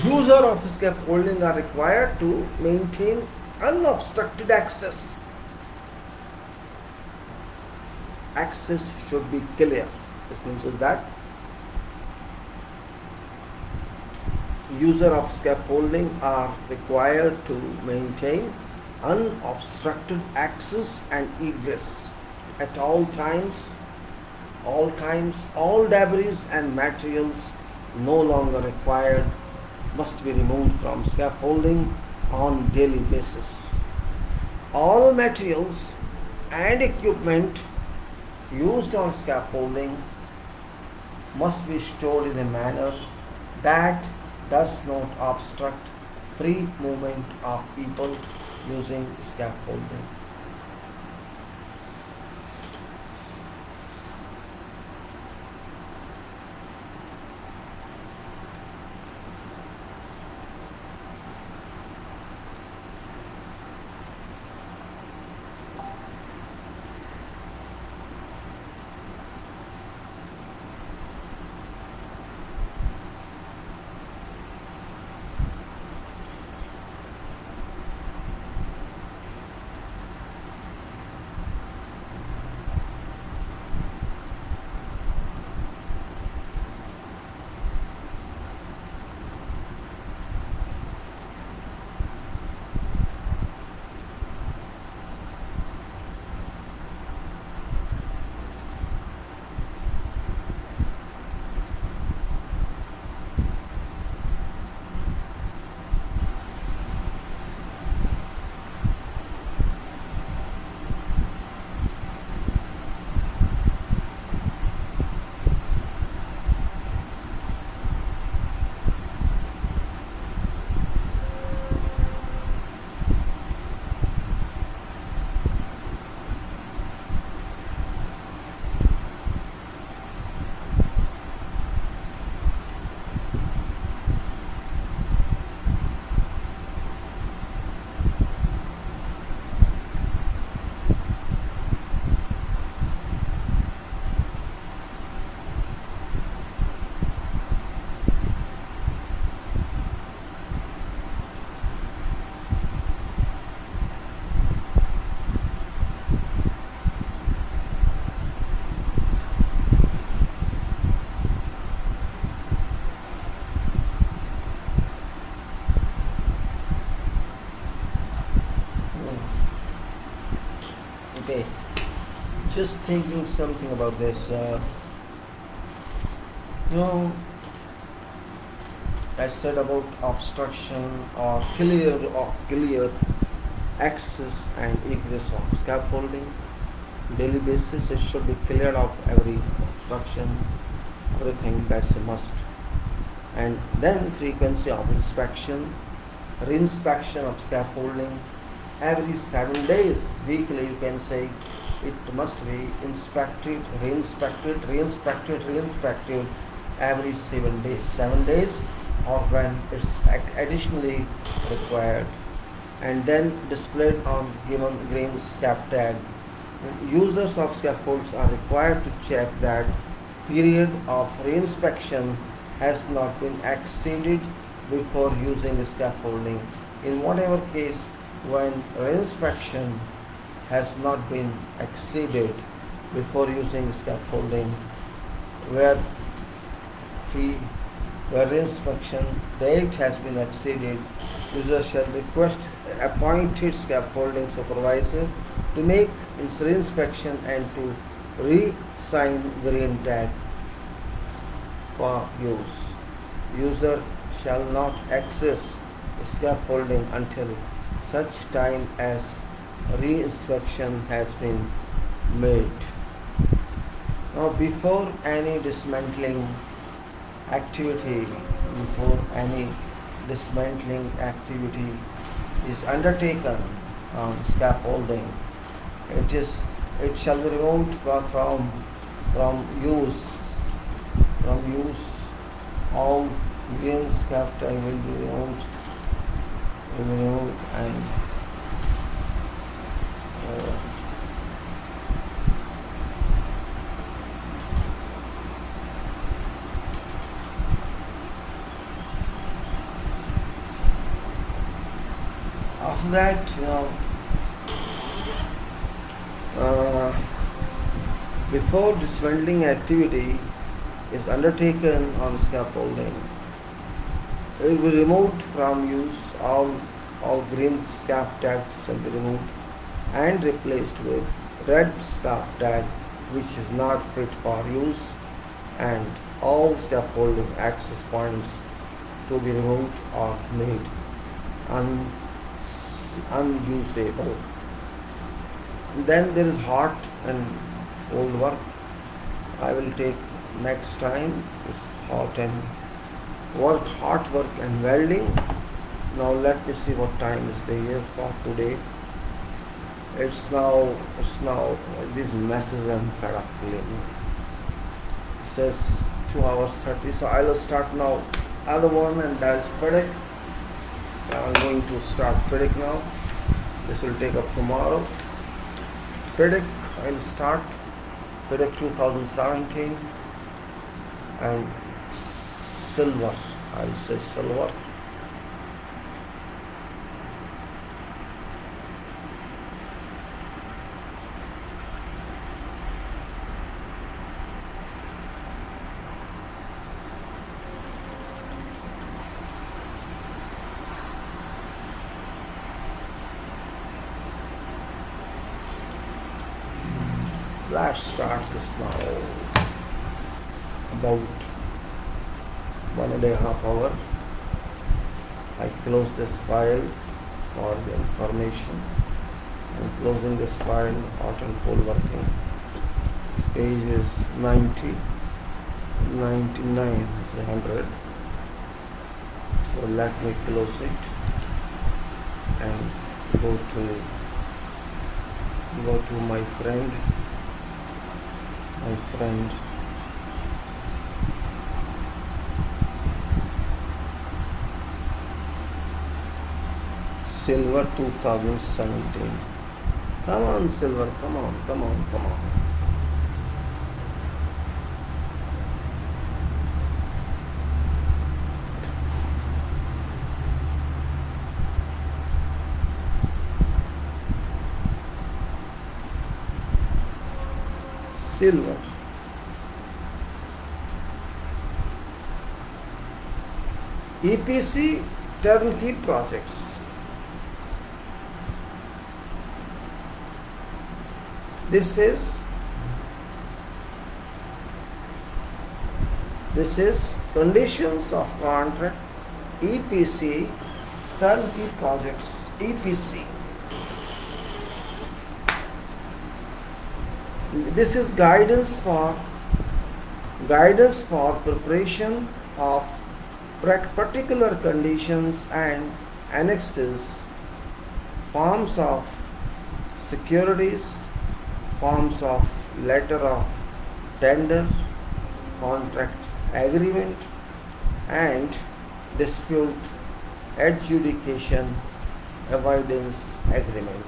User of scaffolding are required to maintain unobstructed access. Access should be clear. This means that user of scaffolding are required to maintain unobstructed access and egress at all times. All debris and materials no longer required must be removed from scaffolding on daily basis. All materials and equipment used on scaffolding must be stored in a manner that does not obstruct free movement of people using scaffolding. just thinking something about this. You know, I said about obstruction or clear access and egress of scaffolding. Daily basis, it should be cleared of every obstruction, everything, that's a must. And then frequency of inspection, reinspection of scaffolding every 7 days, weekly you can say. It must be inspected, reinspected every 7 days. 7 days, or when it's additionally required, and then displayed on given green scaff tag. Users of scaffolds are required to check that period of reinspection has not been exceeded before using the scaffolding. In whatever case, when reinspection has not been exceeded before using scaffolding, where reinspection date has been exceeded, user shall request appointed scaffolding supervisor to make reinspection and to re-sign green tag for use. User shall not access scaffolding until such time as re-inspection has been made. Now, before any dismantling activity is undertaken on scaffolding, it shall be removed from use. All green scaff tag will be removed and after that, before dismantling activity is undertaken on scaffolding, it will be removed from use. All green scaff tags shall be removed and replaced with red scaff tag which is not fit for use, and all scaffolding access points to be removed or made unusable. Then there is hot and cold work. I will take next time is hot work and welding. Now let me see what time is the year for today. It's now these messages I'm fed up with. It says 2 hours 30, so I will start now other one, and that is FIDIC. I'm going to start FIDIC now. This will take up tomorrow. FIDIC, I will start FIDIC 2017, and silver, I will say silver. Let's start this now. About 1.5 hours. I close this file for the information. I'm closing this file, hot and cold working. This page is 90, 99 is 100. So let me close it and go to my friend. Silver 2017. Come on, silver, come on. Silver. EPC turnkey projects. This is This is conditions of contract, EPC, turnkey projects, EPC. This is guidance for preparation of particular conditions and annexes, forms of securities, forms of letter of tender, contract agreement, and dispute adjudication avoidance agreement.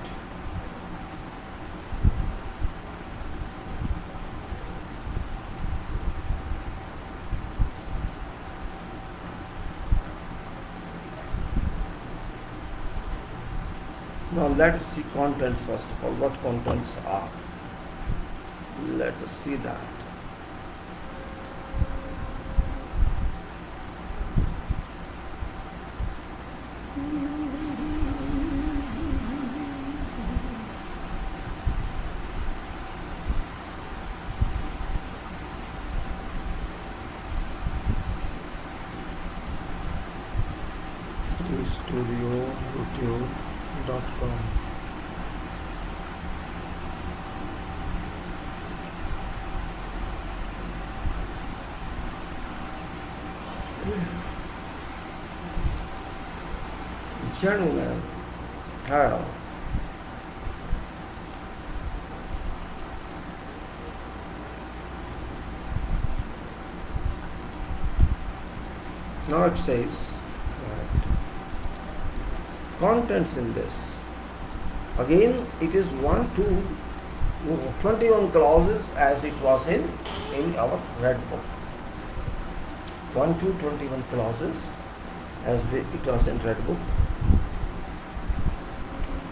Now let us see contents first of all. What contents are? Let us see that. Studio YouTube.com. Gentlemen have now it says contents in this. Again, it is 21 clauses as it was in our red book. 21 clauses as it was in red book.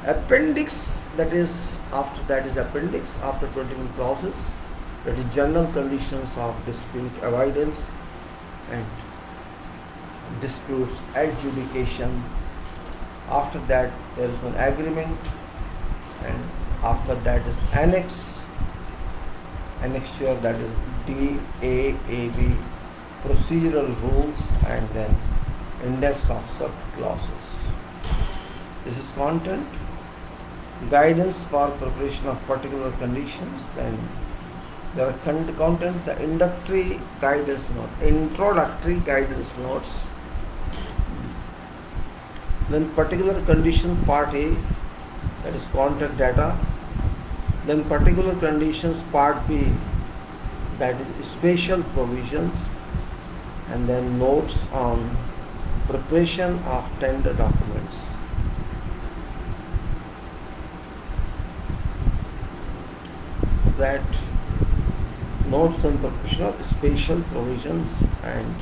Appendix, that is after that is appendix after 21 clauses, that is general conditions of dispute avoidance and disputes adjudication. After that there is one agreement, and after that is annexure, that is DAAB, procedural rules, and then index of sub clauses. This is content. Guidance for preparation of particular conditions. Then there are contents, the introductory guidance notes. Then particular condition part A, that is contract data. Then particular conditions part B, that is special provisions, and then notes on preparation of tender documents. That notes on preparation of special provisions and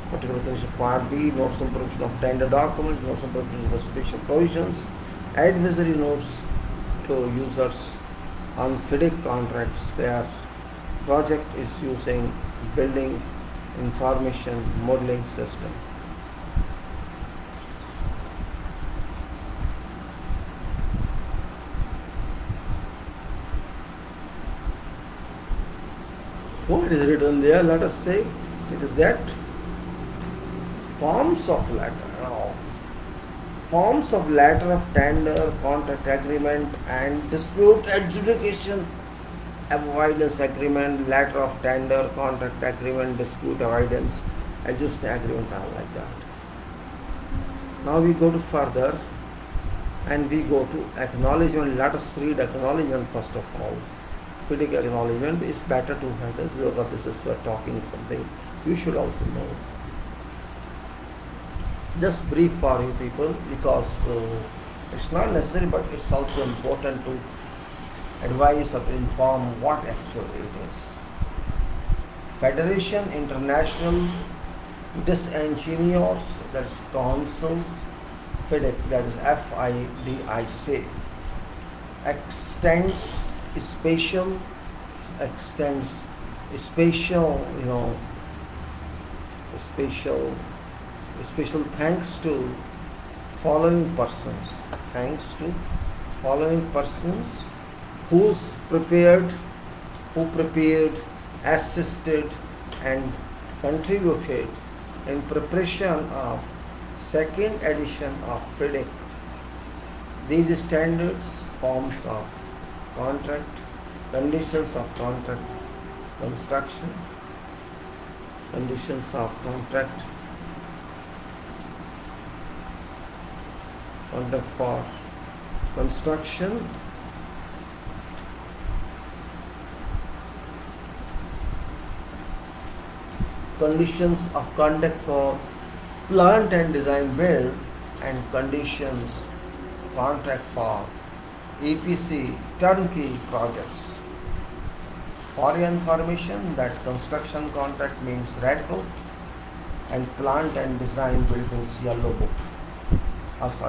particular condition part B, notes on preparation of tender documents, notes on preparation of special provisions, advisory notes to users on FIDIC contracts where project is using building information modeling system. What is written there? Let us say it is that forms of letter. Now, forms of letter of tender, contract agreement, and dispute adjudication avoidance agreement, letter of tender, contract agreement, dispute avoidance, adjustment agreement are like that. Now we go to further and we go to acknowledgement. Let us read acknowledgement first of all. FIDIC acknowledgement is better to have this because this is we're talking something you should also know. Just brief for you people because it's not necessary, but it's also important to advise or to inform what actually it is. Federation International Disengineers, that is councils, FIDIC, that is FIDIC, extends special thanks to following persons who prepared, assisted, and contributed in preparation of second edition of FIDIC. These standards forms of contract, conditions of contract construction, conditions of contract for construction, conditions of conduct for plant and design build, and conditions contract for EPC turnkey projects. For your information, that construction contract means red book and plant and design build means yellow book. What is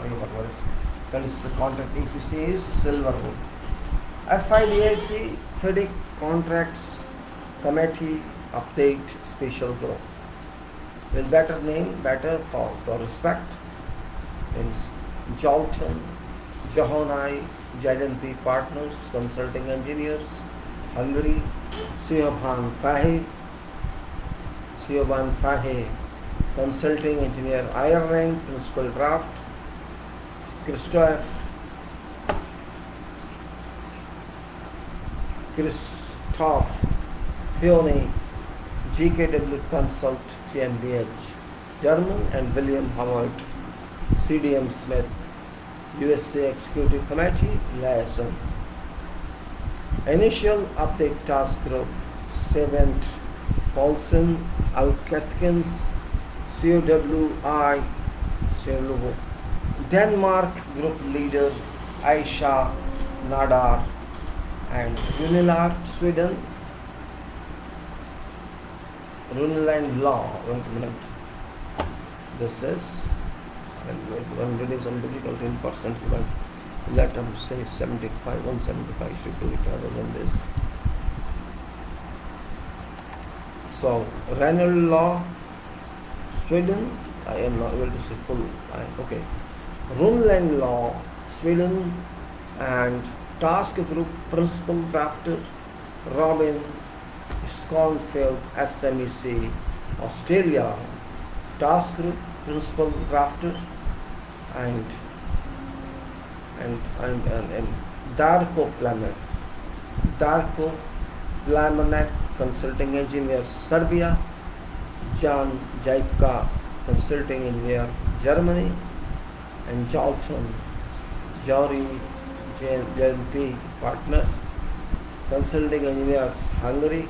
that is the contract EPC is silver book. FIDIC FIDIC Contracts Committee Update Special Group. With better name, better for the respect means Jalton, Jahonai, ZNP Partners, Consulting Engineers, Hungary, Siobhan Fahe, Consulting Engineer, Ireland, Principal Draft, Christoph Fione, GKW Consult GmbH, German, and William Howard, CDM Smith, USA Executive Committee, Liaison. Initial Update Task Group, 7th Paulson, Alcatkins, COWI, Denmark Group Leader, Aisha Nadar, and Runelard, Sweden. Runeland Law, wait a minute. This is, I'm reading some difficulty in percent, but let them say 75, 175 should do it rather than this. So, Runeland Law, Sweden, I am not able to say full, okay. Runeland Law, Sweden, and Task Group Principal Drafter, Robin Sconfield, SMEC, Australia, Task Group Principal Drafter, and Darko Plamenek, Consulting Engineer, Serbia, Jan Jaipka, Consulting Engineer, Germany, and Jalton Jori JNP Partners, Consulting Engineers, Hungary,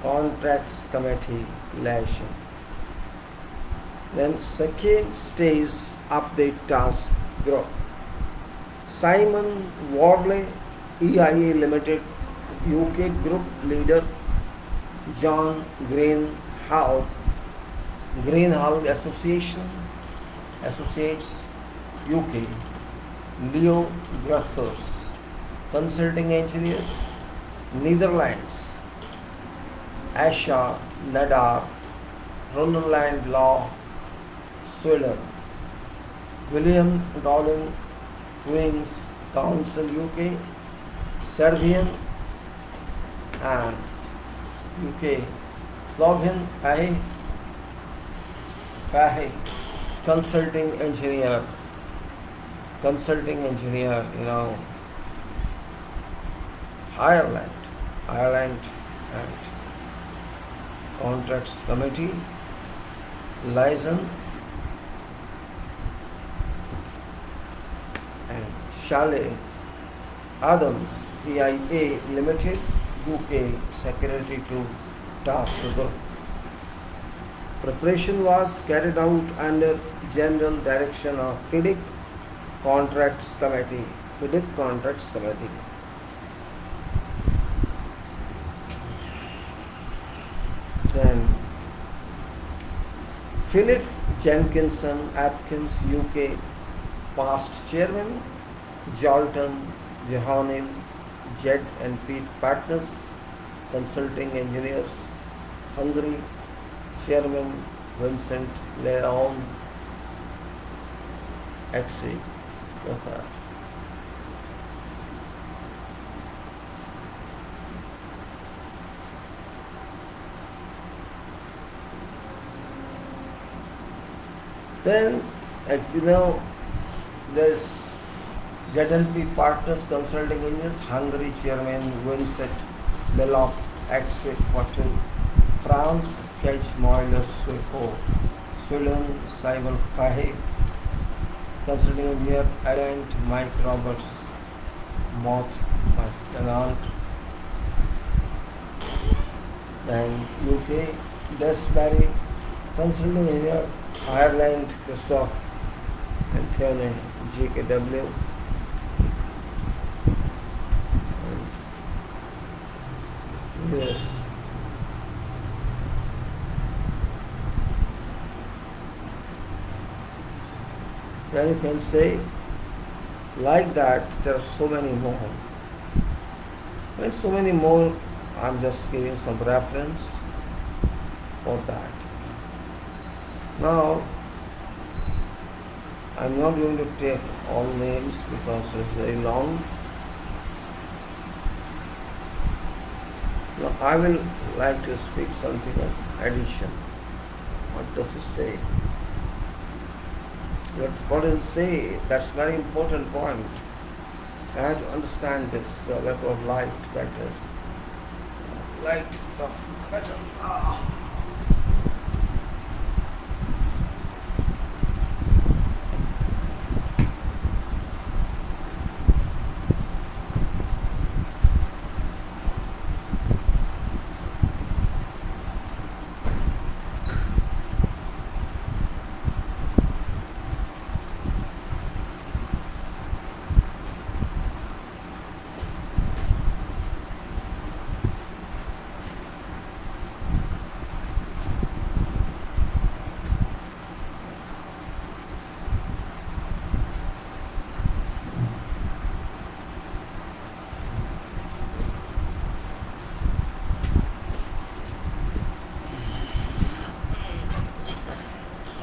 Contracts Committee, Liaison. Then second stage Update Task Group, Simon Wardley, EIA Limited, UK Group Leader, John Greenhalgh, Associates, UK, Leo Gruthers, Consulting Engineer, Netherlands, Asha Nadar, Runeland Law, Sweden, William Golden, Queen's Council, UK, Serbian and UK, Slovakian Fahe, Consulting Engineer, Ireland, and Contracts Committee, Liaison, and Shale Adams, EIA Limited, UK, Secretary to Task Group. Preparation was carried out under general direction of FIDIC Contracts Committee. Then Philip Jenkinson Atkins, UK, past chairman, Jalton Jehanil, Z&P Partners, Consulting Engineers, Hungary, Chairman Vincent Leon, XC, Qatar. Then, you know, there's ZNP Partners Consulting Engineers, Hungary Chairman Vincent Belloc, ex-Equator, France, Kech Moiler, Sweco, Sweden, Cyber Fahe, Consulting Engineer, Alliant, Mike Roberts, Moth, Tenant, then UK, Desbarry, Consulting Engineer, Ireland, Christoph, Anthony, JKW, and yes. Then you can say, like that, there are so many more. When so many more, I'm just giving some reference for that. Now, I'm not going to take all names because it's very long. Now, I will like to speak something on addition. What does it say? What does it say? That's a very important point. I have to understand this level of light better. Light of better.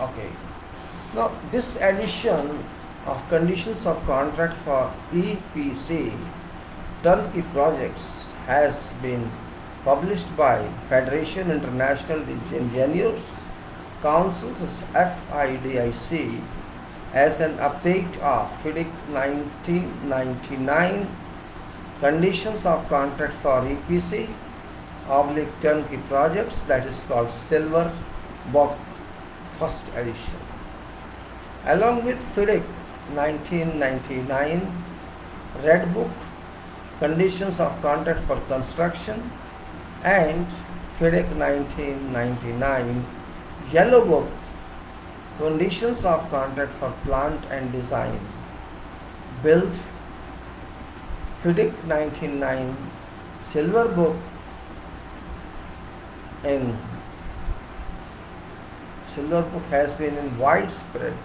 Okay. Now, this edition of conditions of contract for EPC turnkey projects has been published by Federation International Engineers Council FIDIC as an update of FIDIC 1999 conditions of contract for EPC turnkey projects, that is called Silver Book first edition, along with FIDIC 1999 Red Book Conditions of Contract for Construction and FIDIC 1999 Yellow Book Conditions of Contract for Plant and Design, built FIDIC 1999 Silver Book in Silver Book has been in widespread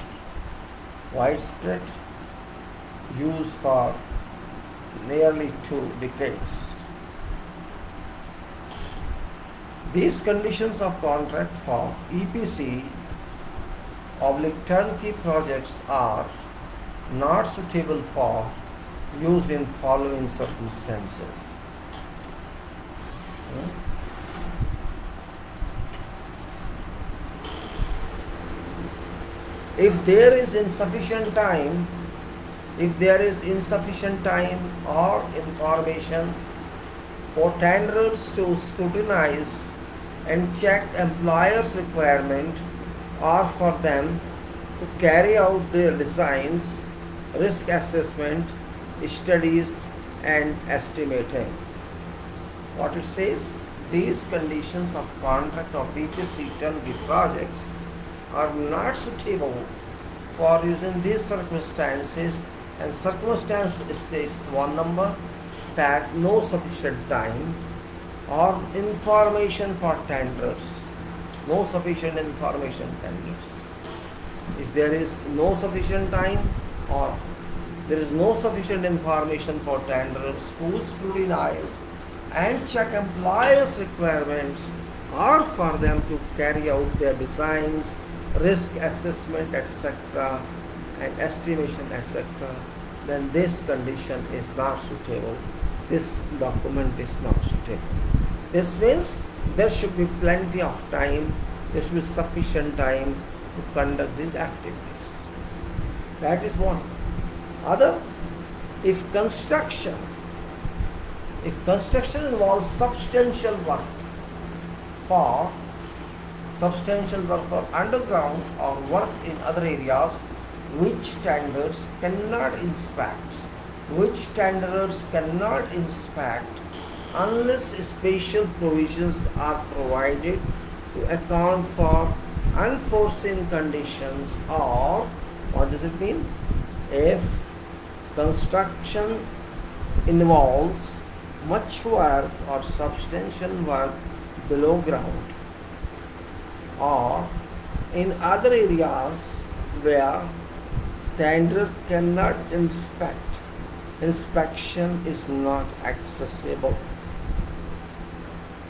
use for nearly 2 decades. These conditions of contract for EPC turnkey projects are not suitable for use in following circumstances. If there is insufficient time or information for tenderers to scrutinize and check employers' requirement, or for them to carry out their designs, risk assessment, studies and estimating. What it says, these conditions of contract of EPC turnkey projects are not suitable for use in these circumstances, and circumstance states one number, that no sufficient time or information for tenders. No sufficient information tenders. If there is no sufficient time or there is no sufficient information for tenders to scrutinize and check employers' requirements, or for them to carry out their designs, risk assessment, etc., and estimation, etc., then this condition is not suitable. This document is not suitable. This means there should be plenty of time, there should be sufficient time to conduct these activities. That is one. Other, if construction involves substantial work for underground or work in other areas which standards cannot inspect unless special provisions are provided to account for unforeseen conditions, or what does it mean? If construction involves much work or substantial work below ground or in other areas where standard cannot inspect, inspection is not accessible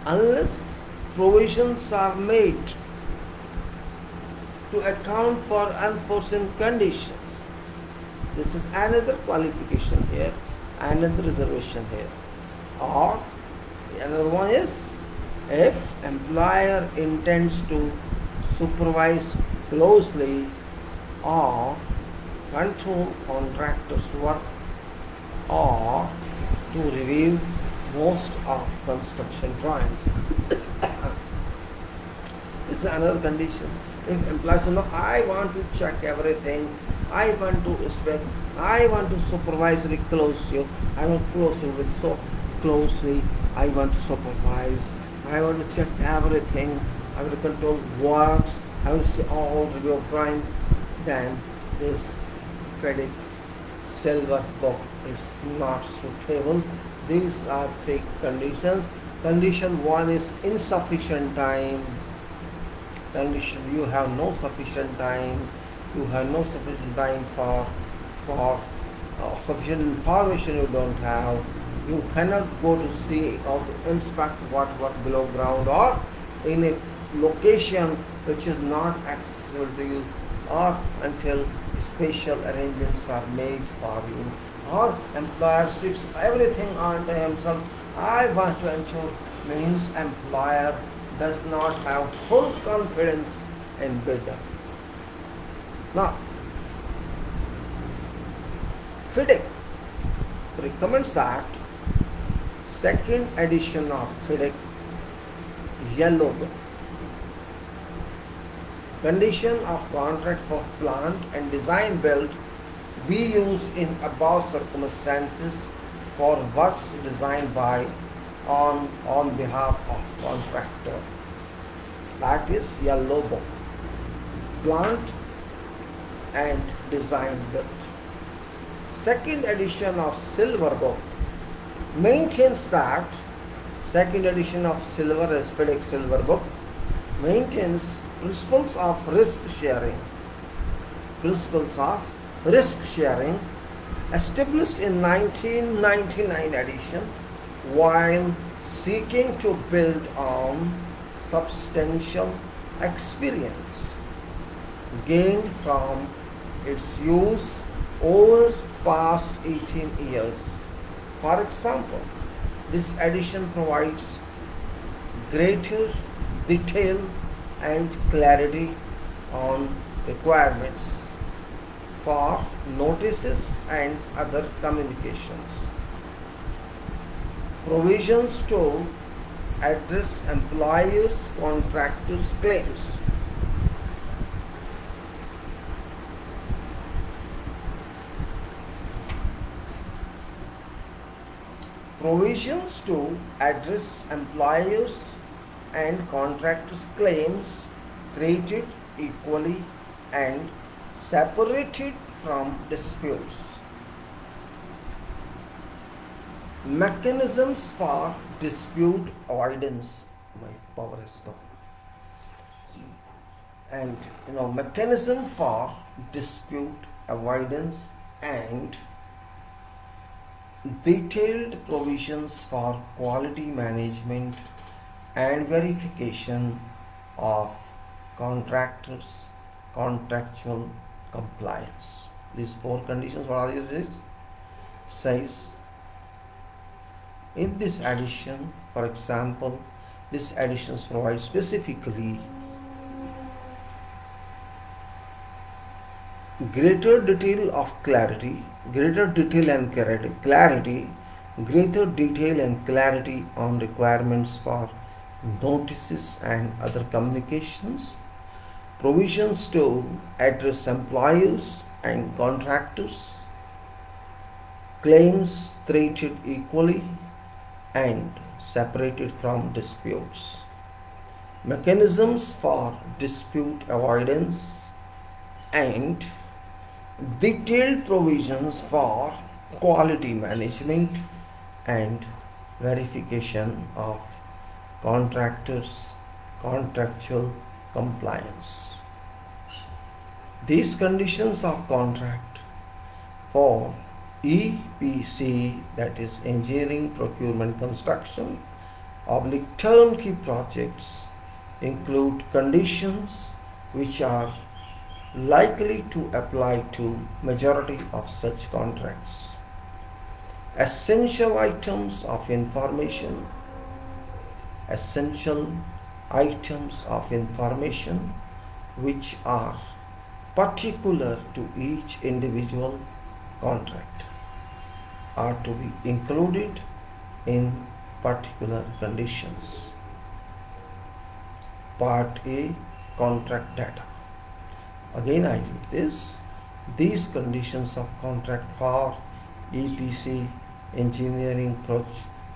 unless provisions are made to account for unforeseen conditions. This is another qualification here, another reservation here. Or another one is, if employer intends to supervise closely or control contractors' work or to review most of construction drawings. This is another condition. If employees say, no, I want to check everything, I want to inspect, I want to supervise very closely, I want to close you with so closely, I want to supervise, I want to check everything, I want to control works, I want to see all review of drawing, then this FIDIC silver book is not suitable. These are three conditions. Condition one is insufficient time. Condition, you have no sufficient time. You have no sufficient time for sufficient information you don't have. You cannot go to see or to inspect what below ground or in a location which is not accessible to you, or until special arrangements are made for you, or employer seeks everything onto himself. I want to ensure means employer does not have full confidence in bidder. Now, FIDIC recommends that second edition of FIDIC Yellow Book, condition of contract for plant and design build, be used in above circumstances for works designed by on behalf of contractor. That is Yellow Book, plant and design build. Second edition of Silver Book maintains that second edition of Silver is FIDIC Silver Book maintains principles of risk sharing established in 1999 edition, while seeking to build on substantial experience gained from its use over past 18 years. For example, this edition provides greater detail and clarity on requirements for notices and other communications. Provisions to address employers' contractors' claims. Provisions to address employers' and contractors' claims treated equally and separated from disputes. Mechanisms for dispute avoidance. My power is gone. And mechanism for dispute avoidance and detailed provisions for quality management and verification of contractors' contractual compliance. These four conditions, what are these? Says in this edition, for example, this edition provides specifically greater detail of clarity, greater detail and clarity, greater detail and clarity on requirements for notices and other communications, provisions to address employers and contractors, claims treated equally and separated from disputes, mechanisms for dispute avoidance, and detailed provisions for quality management and verification of contractors' contractual compliance. These conditions of contract for EPC, that is engineering, procurement, construction, turnkey projects, include conditions which are likely to apply to majority of such contracts. Essential items of information, essential items of information which are particular to each individual contract are to be included in particular conditions. Part A, contract data. Again I read this. These conditions of contract for EPC, engineering,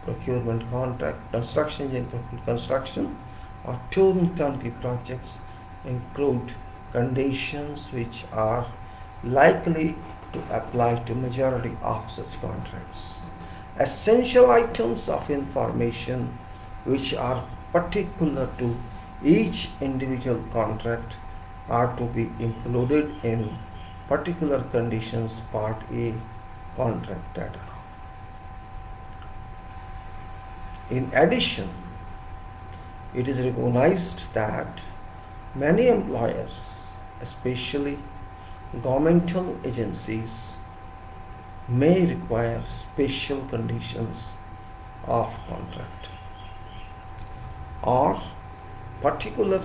procurement contract, construction or turnkey projects include conditions which are likely to apply to majority of such contracts. Essential items of information which are particular to each individual contract are to be included in particular conditions. Part A, contract data. In addition, it is recognized that many employers, especially governmental agencies, may require special conditions of contract or particular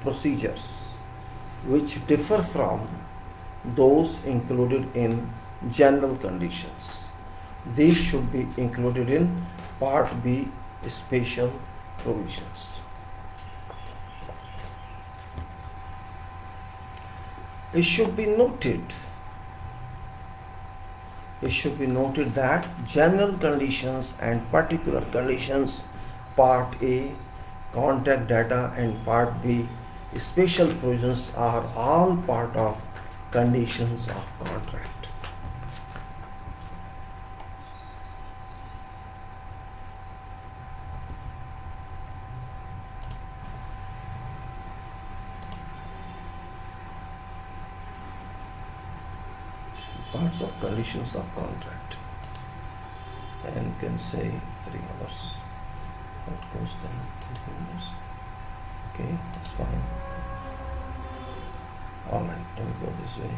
procedures which differ from those included in general conditions. These should be included in Part B, special provisions. It should be noted that general conditions and particular conditions, Part A, contract data, and Part B, special provisions, are all part of conditions of contract. Parts of conditions of contract, and you can say 3 hours. What goes then? 3 hours. Okay, that's fine. Alright, let me go this way.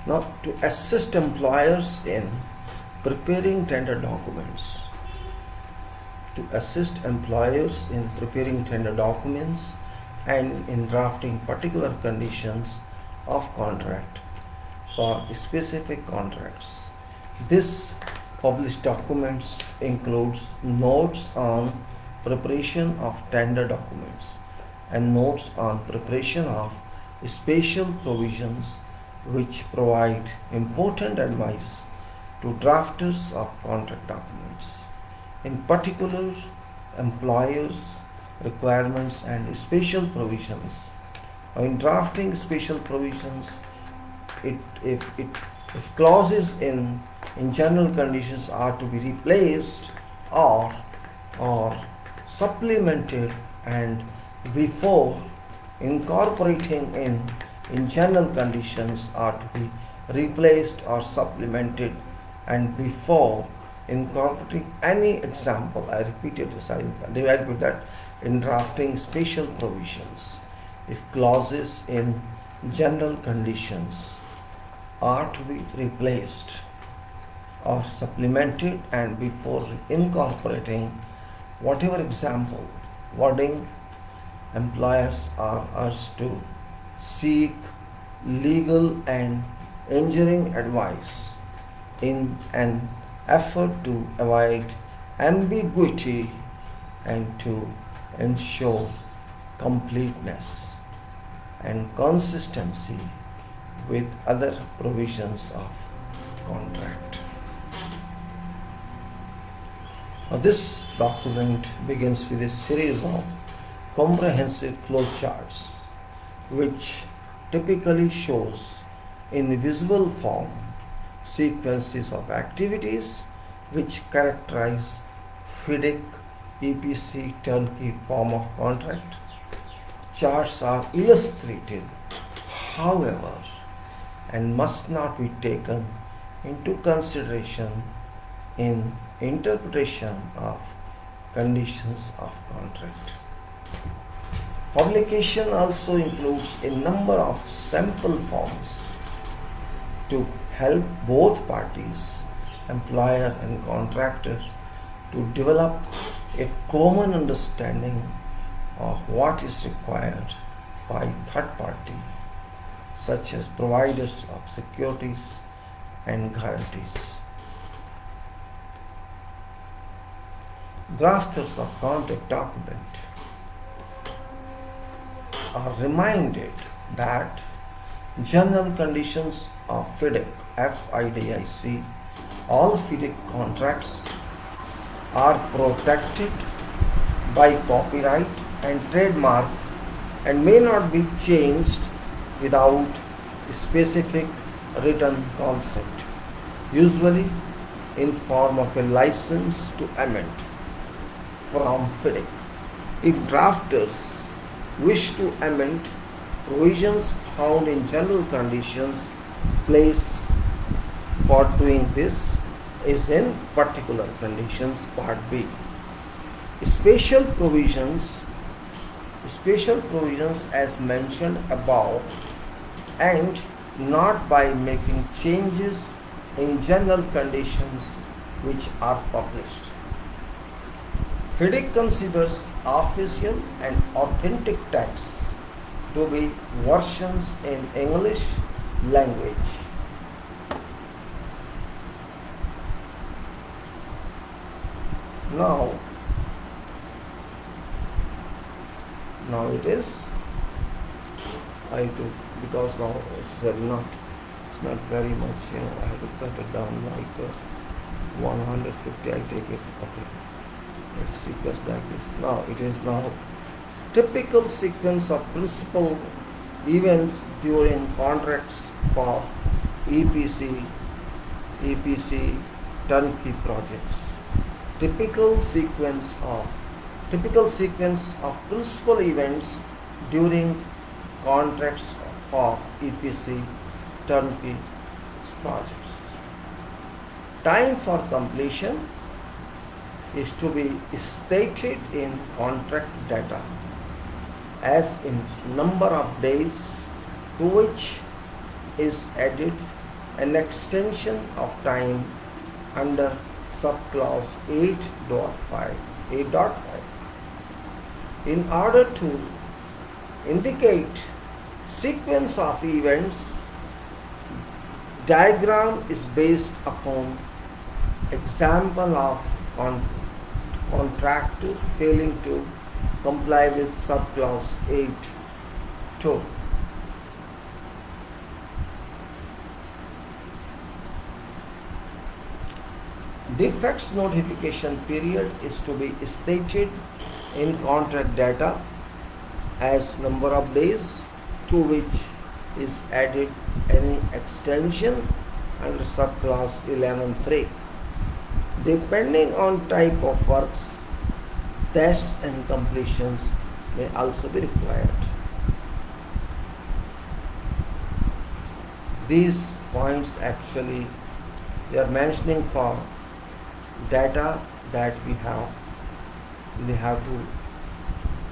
Now, to assist employers in preparing tender documents, and in drafting particular conditions of contract for specific contracts. This published documents includes notes on preparation of tender documents and notes on preparation of special provisions which provide important advice to drafters of contract documents. In particular, employers' requirements and special provisions. In drafting special provisions, if clauses in general conditions are to be replaced or supplemented, and before incorporating in general conditions are to be replaced or supplemented, and before incorporating any example, I repeated this, I repeat that, in drafting special provisions, if clauses in general conditions are to be replaced or supplemented, and before incorporating whatever example, wording employers are urged to seek legal and engineering advice in an effort to avoid ambiguity and to ensure completeness and consistency with other provisions of contract. Now, this document begins with a series of comprehensive flowcharts which typically shows in visual form sequences of activities which characterize FIDIC EPC turnkey form of contract. Charts are illustrative, however, and must not be taken into consideration in interpretation of conditions of contract. Publication also includes a number of sample forms to help both parties, employer and contractor, to develop a common understanding of what is required by third party, such as providers of securities and guarantees. Drafters of contract document are reminded that general conditions of FIDIC, all FIDIC contracts are protected by copyright and trademark and may not be changed without specific written consent, usually in form of a license to amend from FIDIC. If drafters wish to amend provisions found in general conditions, place for doing this is in particular conditions part B. Special provisions as mentioned above, and not by making changes in general conditions which are published. FIDIC considers official and authentic texts to be versions in English language. Now it is because now it's not very much, I have to cut it down like 150. I take it, okay, let's sequence like this. Now it is now typical sequence of principal events during contracts for EPC turnkey projects. Typical sequence of principal events during contracts for EPC turnkey projects. Time for completion is to be stated in contract data as in number of days, to which is added an extension of time under subclause 8.5. In order to indicate sequence of events, diagram is based upon example of contractor failing to comply with subclause 8.2. Defects notification period is to be stated in contract data as number of days, to which is added any extension under subclause 11.3. Depending on type of works, tests and completions may also be required. These points actually they are mentioning for data that we have to,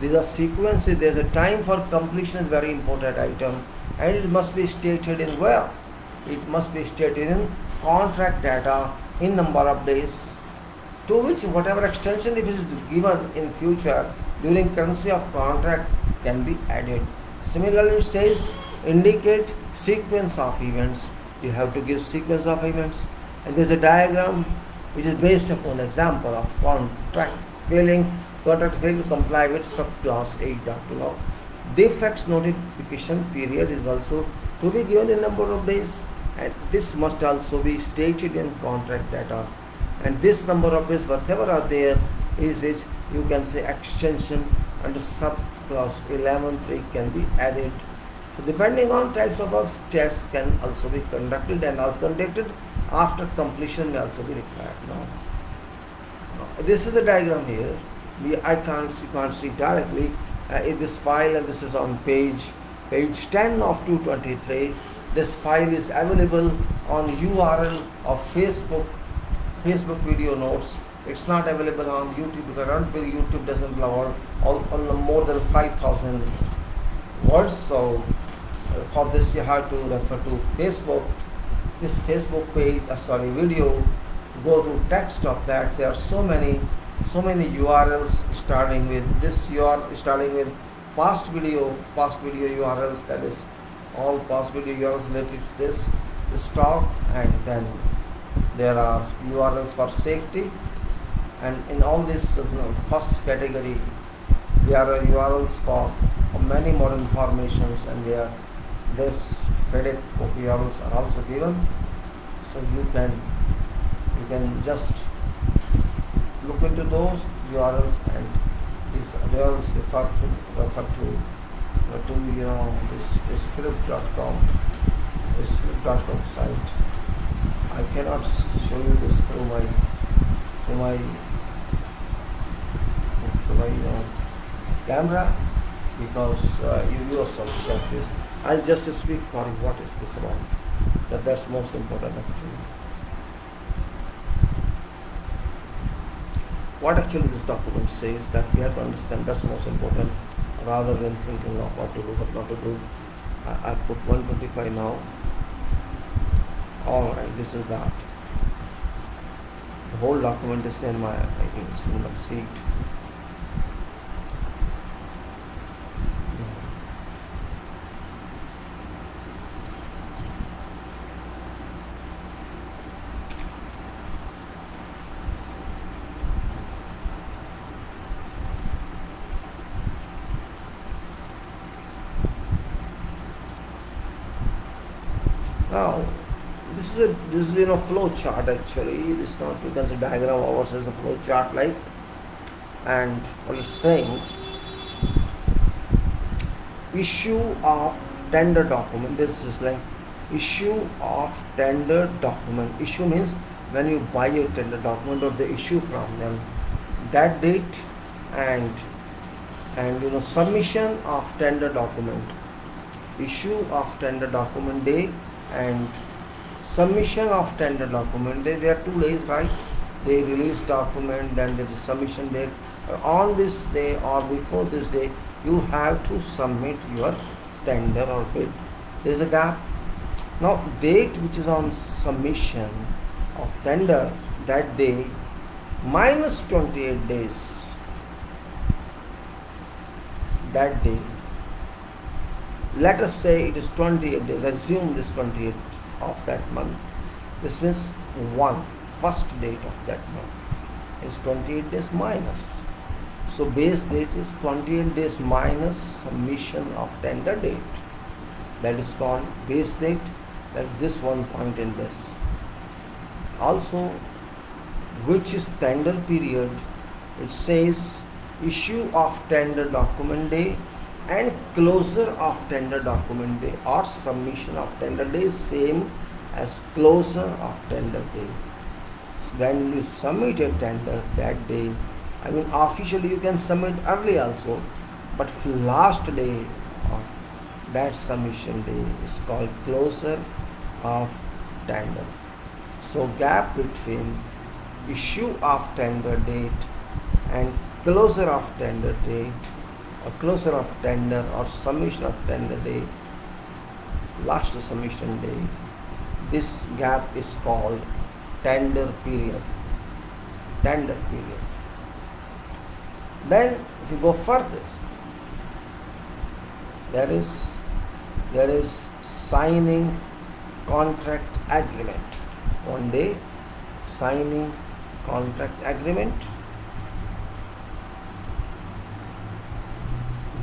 these are sequences. There is a time for completion is very important item, and it must be stated in where? It must be stated in contract data in number of days, to which whatever extension if it is given in future during currency of contract can be added. Similarly, it says indicate sequence of events. You have to give sequence of events, and there's a diagram which is based upon example of contract failed to comply with subclass 8.2. Defects notification period is also to be given in number of days, and this must also be stated in contract data. And this number of days, whatever are there, is you can say extension under subclass 11.3 can be added. So depending on types of works, tests can also be conducted, and also conducted after completion may also be required. Now this is a diagram here. You can't see directly in this file, and this is on page 10 of 223. This file is available on URL of Facebook video notes. It's not available on YouTube because I don't believe YouTube doesn't allow on more than 5,000 words. So for this you have to refer to Facebook. This Facebook page, video, go to text of that. There are so many URLs starting with this URL, starting with past video URLs, that is all past video URLs related to this talk, and then there are URLs for safety, and in all this first category there are URLs for many more informations, and this FIDIC URLs are also given, so you can just look into those URLs, and these URLs refer to this script.com site. I cannot show you this through my camera because you yourself check this. I'll just speak for what is this about. That's most important actually. What actually this document says, that we have to understand, that's most important, rather than thinking of what to do, what not to do. I put 125 now. Alright, this is that. The whole document is in my seat. Now, this is a flow chart actually. This is not, you can say diagram or as a flow chart like. And what it's saying, issue of tender document. This is like issue of tender document. Issue means when you buy a tender document or the issue from them, that date, and submission of tender document. Issue of tender document day and submission of tender document day. There are 2 days, right? They release document, then there is a submission date. On this day or before this day, you have to submit your tender or bid. There is a gap. Now date which is on submission of tender, that day minus 28 days. That day, let us say it is 28 days, assume this 28 of that month. This means first date of that month is 28 days minus. So base date is 28 days minus submission of tender date. That is called base date. That is this one point in this. Also, which is tender period, it says issue of tender document day and closure of tender document day, or submission of tender day same as closure of tender day. So when you submit a tender that day, officially you can submit early also, but last day of that submission day is called closure of tender. So gap between issue of tender date and closure of tender date, or closure of tender or submission of tender day, last submission day, this gap is called tender period. Tender period. Then if you go further, There is signing contract agreement. One day, signing contract agreement.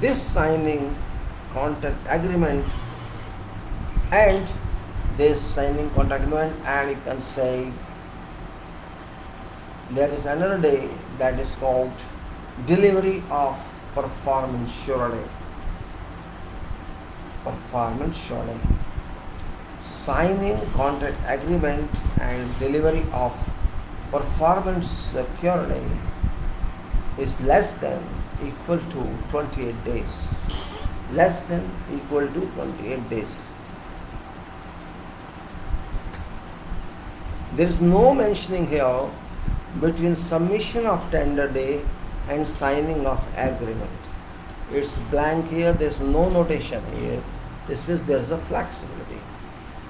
This signing contract agreement and this signing contract agreement, and you can say there is another day that is called delivery of performance surety. Performance surety. Signing contract agreement and delivery of performance security is less than equal to 28 days. Less than equal to 28 days. There is no mentioning here between submission of tender day and signing of agreement. It's blank here, there is no notation here. This means there is a flexibility.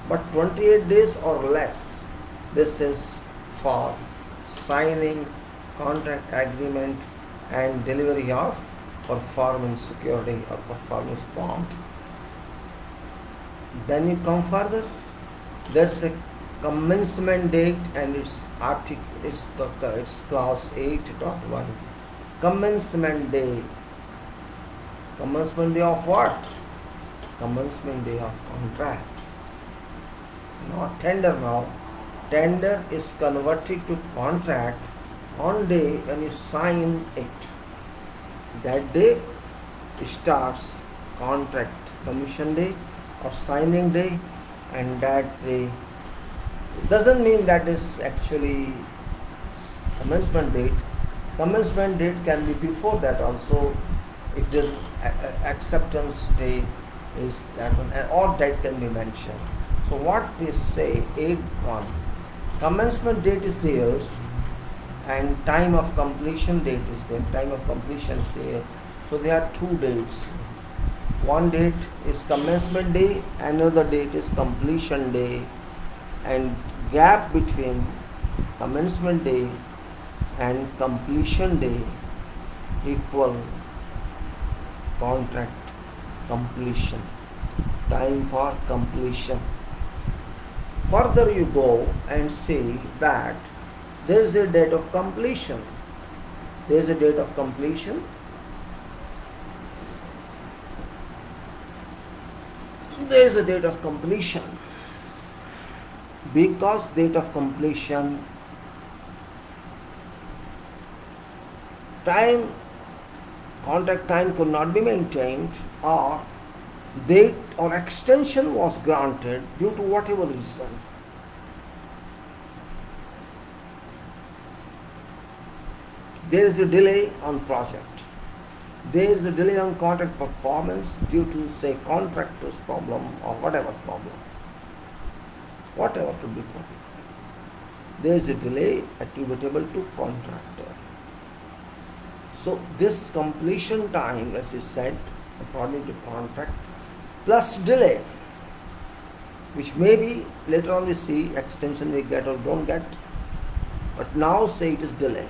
But 28 days or less, this is for signing contract agreement and delivery of performance security or performance bond. Then you come further, there's a commencement date and it's clause 8.1. Commencement day. Commencement day of what? Commencement day of contract. Not tender now. Tender is converted to contract on day when you sign it. That day starts contract commission day or signing day, and that day doesn't mean that is actually commencement date. Commencement date can be before that also, if the acceptance day is that one, or that can be mentioned. So what we say, 8.1, commencement date is there and time of completion date is there, time of completion is there. So there are two dates. One date is commencement day, another date is completion day, and gap between commencement day and completion day equal contract completion, time for completion. Further you go and see that there is a date of completion. There is a date of completion. There is a date of completion. Because date of completion, time, contract time could not be maintained, or date or extension was granted due to whatever reason. There is a delay on project. There is a delay on contract performance due to, say, contractor's problem or whatever problem. Whatever could be problem. There is a delay attributable to contractor. So this completion time, as we said, according to contract, plus delay, which maybe later on we see extension we get or don't get, but now say it is delay.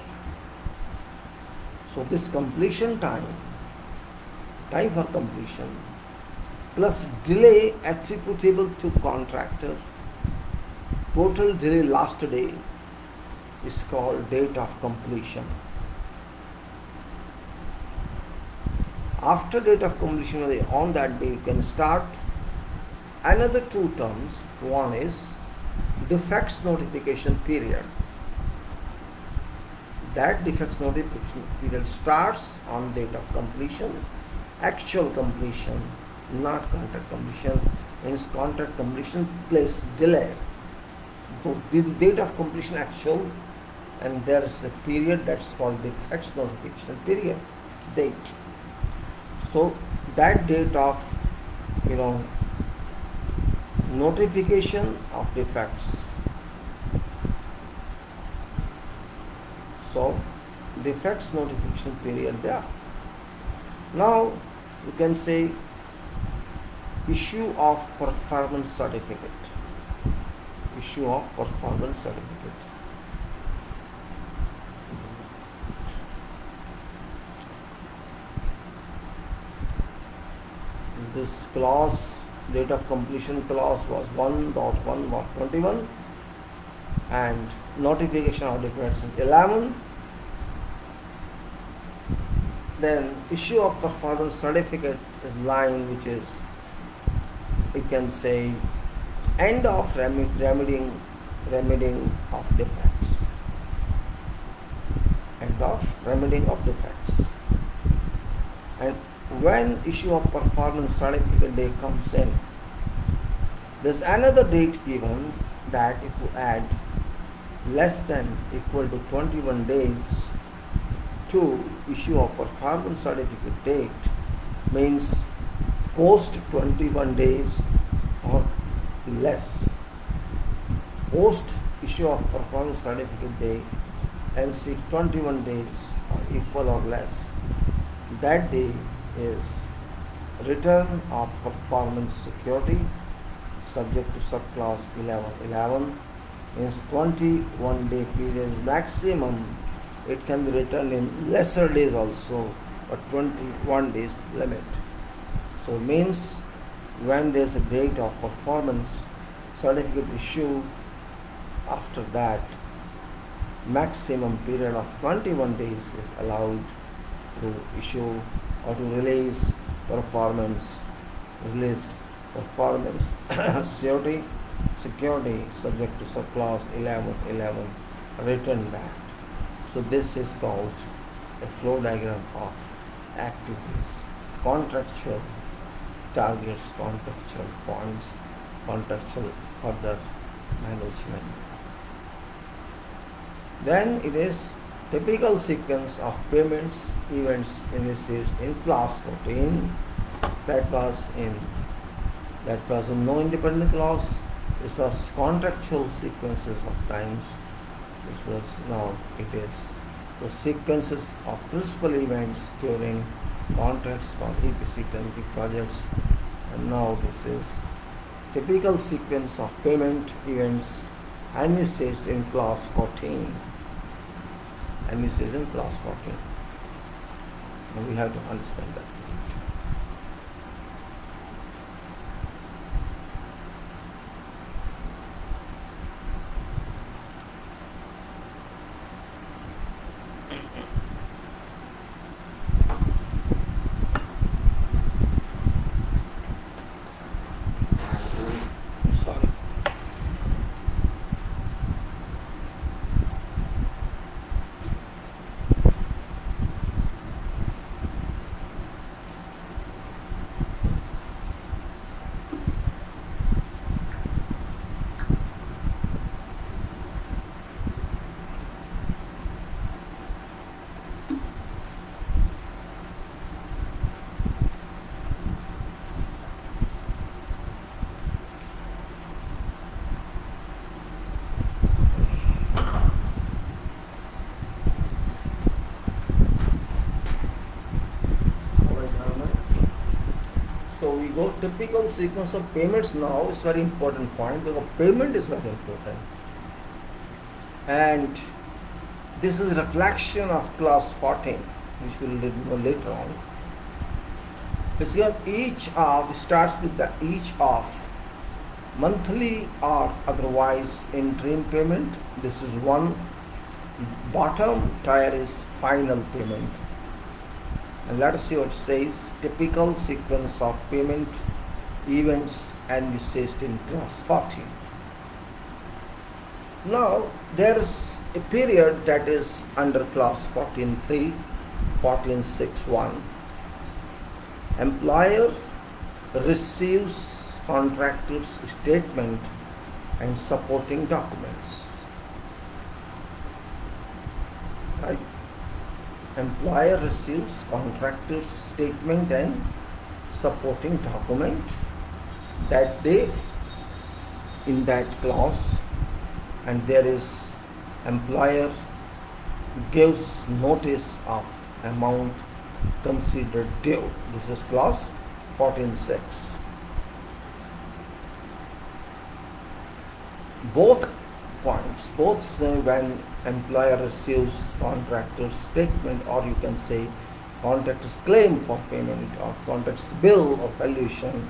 So this completion time, time for completion, plus delay attributable to contractor, total delay last day is called date of completion. After date of completion, on that day you can start another two terms. One is defects notification period. That defects notification period starts on date of completion. Actual completion, not contract completion, means contract completion plus delay. So the date of completion actual, and there is a period that's called defects notification period, date. So that date of notification of defects. So defects notification period there. Now you can say issue of performance certificate. Issue of performance certificate. Is this clause, date of completion clause was 1.1.21 and notification of defects is 11. Then issue of performance certificate is line which is, you can say, end of remedying of defects. End of remedying of defects. And when issue of performance certificate day comes in, there's another date given that if you add less than equal to 21 days to issue of performance certificate date, means post 21 days or less. Post issue of performance certificate day and 21 days or equal or less, that day is return of performance security subject to subclause 11.11, means 21 day period maximum. It can be returned in lesser days also, but 21 days limit. So means when there is a date of performance certificate issue, after that maximum period of 21 days is allowed to issue or to release performance security subject to subclause 11.11, return back. So this is called a flow diagram of activities, contractual targets, contractual points, contractual further management. Then it is typical sequence of payments, events initiated in class 14. That was in no independent clause. This was contractual sequences of times. This was, now it is the sequences of principal events during contracts for EPC turnkey projects, and now this is typical sequence of payment events envisaged in class 14. Envisaged in class 14. Now we have to understand that. Sorry. So we go typical sequence of payments now. It's very important point because payment is very important, and this is reflection of class 14, which we will know later on. It's got each of, starts with the each of monthly or otherwise interim payment. This is one. Bottom tier is final payment. And let us see what it says. Typical sequence of payment events envisaged in class 14. Now there is a period that is under class 14.3, 14.6.1. Employer receives contractor's statement and supporting documents. Right? Employer receives contractor's statement and supporting document that day in that clause, and there is employer gives notice of amount considered due. This is clause 14.6. Both points, both when employer receives contractor's statement, or you can say contractor's claim for payment of contractor's bill of valuation